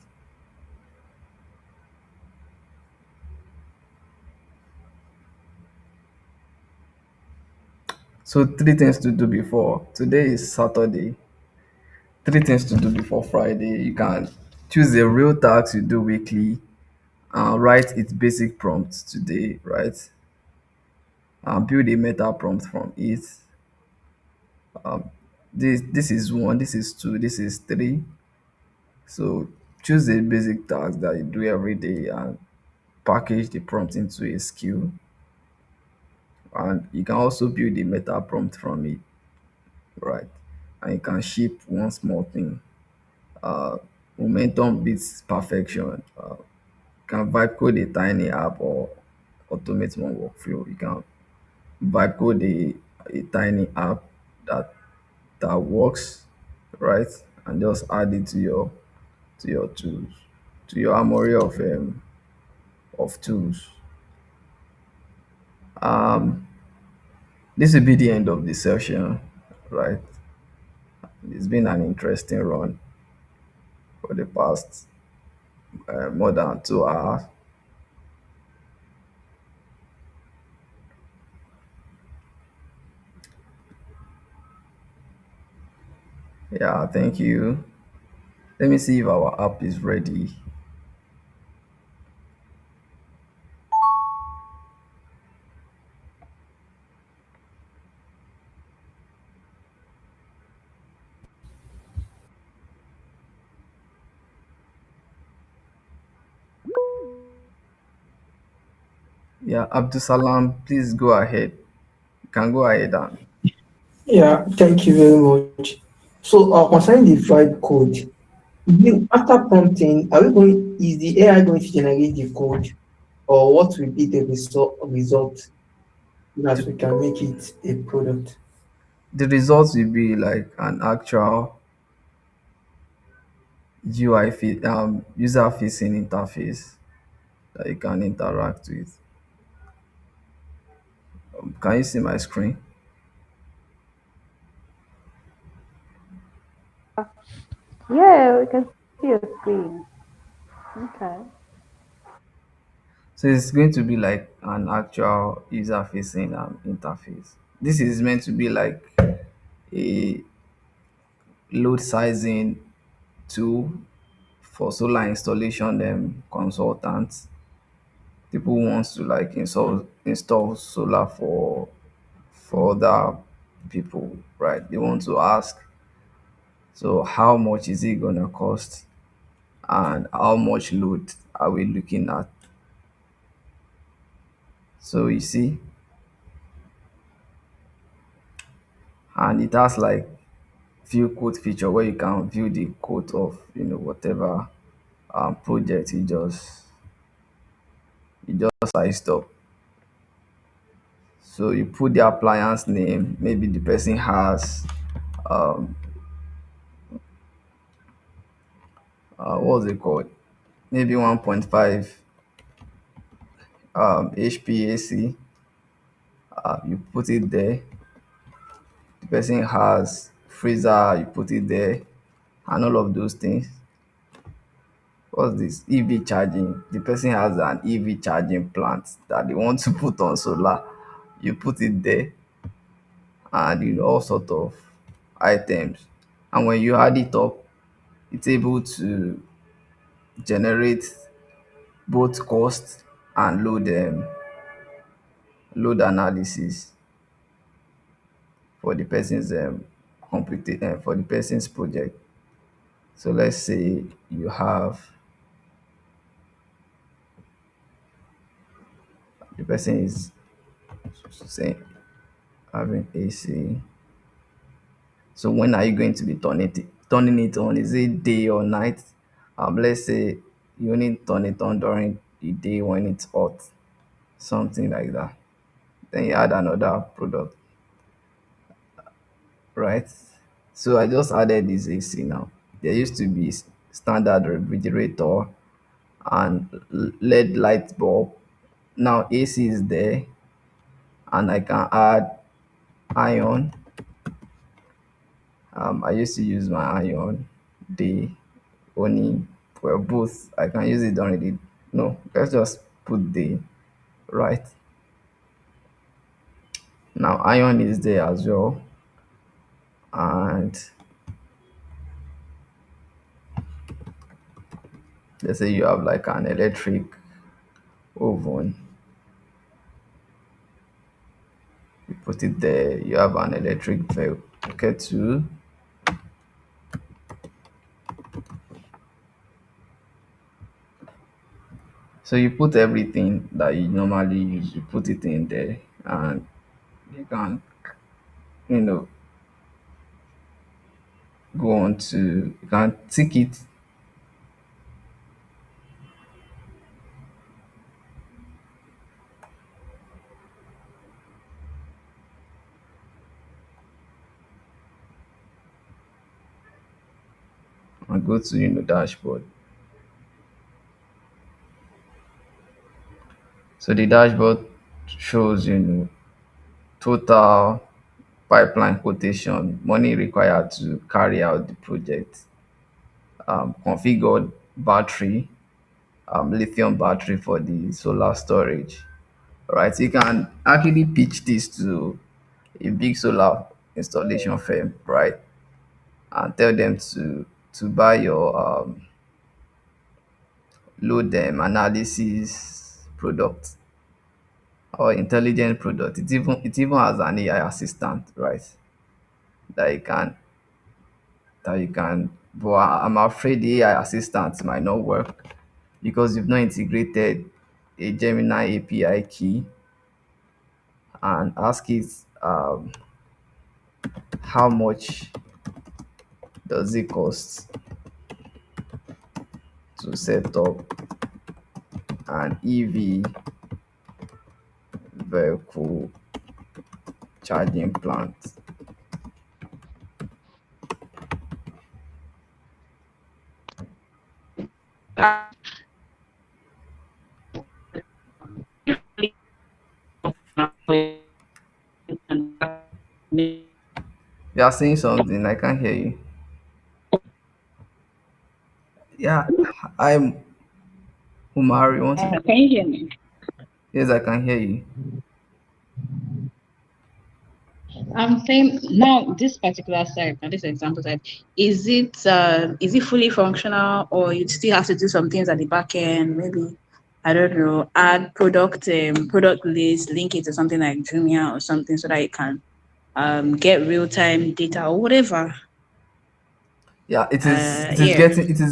So three things to do before. Today is Saturday. Three things to do before Friday. You can Choose a real task you do weekly and write its basic prompt today, right? And build a meta prompt from it. This is one, this is two, this is three. So choose a basic task that you do every day and package the prompt into a skill. And you can also build a meta prompt from it, right? And you can ship one small thing. Uh, Momentum beats perfection. Can vibe code a tiny app or automate one workflow. You can vibe code a tiny app that works, right? And just add it to your tools, to your armory of tools. Um, this will be the end of the session, right? It's been an interesting run for the past more than 2 hours. Yeah, thank you. Let me see if our app is ready. Yeah, Abdul Salam, please go ahead. You can go ahead and Yeah, thank you very much. So, concerning the vibe code, after prompting, is the AI going to generate the code, or what will be the result so that the, we can make it a product? the results will be like an actual user facing interface that you can interact with. Can you see my screen? Yeah, we can see your screen. Okay. So it's going to be like an actual user facing interface. This is meant to be like a load sizing tool for solar installation consultants. People who wants to like install solar for other people, right? They want to ask, so how much is it gonna cost and how much load are we looking at? So you see, and it has like view code feature where you can view the code of whatever project you just sized up. So you put the appliance name, maybe the person has um what's it called, maybe 1.5 HPAC. You put it there. The person has freezer, you put it there, and all of those things. What's this? EV charging. The person has an EV charging plant that they want to put on solar. You put it there, and all sort of items. And when you add it up, it's able to generate both cost and load analysis for the person's for the person's project. So let's say you have the person is saying having AC. So when are you going to be turning it on? Is it day or night? Let's say you only turn it on during the day when it's hot, something like that. Then you add another product, right? So I just added this AC now. There used to be standard refrigerator and LED light bulb. Now AC is there, and I can add iron. I used to use my iron day only. Well, both I can use it during the no. Let's just put the right now. Iron is there as well, and Let's say you have like an electric oven, you put it there. You have an electric kettle. So you put everything that you normally use, you put it in there, and you can, you know, go on to, you can tick it and go to, dashboard. So the dashboard shows, total pipeline quotation, money required to carry out the project, configured battery, lithium battery for the solar storage. Right, you can actually pitch this to a big solar installation firm, right, and tell them to buy your load them analysis product or intelligent product. It even has an AI assistant, right? That you can but I'm afraid the AI assistant might not work because you've not integrated a Gemini API key and ask it how much does it cost to set up an EV vehicle charging plant. You are saying something, I can't hear you. Yeah, I'm Umar, you want to? Can you hear me? Yes, I can hear you. I'm saying now this particular site, now this example site, is it fully functional or you still have to do some things at the back end? Maybe I don't know, add product list, link it to something like Jumia or something so that you can get real time data or whatever. Yeah, Yeah, it is that's the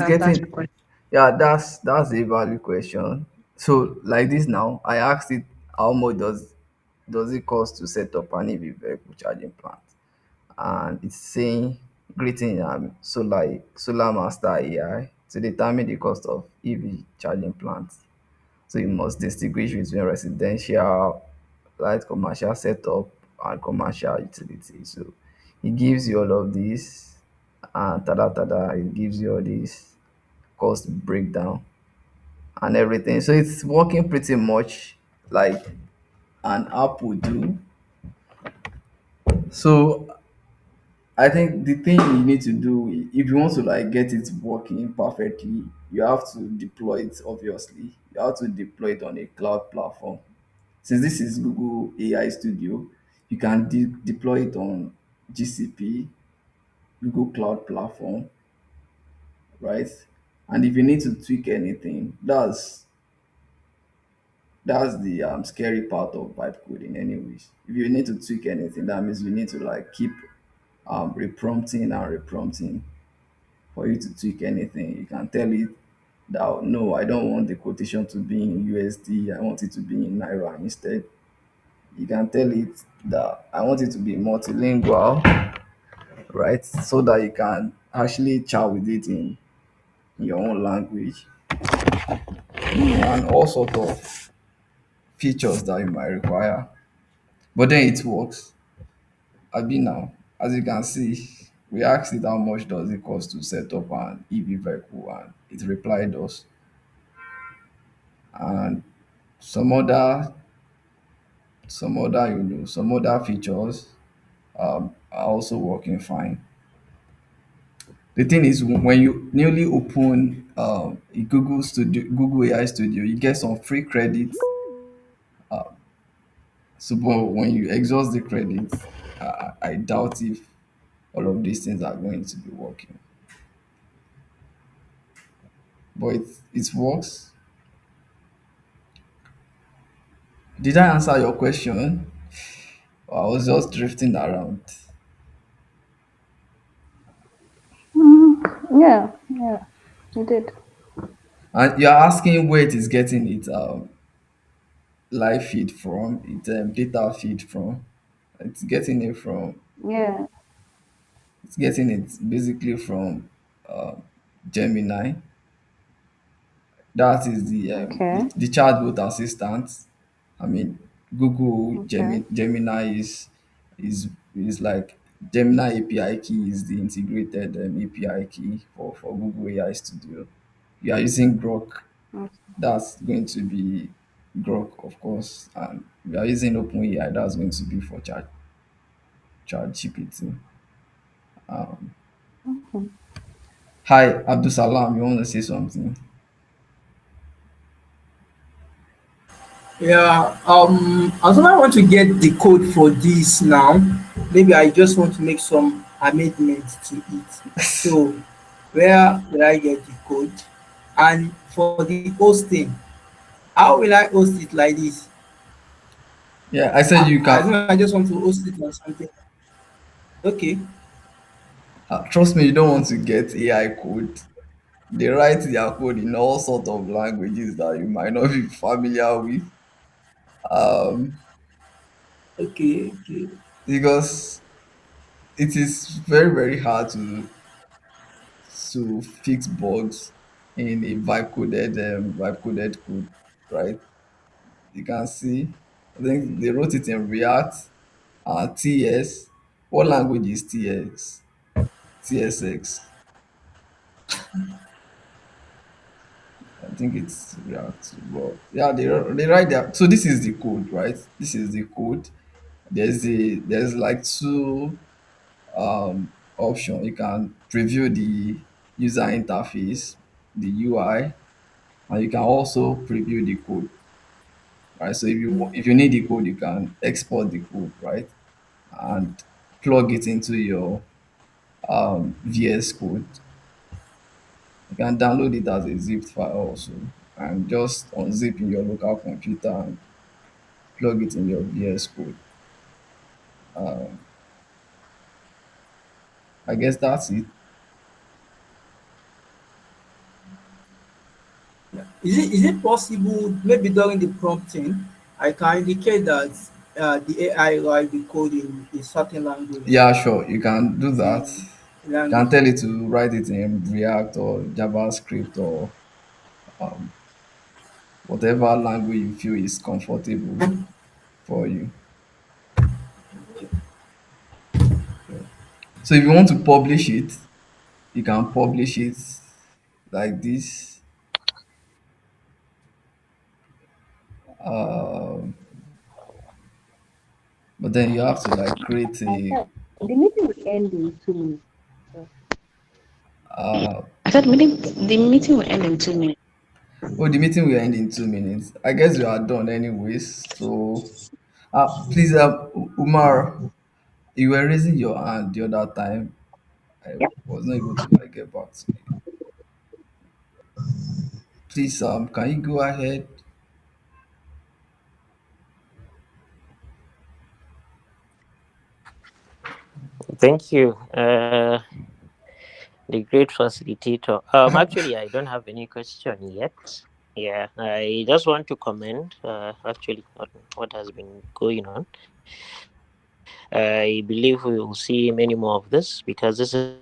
getting, question. yeah, that's a valid question. So like this now, I asked it how much does it cost to set up an EV vehicle charging plant? And it's saying greeting solar master AI to determine the cost of EV charging plants. So you must distinguish between residential, light commercial setup, and commercial utility. So it gives you all of this, and tada tada, it gives you all this cost breakdown and everything. So it's working pretty much like an app would do. So I think the thing you need to do if you want to like get it working perfectly, you have to deploy it obviously. You have to deploy it on a cloud platform. Since this is Google AI Studio, you can deploy it on GCP, Google Cloud Platform, right? And if you need to tweak anything, that's the scary part of vibe coding anyways. If you need to tweak anything, that means you need to like keep reprompting and reprompting for you to tweak anything. You can tell it that no, I don't want the quotation to be in USD, I want it to be in Naira instead. You can tell it that I want it to be multilingual, right? So that you can actually chat with it in your own language, and all sort of features that you might require. But then it works. Abi now, as you can see, we asked it how much does it cost to set up an EV vehicle, and it replied us. And some other some other features are also working fine. The thing is, when you newly open a Google AI Studio, you get some free credits. So, but when you exhaust the credits, I doubt if all of these things are going to be working. but it works. Did I answer your question? Or I was just drifting around. Yeah, yeah, you did. And you're asking where it is getting its live feed from, its data feed from. It's getting it from. Yeah. It's getting it basically from uh, Gemini. That is Okay. the chatbot assistant. I mean, Google Okay. Gemini is like Gemini API key is the integrated API key for Google AI Studio. You are using Grok, that's going to be Grok, of course, and we are using OpenAI, that's going to be for Chat GPT. Um, Hi, Abdul Salam, you want to say something? Yeah, as I want to get the code for this now, maybe I just want to make some amendments to it. So, where will I get the code? And for the hosting, how will I host it like this? Yeah, I said you As can. in, I just want to host it on something. Okay, Trust me, you don't want to get AI code. They write their code in all sort of languages that you might not be familiar with. Um, okay. because it is very, very hard to fix bugs in a vibe coded code, right? You can see, I think they wrote it in React, TS. What language is TS? TSX. I think it's React. But yeah, they write that. So this is the code, right? This is the code. There's like two option. You can preview the user interface, the UI, and you can also preview the code, right? So if you need the code, you can export the code, right, and plug it into your VS Code. You can download it as a zip file also, and just unzip in your local computer and plug it in your VS Code. I guess that's it. Is it possible maybe during the prompting I can indicate that the AI will be code in a certain language, Yeah, sure, you can do that. the You can language. tell it to write it in React or JavaScript or whatever language you feel is comfortable for you. So if you want to publish it, you can publish it like this. Um, but then you have to like create I a said the meeting will end in 2 minutes. So, uh, I thought the meeting will end in 2 minutes. oh, the meeting will end in 2 minutes. I guess you are done anyways. So please, Umar, you were raising your hand the other time. I yep. was not able to like get back to you. Please, can you go ahead? Thank you, the great facilitator. Actually, I don't have any question yet. Yeah, I just want to comment, actually, on what has been going on. I believe we will see many more of this because this is a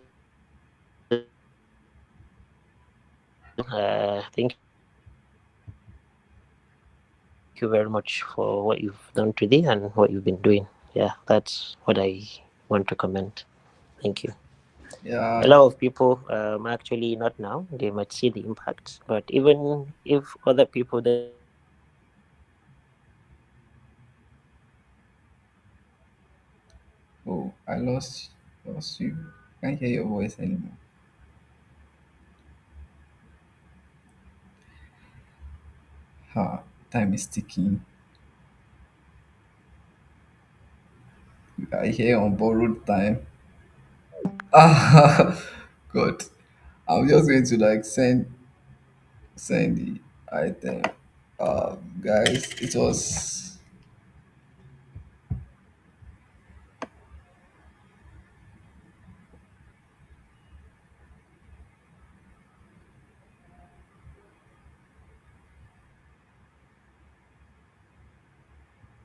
very important conversation. Thank you very much for what you've done today and what you've been doing. Yeah, that's what I want to comment. Thank you. A lot of people, Yeah. actually not now, they might see the impact, but even if other people doesn't see the impact, they will see the impact Oh, I lost you. Can't hear your voice anymore. Ha, time is ticking. I hear on borrowed time. Ah, God. I'm just going to like send. send the item. Guys, it was